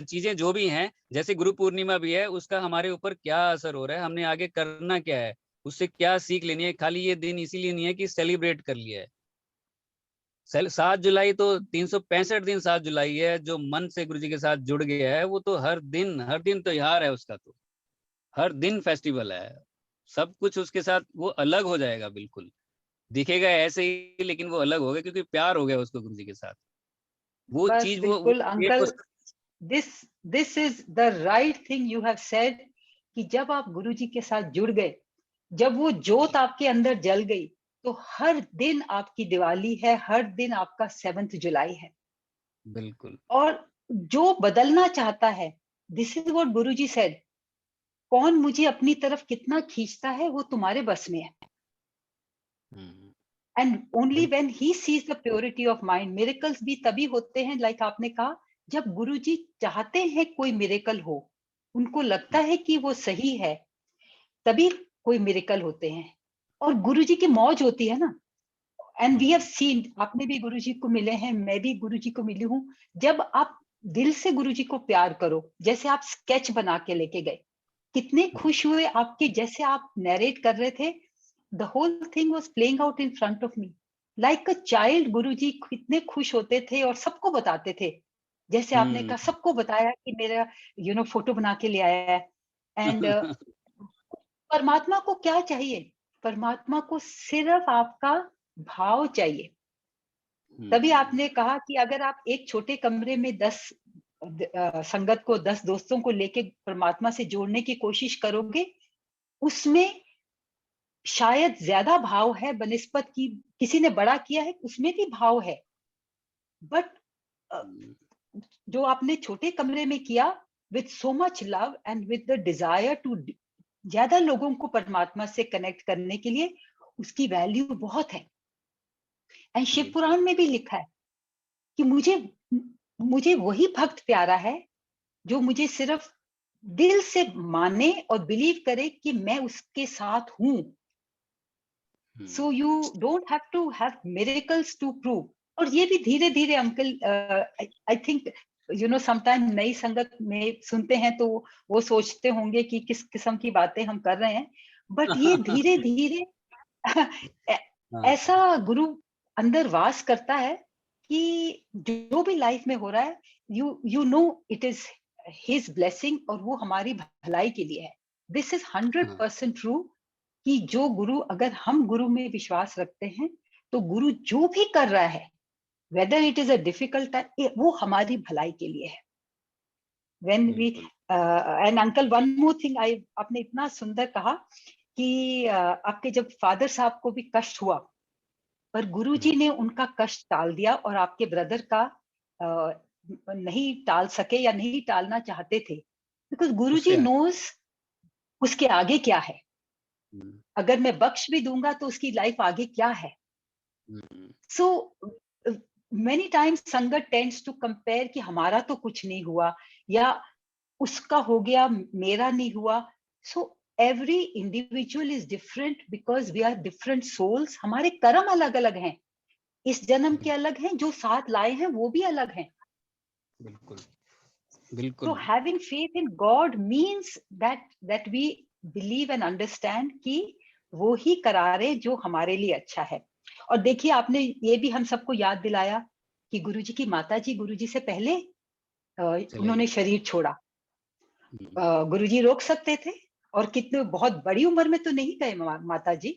चीजें जो भी हैं, जैसे गुरु पूर्णिमा भी है, उसका हमारे ऊपर क्या असर हो रहा है, हमने आगे करना क्या है, उससे क्या सीख लेनी है। खाली ये दिन इसीलिए नहीं है कि सेलिब्रेट कर लिया है। 7 जुलाई तो 365 दिन 7 जुलाई है। जो मन से गुरु जी के साथ जुड़ गया है वो तो हर दिन त्योहार है उसका, तो हर दिन फेस्टिवल है। सब कुछ उसके साथ वो अलग हो जाएगा, बिल्कुल दिखेगा ऐसे ही, लेकिन वो अलग हो गया क्योंकि प्यार हो गया उसको गुरु जी के साथ। वो बस चीज वो बिल्कुल एक uncle, this this is the right thing you have said, कि जब आप गुरुजी के साथ जुड़ गए, जब वो जोत आपके अंदर जल गई, तो हर दिन आपकी दिवाली है, हर दिन आपका 7th जुलाई है। बिल्कुल। और जो बदलना चाहता है, this is what Guruji said, कौन मुझे अपनी तरफ कितना खींचता है वो तुम्हारे बस में है। हम्म, एंड ओनली बिल्कुल। When he sees the purity of mind, miracles भी तभी होते हैं, लाइक आपने कहा, जब गुरुजी चाहते हैं कोई मिरेकल हो, उनको लगता है कि वो सही है, तभी कोई मिरेकल होते हैं। और गुरुजी की मौज होती है ना। एंड वी हैव सीन, आपने भी गुरुजी को मिले हैं, मैं भी गुरुजी को मिली हूँ। जब आप दिल से गुरुजी को प्यार करो, जैसे आप स्केच बना के लेके गए, कितने खुश हुए आपके, जैसे आप नरेट कर रहे थे, the whole thing was playing out in front of me like a child. Guruji कितने खुश होते थे और सबको बताते थे, जैसे आपने कहा, सबको बताया कि मेरा फोटो बना के ले आया है। एंड परमात्मा को क्या चाहिए? परमात्मा को सिर्फ आपका भाव चाहिए। तभी आपने कहा कि अगर आप एक छोटे कमरे में 10 संगत को, 10 दोस्तों को लेके परमात्मा से जोड़ने की कोशिश करोगे, उसमें शायद ज्यादा भाव है बनिस्पत की, किसी ने बड़ा किया है उसमें भी भाव है, बट जो आपने छोटे कमरे में किया, with so much love and with the desire to ज्यादा लोगों को परमात्मा से कनेक्ट करने के लिए, उसकी वैल्यू बहुत है। एंड शिव पुराण में भी लिखा है कि मुझे मुझे वही भक्त प्यारा है जो मुझे सिर्फ दिल से माने और बिलीव करे कि मैं उसके साथ हूं। So you don't have to have miracles to prove. और ये भी धीरे धीरे अंकल, आई थिंक समटाइम नई संगत में सुनते हैं तो वो सोचते होंगे कि किस किस्म की बातें हम कर रहे हैं, बट ये धीरे धीरे ऐसा गुरु अंदर वास करता है कि जो भी लाइफ में हो रहा है, you know it is his blessing, और वो हमारी भलाई के लिए है। दिस इज 100% ट्रू, कि जो गुरु, अगर हम गुरु में विश्वास रखते हैं, तो गुरु जो भी कर रहा है, whether it is a difficult time, वो हमारी भलाई के लिए है। When we and uncle, one more thing, I, आपने इतना सुंदर कहा कि आपके जब फादर साहब को भी कष्ट हुआ, पर गुरुजी ने उनका कष्ट टाल दिया, और आपके ब्रदर का नहीं टाल सके या नहीं टालना चाहते थे, बिकॉज गुरुजी नोज उसके आगे क्या है। अगर मैं बख्श भी दूंगा तो उसकी लाइफ आगे क्या है। सो मेनी टाइम्स संगत टेंड्स टू कंपेयर कि हमारा तो कुछ नहीं हुआ, या उसका हो गया, मेरा नहीं हुआ। So every individual is different, because we are different souls. हमारे कर्म अलग अलग हैं, इस जन्म के अलग हैं, जो साथ लाए हैं वो भी अलग हैं। बिल्कुल So बिल्कुल having faith in God means that we believe and understand कि वो ही करा रहे जो हमारे लिए अच्छा है। और देखिए आपने ये भी हम सबको याद दिलाया कि गुरुजी की माताजी गुरुजी से पहले चले उन्होंने गए। शरीर छोड़ा। हम्म, गुरुजी रोक सकते थे और कितने बहुत बड़ी उम्र में तो नहीं गए माताजी,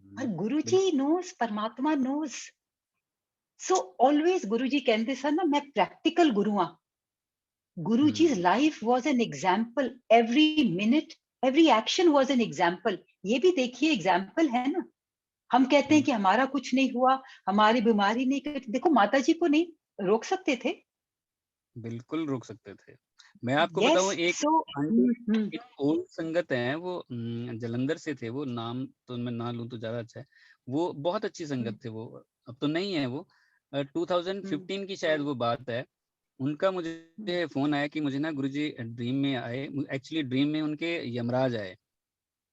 पर गुरुजी बिल्कुल नोस, परमात्मा नोस। सो ऑलवेज गुरुजी कहते सर ना मैं प्रैक्टिकल गुरु हाँ। Guruji's hmm, life was an example. Every minute, every action was an example. ये भी देखिए एग्जाम्पल है ना। हम कहते हैं हम्म, कि हमारा कुछ नहीं हुआ, हमारी बीमारी नहीं कटी। देखो माताजी को नहीं रोक सकते थे। बिल्कुल रोक सकते थे। मैं आपको यस बताऊं, एक सो आंटी, एक ओल्ड संगत है वो, जलंधर से थे वो, नाम तो मैं ना लूं तो ज्यादा अच्छा है। वो बहुत अच्छी संगत थे वो, अब तो नहीं है वो। 2015 की शायद वो बात है। उनका मुझे फोन आया कि मुझे ना गुरुजी ड्रीम में आए। एक्चुअली ड्रीम में उनके यमराज आए,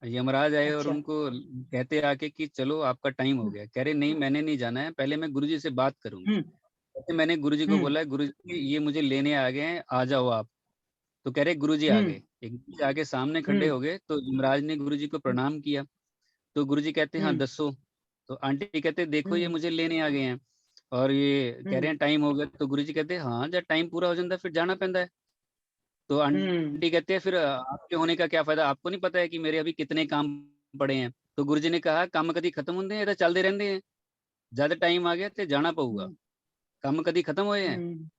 यमराज आए और अच्छा उनको कहते आके कि चलो आपका टाइम हो गया। कह रहे नहीं मैंने नहीं जाना है, पहले मैं गुरुजी से बात करूंगा। कहते मैंने गुरुजी को बोला गुरुजी ये मुझे लेने आ गए हैं, आ जाओ आप। तो कह रहे गुरुजी आ गए, एक गुरुजी आके सामने खड़े हो गए। तो यमराज ने गुरुजी को प्रणाम किया। तो गुरुजी कहते हाँ दसो। तो आंटी कहते देखो ये मुझे लेने आ गए हैं और ये कह रहे हैं टाइम हो गया। तो गुरुजी कहते हाँ जब टाइम पूरा हो जाता है फिर जाना पैंदा है। तो आंटी कहते हैं फिर आपके होने का क्या फायदा, आपको नहीं पता है कि मेरे अभी कितने काम पड़े हैं। तो गुरुजी ने कहा काम कभी खत्म होंगे हैं, तो चलते रहते हैं, ज्यादा टाइम आ गया तो जाना पऊगा, काम कभी खत्म हुए हैं।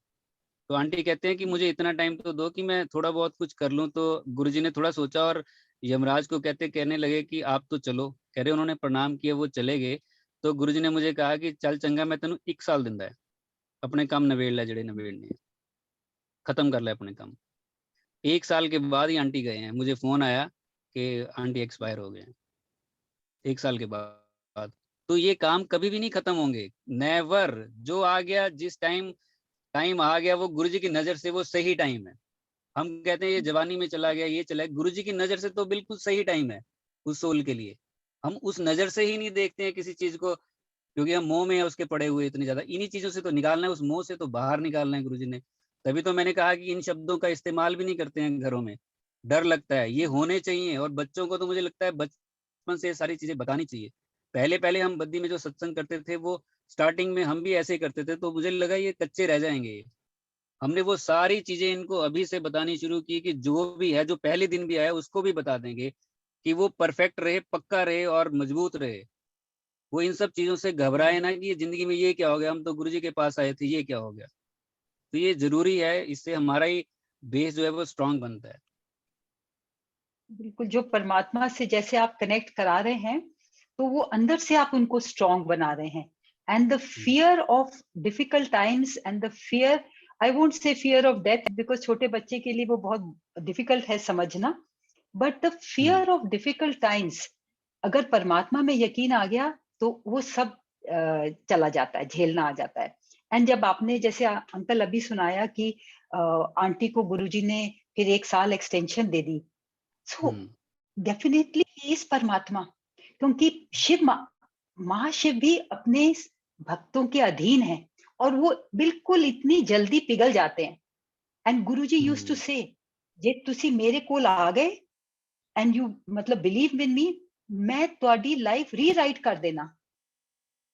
तो आंटी कहते हैं कि मुझे इतना टाइम तो दो कि मैं थोड़ा बहुत कुछ कर लूं। तो गुरुजी ने थोड़ा सोचा और यमराज को कहने लगे कि आप तो चलो। कह रहे उन्होंने प्रणाम किया, वो चले गए। तो गुरुजी ने मुझे कहा कि चल चंगा मैं तेन 1 साल दिंदा है, अपने काम नवेड़ लै जेडे नवेड़ने है, खत्म कर ले अपने काम। 1 साल के बाद ही आंटी गए हैं, मुझे फोन आया कि आंटी एक्सपायर हो गए हैं 1 साल के बाद। तो ये काम कभी भी नहीं खत्म होंगे, नेवर। जो आ गया जिस टाइम टाइम आ गया वो गुरुजी की नजर से वो सही टाइम है। हम कहते हैं ये जवानी में चला गया, ये चला गया, गुरुजी की नजर से तो बिल्कुल सही टाइम है उस सोल के लिए। हम उस नजर से ही नहीं देखते हैं किसी चीज को, क्योंकि हम मोह में है उसके पड़े हुए इतनी ज्यादा। इन्हीं चीजों से तो निकालना है, उस मोह से तो बाहर निकालना है गुरुजी ने। तभी तो मैंने कहा कि इन शब्दों का इस्तेमाल भी नहीं करते हैं घरों में, डर लगता है। ये होने चाहिए और बच्चों को तो मुझे लगता है बचपन से ये सारी चीजें बतानी चाहिए। पहले पहले हम बद्दी में जो सत्संग करते थे वो स्टार्टिंग में हम भी ऐसे ही करते थे, तो मुझे लगा ये कच्चे रह जाएंगे। हमने वो सारी चीजें इनको अभी से बतानी शुरू की कि जो भी है, जो पहले दिन भी आया उसको भी बता देंगे कि वो परफेक्ट रहे, पक्का रहे और मजबूत रहे। वो इन सब चीजों से घबराए ना कि ये जिंदगी में ये क्या हो गया, हम तो गुरुजी के पास आए थे, ये क्या हो गया। तो ये जरूरी है, इससे हमारा ही बेस जो है वो स्ट्रांग बनता है। बिल्कुल जो परमात्मा से जैसे आप कनेक्ट करा रहे हैं तो वो अंदर से आप उनको स्ट्रांग बना रहे हैं। And the fear of difficult times and the fear, I won't say fear of death because छोटे बच्चे के लिए वो बहुत डिफिकल्ट है समझना, but the fear of difficult times, अगर परमात्मा में यकीन आ गया तो वो सब चला जाता है, झेलना आ जाता है। एंड जब आपने जैसे अंकल अभी सुनाया कि आंटी को गुरुजी ने फिर 1 साल extension they the, so definitely he is परमात्मा। क्योंकि शिव महाशिव भी अपने भक्तों के अधीन है और वो बिल्कुल इतनी जल्दी पिघल जाते हैं। एंड गुरुजी यूज्ड टू से जे तुसी मेरे कोल आ गए एंड यू मतलब बिलीव इन मी, मैं ਤੁਹਾਡੀ लाइफ रीराइट कर देना,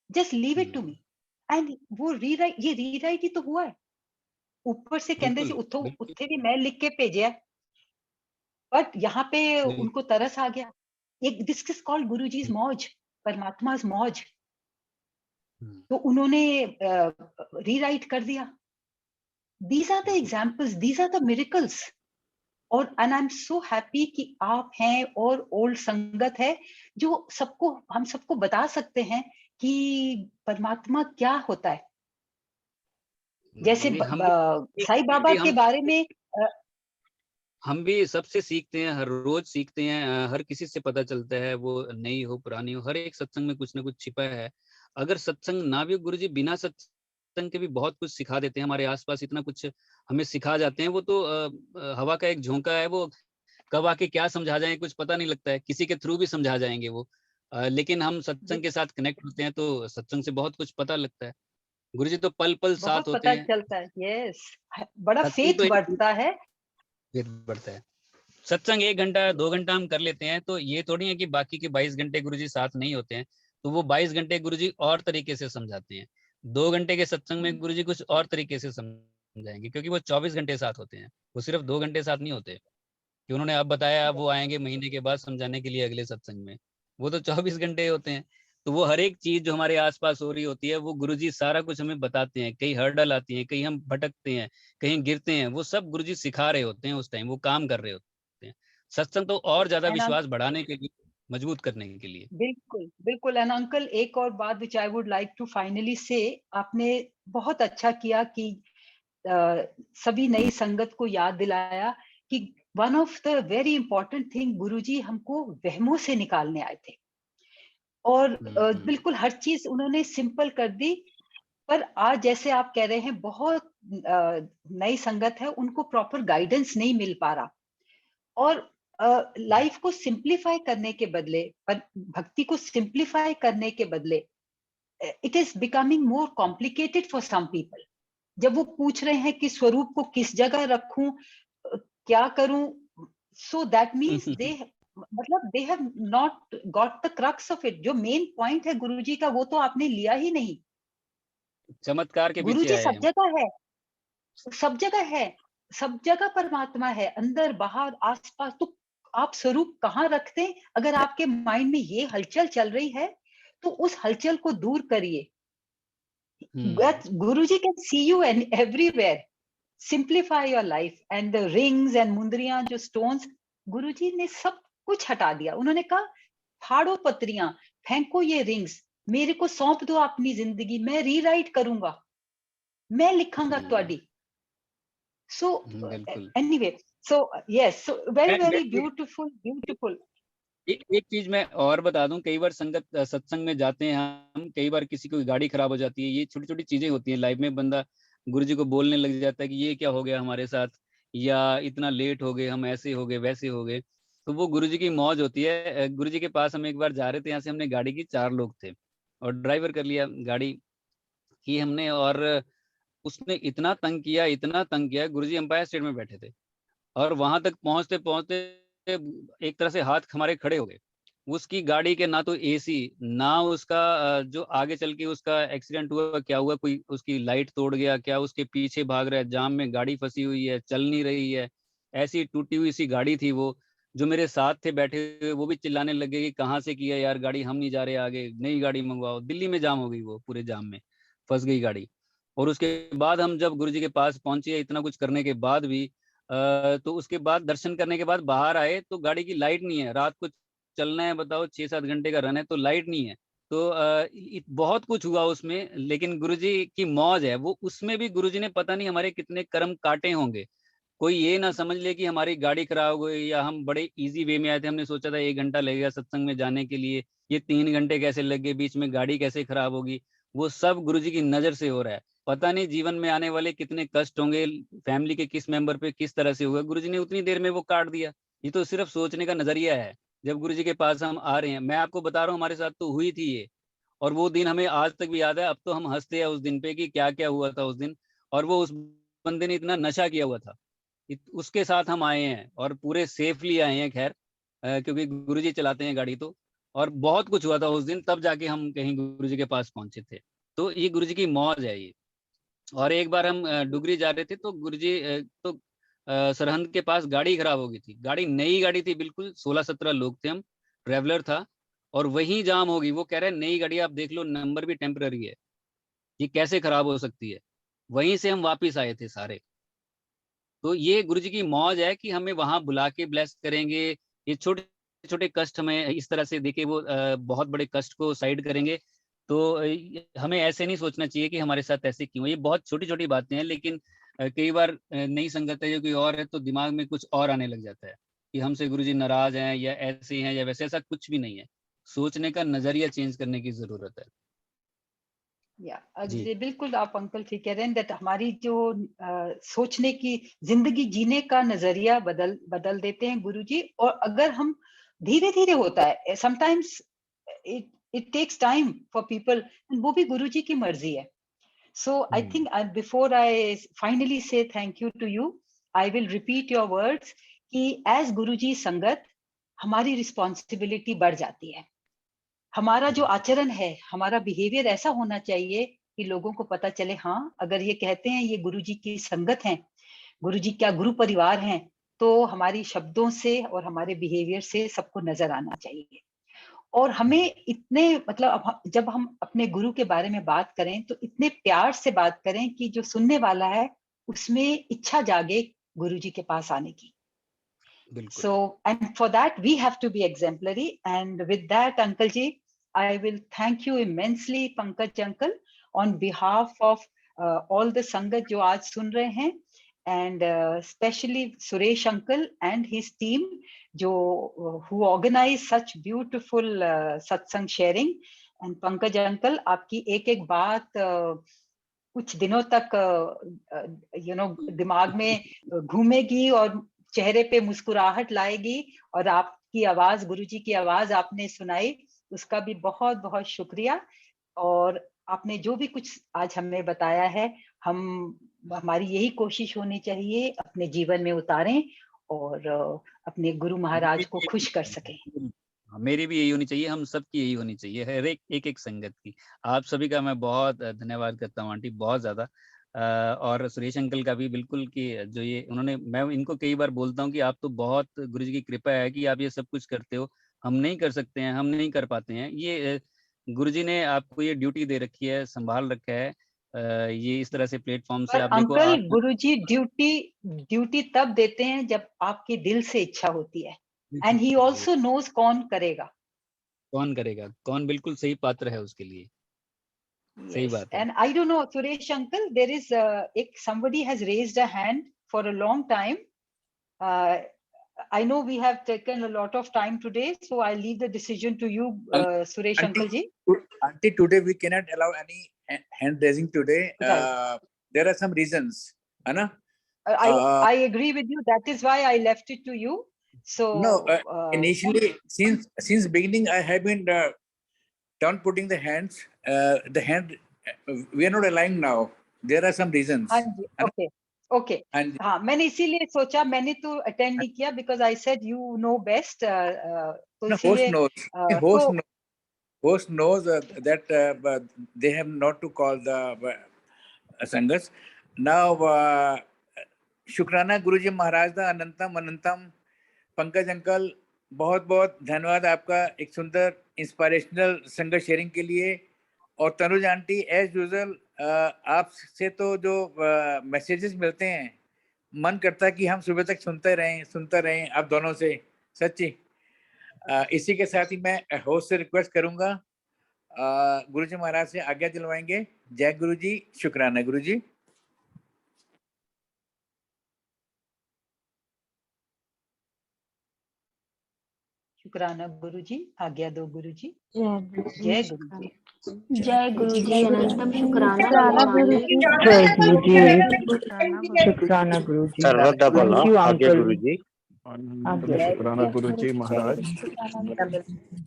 just leave it to me. And वो रीराइट, ये रीराइट ही तो हुआ है। ऊपर से कहते बिल्कुल सी उठो, बिल्कुल उत्थे भी मैं लिख के भेजा, बट यहाँ पे बिल्कुल। उनको तरस आ गया। एक दिस इज कॉल्ड गुरुजी's मौज, परमात्मा's मौज। तो उन्होंने रीराइट कर दिया। These are the examples, these are the miracles. और and I am so happy कि आप हैं और ओल्ड संगत है जो सबको, हम सबको बता सकते हैं कि परमात्मा क्या होता है। जैसे नहीं, हम भी साईं बाबा के बारे में हम भी सबसे सीखते हैं, हर रोज सीखते हैं। हर किसी से पता चलता है, वो नई हो पुरानी हो, हर एक सत्संग में कुछ ना कुछ छिपा है। अगर सत्संग ना भी हो, गुरुजी बिना सत्संग के भी बहुत कुछ सिखा देते हैं। हमारे आसपास इतना कुछ हमें सिखा जाते हैं, वो तो हवा का एक झोंका है। वो कब आके क्या समझा जाए कुछ पता नहीं लगता है, किसी के थ्रू भी समझा जाएंगे वो। लेकिन हम सत्संग के साथ कनेक्ट होते हैं तो सत्संग से बहुत कुछ पता लगता है। गुरुजी तो पल पल साथ बहुत होते पता हैं। चलता है, यस, बड़ा सत्संग फेथ तो एक बढ़ता है। फिर बढ़ता है। सत्संग 1 घंटा 2 घंटा हम कर लेते हैं, तो ये थोड़ी है कि बाकी के 22 घंटे गुरुजी साथ नहीं होते हैं। तो वो 22 घंटे गुरुजी और तरीके से समझाते हैं। 2 घंटे के सत्संग में गुरुजी कुछ और तरीके से समझाएंगे, क्योंकि वो 24 घंटे साथ होते हैं, वो सिर्फ 2 घंटे साथ नहीं होते कि उन्होंने अब बताया, अब वो आएंगे महीने के बाद समझाने के लिए अगले सत्संग में। वो तो 24 घंटे होते हैं। तो वो हर एक चीज जो हमारे आसपास हो रही होती है, वो गुरुजी सारा कुछ हमें बताते हैं। कहीं हर्डल आती है, कहीं हम भटकते हैं, कहीं गिरते हैं, वो सब गुरुजी सिखा रहे होते हैं उस टाइम, वो काम कर रहे होते हैं। सत्संग तो और ज्यादा एंड विश्वास बढ़ाने के लिए, मजबूत करने के लिए। बिल्कुल, बिल्कुल। एंड अंकल, एक और बात which I would like to finally say, आपने बहुत अच्छा किया कि सभी नई संगत को याद दिलाया कि one of the very important thing, Guruji हमको वहमों से निकालने आए थे। और बिल्कुल हर चीज उन्होंने सिंपल कर दी। पर आज जैसे आप कह रहे हैं, बहुत नई संगत है, उनको प्रॉपर गाइडेंस नहीं मिल पा रहा। और लाइफ को सिंप्लीफाई करने के बदले, भक्ति को सिंप्लीफाई करने के बदले, it is becoming more complicated for some people. जब वो पूछ रहे हैं कि स्वरूप को किस जगह रखूं, क्या करूं, सो दैट मीन्स दे, मतलब they have not got the crux of it. जो मेन पॉइंट है गुरुजी का, वो तो आपने लिया ही नहीं। चमत्कार के पीछे गुरुजी आए सब हम। जगह है, सब जगह है, सब जगह परमात्मा है, अंदर बाहर आसपास। तो आप स्वरूप कहाँ रखते हैं? अगर आपके माइंड में ये हलचल चल रही है, तो उस हलचल को दूर करिए। Guruji can see you and everywhere. Simplify your life. And the rings and मुंदरियां, जो stones, गुरुजी ने सब कुछ हटा दिया। उन्होंने कहा, फाड़ो पत्रियां, फेंको ये रिंग्स, मेरे को सौंप दो अपनी जिंदगी, मैं रीराइट करूंगा, मैं लिखांगा ਤੁਹਾਡੀ। So बिल्कुल। anyway, so yes, so very मैं very beautiful, beautiful. एक चीज मैं और बता दूं, कई बार संगत सत्संग में जाते हैं हम, कई बार किसी को गाड़ी खराब हो जाती है, ये छोटी छोटी चीजें होती हैं लाइफ में, बंदा गुरुजी को बोलने लग जाता है कि ये क्या हो गया हमारे साथ, या इतना लेट हो गए, हम ऐसे हो गए वैसे हो गए। तो वो गुरुजी की मौज होती है। गुरुजी के पास हम एक बार जा रहे थे, यहाँ से हमने गाड़ी की 4 लोग थे और ड्राइवर कर लिया गाड़ी की हमने, और उसने इतना तंग किया, इतना तंग किया। गुरुजी एम्पायर स्टेट में बैठे थे और वहां तक पहुंचते पहुंचते एक तरह से हाथ हमारे खड़े हो गए। उसकी गाड़ी के ना तो एसी, ना उसका जो आगे चल के उसका एक्सीडेंट हुआ, क्या हुआ, कोई उसकी लाइट तोड़ गया क्या, उसके पीछे भाग रहा है, जाम में गाड़ी फंसी हुई है, चल नहीं रही है, ऐसी टूटी हुई सी गाड़ी थी वो। जो मेरे साथ थे बैठे हुए, वो भी चिल्लाने लगे कि कहाँ से किया यार गाड़ी, हम नहीं जा रहे आगे, नई गाड़ी मंगवाओ। दिल्ली में जाम हो गई, वो पूरे जाम में फंस गई गाड़ी। और उसके बाद हम जब गुरुजी के पास पहुंचे, इतना कुछ करने के बाद भी, तो उसके बाद दर्शन करने के बाद बाहर आए तो गाड़ी की लाइट नहीं है। रात को चलना है, बताओ 6-7 घंटे का रन है, तो लाइट नहीं है। तो बहुत कुछ हुआ उसमें, लेकिन गुरुजी की मौज है वो, उसमें भी गुरुजी ने पता नहीं हमारे कितने कर्म काटे होंगे। कोई ये ना समझ ले कि हमारी गाड़ी खराब हो गई या हम बड़े इजी वे में आए थे, हमने सोचा था 1 घंटा लगेगा सत्संग में जाने के लिए, ये 3 घंटे कैसे लग गए, बीच में गाड़ी कैसे खराब होगी। वो सब गुरुजी की नजर से हो रहा है। पता नहीं जीवन में आने वाले कितने कष्ट होंगे, फैमिली के किस मेंबर पे किस तरह से होगा, गुरुजी ने उतनी देर में वो काट दिया। ये तो सिर्फ सोचने का नजरिया है। जब गुरुजी के पास हम आ रहे हैं, मैं आपको बता रहा हूँ हमारे साथ तो हुई थी ये, और वो दिन हमें आज तक भी याद है। अब तो हम हंसते हैं उस दिन पे कि क्या क्या हुआ था उस दिन। और वो उस बंदे ने इतना नशा किया हुआ था, उसके साथ हम आए हैं और पूरे सेफली आए हैं। खैर क्योंकि गुरुजी चलाते हैं गाड़ी तो। और बहुत कुछ हुआ था उस दिन, तब जाके हम कहीं गुरुजी के पास पहुंचे थे। तो ये गुरुजी की मौज है ये। और एक बार हम डुगरी जा रहे थे तो गुरुजी तो सरहंद के पास गाड़ी खराब हो गई थी। गाड़ी नई गाड़ी थी बिल्कुल, 16-17 लोग थे हम, ट्रेवलर था। और वहीं जाम हो गई। वो कह रहे हैं नई गाड़ी आप देख लो, नंबर भी टेम्पररी है, ये कैसे खराब हो सकती है। वहीं से हम वापिस आए थे सारे। तो ये गुरुजी की मौज है कि हमें वहां बुला के ब्लेस करेंगे। ये छोटे छोटे कष्ट हमें इस तरह से देके वो बहुत बड़े कष्ट को साइड करेंगे। तो हमें ऐसे नहीं सोचना चाहिए कि हमारे साथ ऐसे क्यों। ये बहुत छोटी छोटी बातें हैं, लेकिन कई बार नई संगत है जो कोई और है तो दिमाग में कुछ और आने लग जाता है कि हमसे गुरुजी नाराज हैं या ऐसे हैं या वैसे। ऐसा कुछ भी नहीं है। सोचने का नजरिया चेंज करने की जरूरत है। या जी बिल्कुल, आप अंकल ठीक कह रहे हैं दैट हमारी जो सोचने की, जिंदगी जीने का नजरिया बदल देते हैं गुरुजी। और अगर हम धीरे धीरे होता है, sometimes it takes time for people, वो भी गुरुजी की मर्जी है। So I think before I finally say thank you to you, I will repeat your words कि as गुरुजी संगत हमारी रिस्पॉन्सिबिलिटी बढ़ जाती है. हमारा जो आचरण है, हमारा बिहेवियर ऐसा होना चाहिए कि लोगों को पता चले, हाँ, अगर ये कहते हैं ये गुरुजी की संगत हैं, गुरुजी क्या गुरु परिवार हैं, तो हमारी शब्दों से और हमारे बिहेवियर से सबको नजर आना चाहिए. और हमें इतने मतलब जब हम अपने गुरु के बारे में बात करें तो इतने प्यार से बात करें कि जो सुनने वाला है उसमें इच्छा जागे गुरुजी के पास आने की. So, and for that we have to be exemplary. And with that, Uncle Ji, I will thank you immensely, Pankaj Uncle, on behalf of all the Sangat जो आज सुन रहे हैं, and especially Suresh Uncle and his team जो who organize such beautiful satsang sharing. And Pankaj Uncle, आपकी एक बात कुछ दिनों तक दिमाग में घूमेगी और चेहरे पे मुस्कुराहट लाएगी, और आपकी आवाज, गुरुजी की आवाज आपने सुनाई, उसका भी बहुत बहुत शुक्रिया. और आपने जो भी कुछ आज हमें बताया है, हमारी यही कोशिश होनी चाहिए अपने जीवन में उतारें और अपने गुरु महाराज को खुश कर सकें. मेरी भी यही होनी चाहिए, हम सबकी यही होनी चाहिए, हर एक संगत की. आप सभी का मैं बहुत धन्यवाद करता हूँ आंटी, बहुत ज्यादा. और सुरेश अंकल का भी बिल्कुल कि जो ये उन्होंने, मैं इनको कई बार बोलता हूँ कि आप तो बहुत गुरुजी की कृपा है कि आप ये सब कुछ करते हो, हम नहीं कर सकते हैं, हम नहीं कर पाते हैं. ये गुरुजी ने आपको ये ड्यूटी दे रखी है, संभाल रखा है. ये इस तरह से प्लेटफॉर्म से आप देखो. अंकल, गुरुजी ड्यूटी तब देते हैं जब आपके दिल से इच्छा होती है. एंड ही ऑल्सो नोज कौन करेगा, कौन बिल्कुल सही पात्र है उसके लिए. सही बात है. And I don't know, Suresh uncle, there is somebody has raised a hand for a long time. I know we have taken a lot of time today, so I leave the decision to you, Suresh uncle ji. Auntie, today we cannot allow any hand raising today. There are some reasons, Anna. I agree with you. That is why I left it to you. So no, initially since beginning I have been done putting the hands. The hand we are not allowing now. There are some reasons. Okay. हाँ, मैंने इसीलिए सोचा, मैंने तो attend नहीं किया because I said you know best. No, host knows that they have not to call the संगत. Now शुक्राना गुरुजी महाराज दा अनंतम अनंतम. पंकज अंकल, बहुत बहुत धन्यवाद आपका एक सुंदर इंस्पिरेशनल संगत शेयरिंग के लिए. और तनुज आंटी, एज यूजुअल आपसे तो जो मैसेजेस मिलते हैं, मन करता है कि हम सुबह तक सुनते रहें आप दोनों से, सच्ची. इसी के साथ ही मैं होस्ट से रिक्वेस्ट करूंगा, गुरुजी महाराज से आज्ञा दिलवाएंगे. जय गुरुजी, शुक्राना गुरुजी. शुक्राना गुरुजी, आज्ञा दो गुरुजी. जय गुरुजी. जय गुरुजी, अनंतम शुक्राना. जय गुरुजी, शुक्राना गुरुजी. सर्वदा बोलो, आज्ञा गुरुजी. अनंतम शुक्राना गुरुजी महाराज.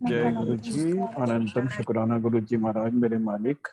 जय गुरुजी, अनंतम शुक्राना गुरुजी महाराज, मेरे मालिक.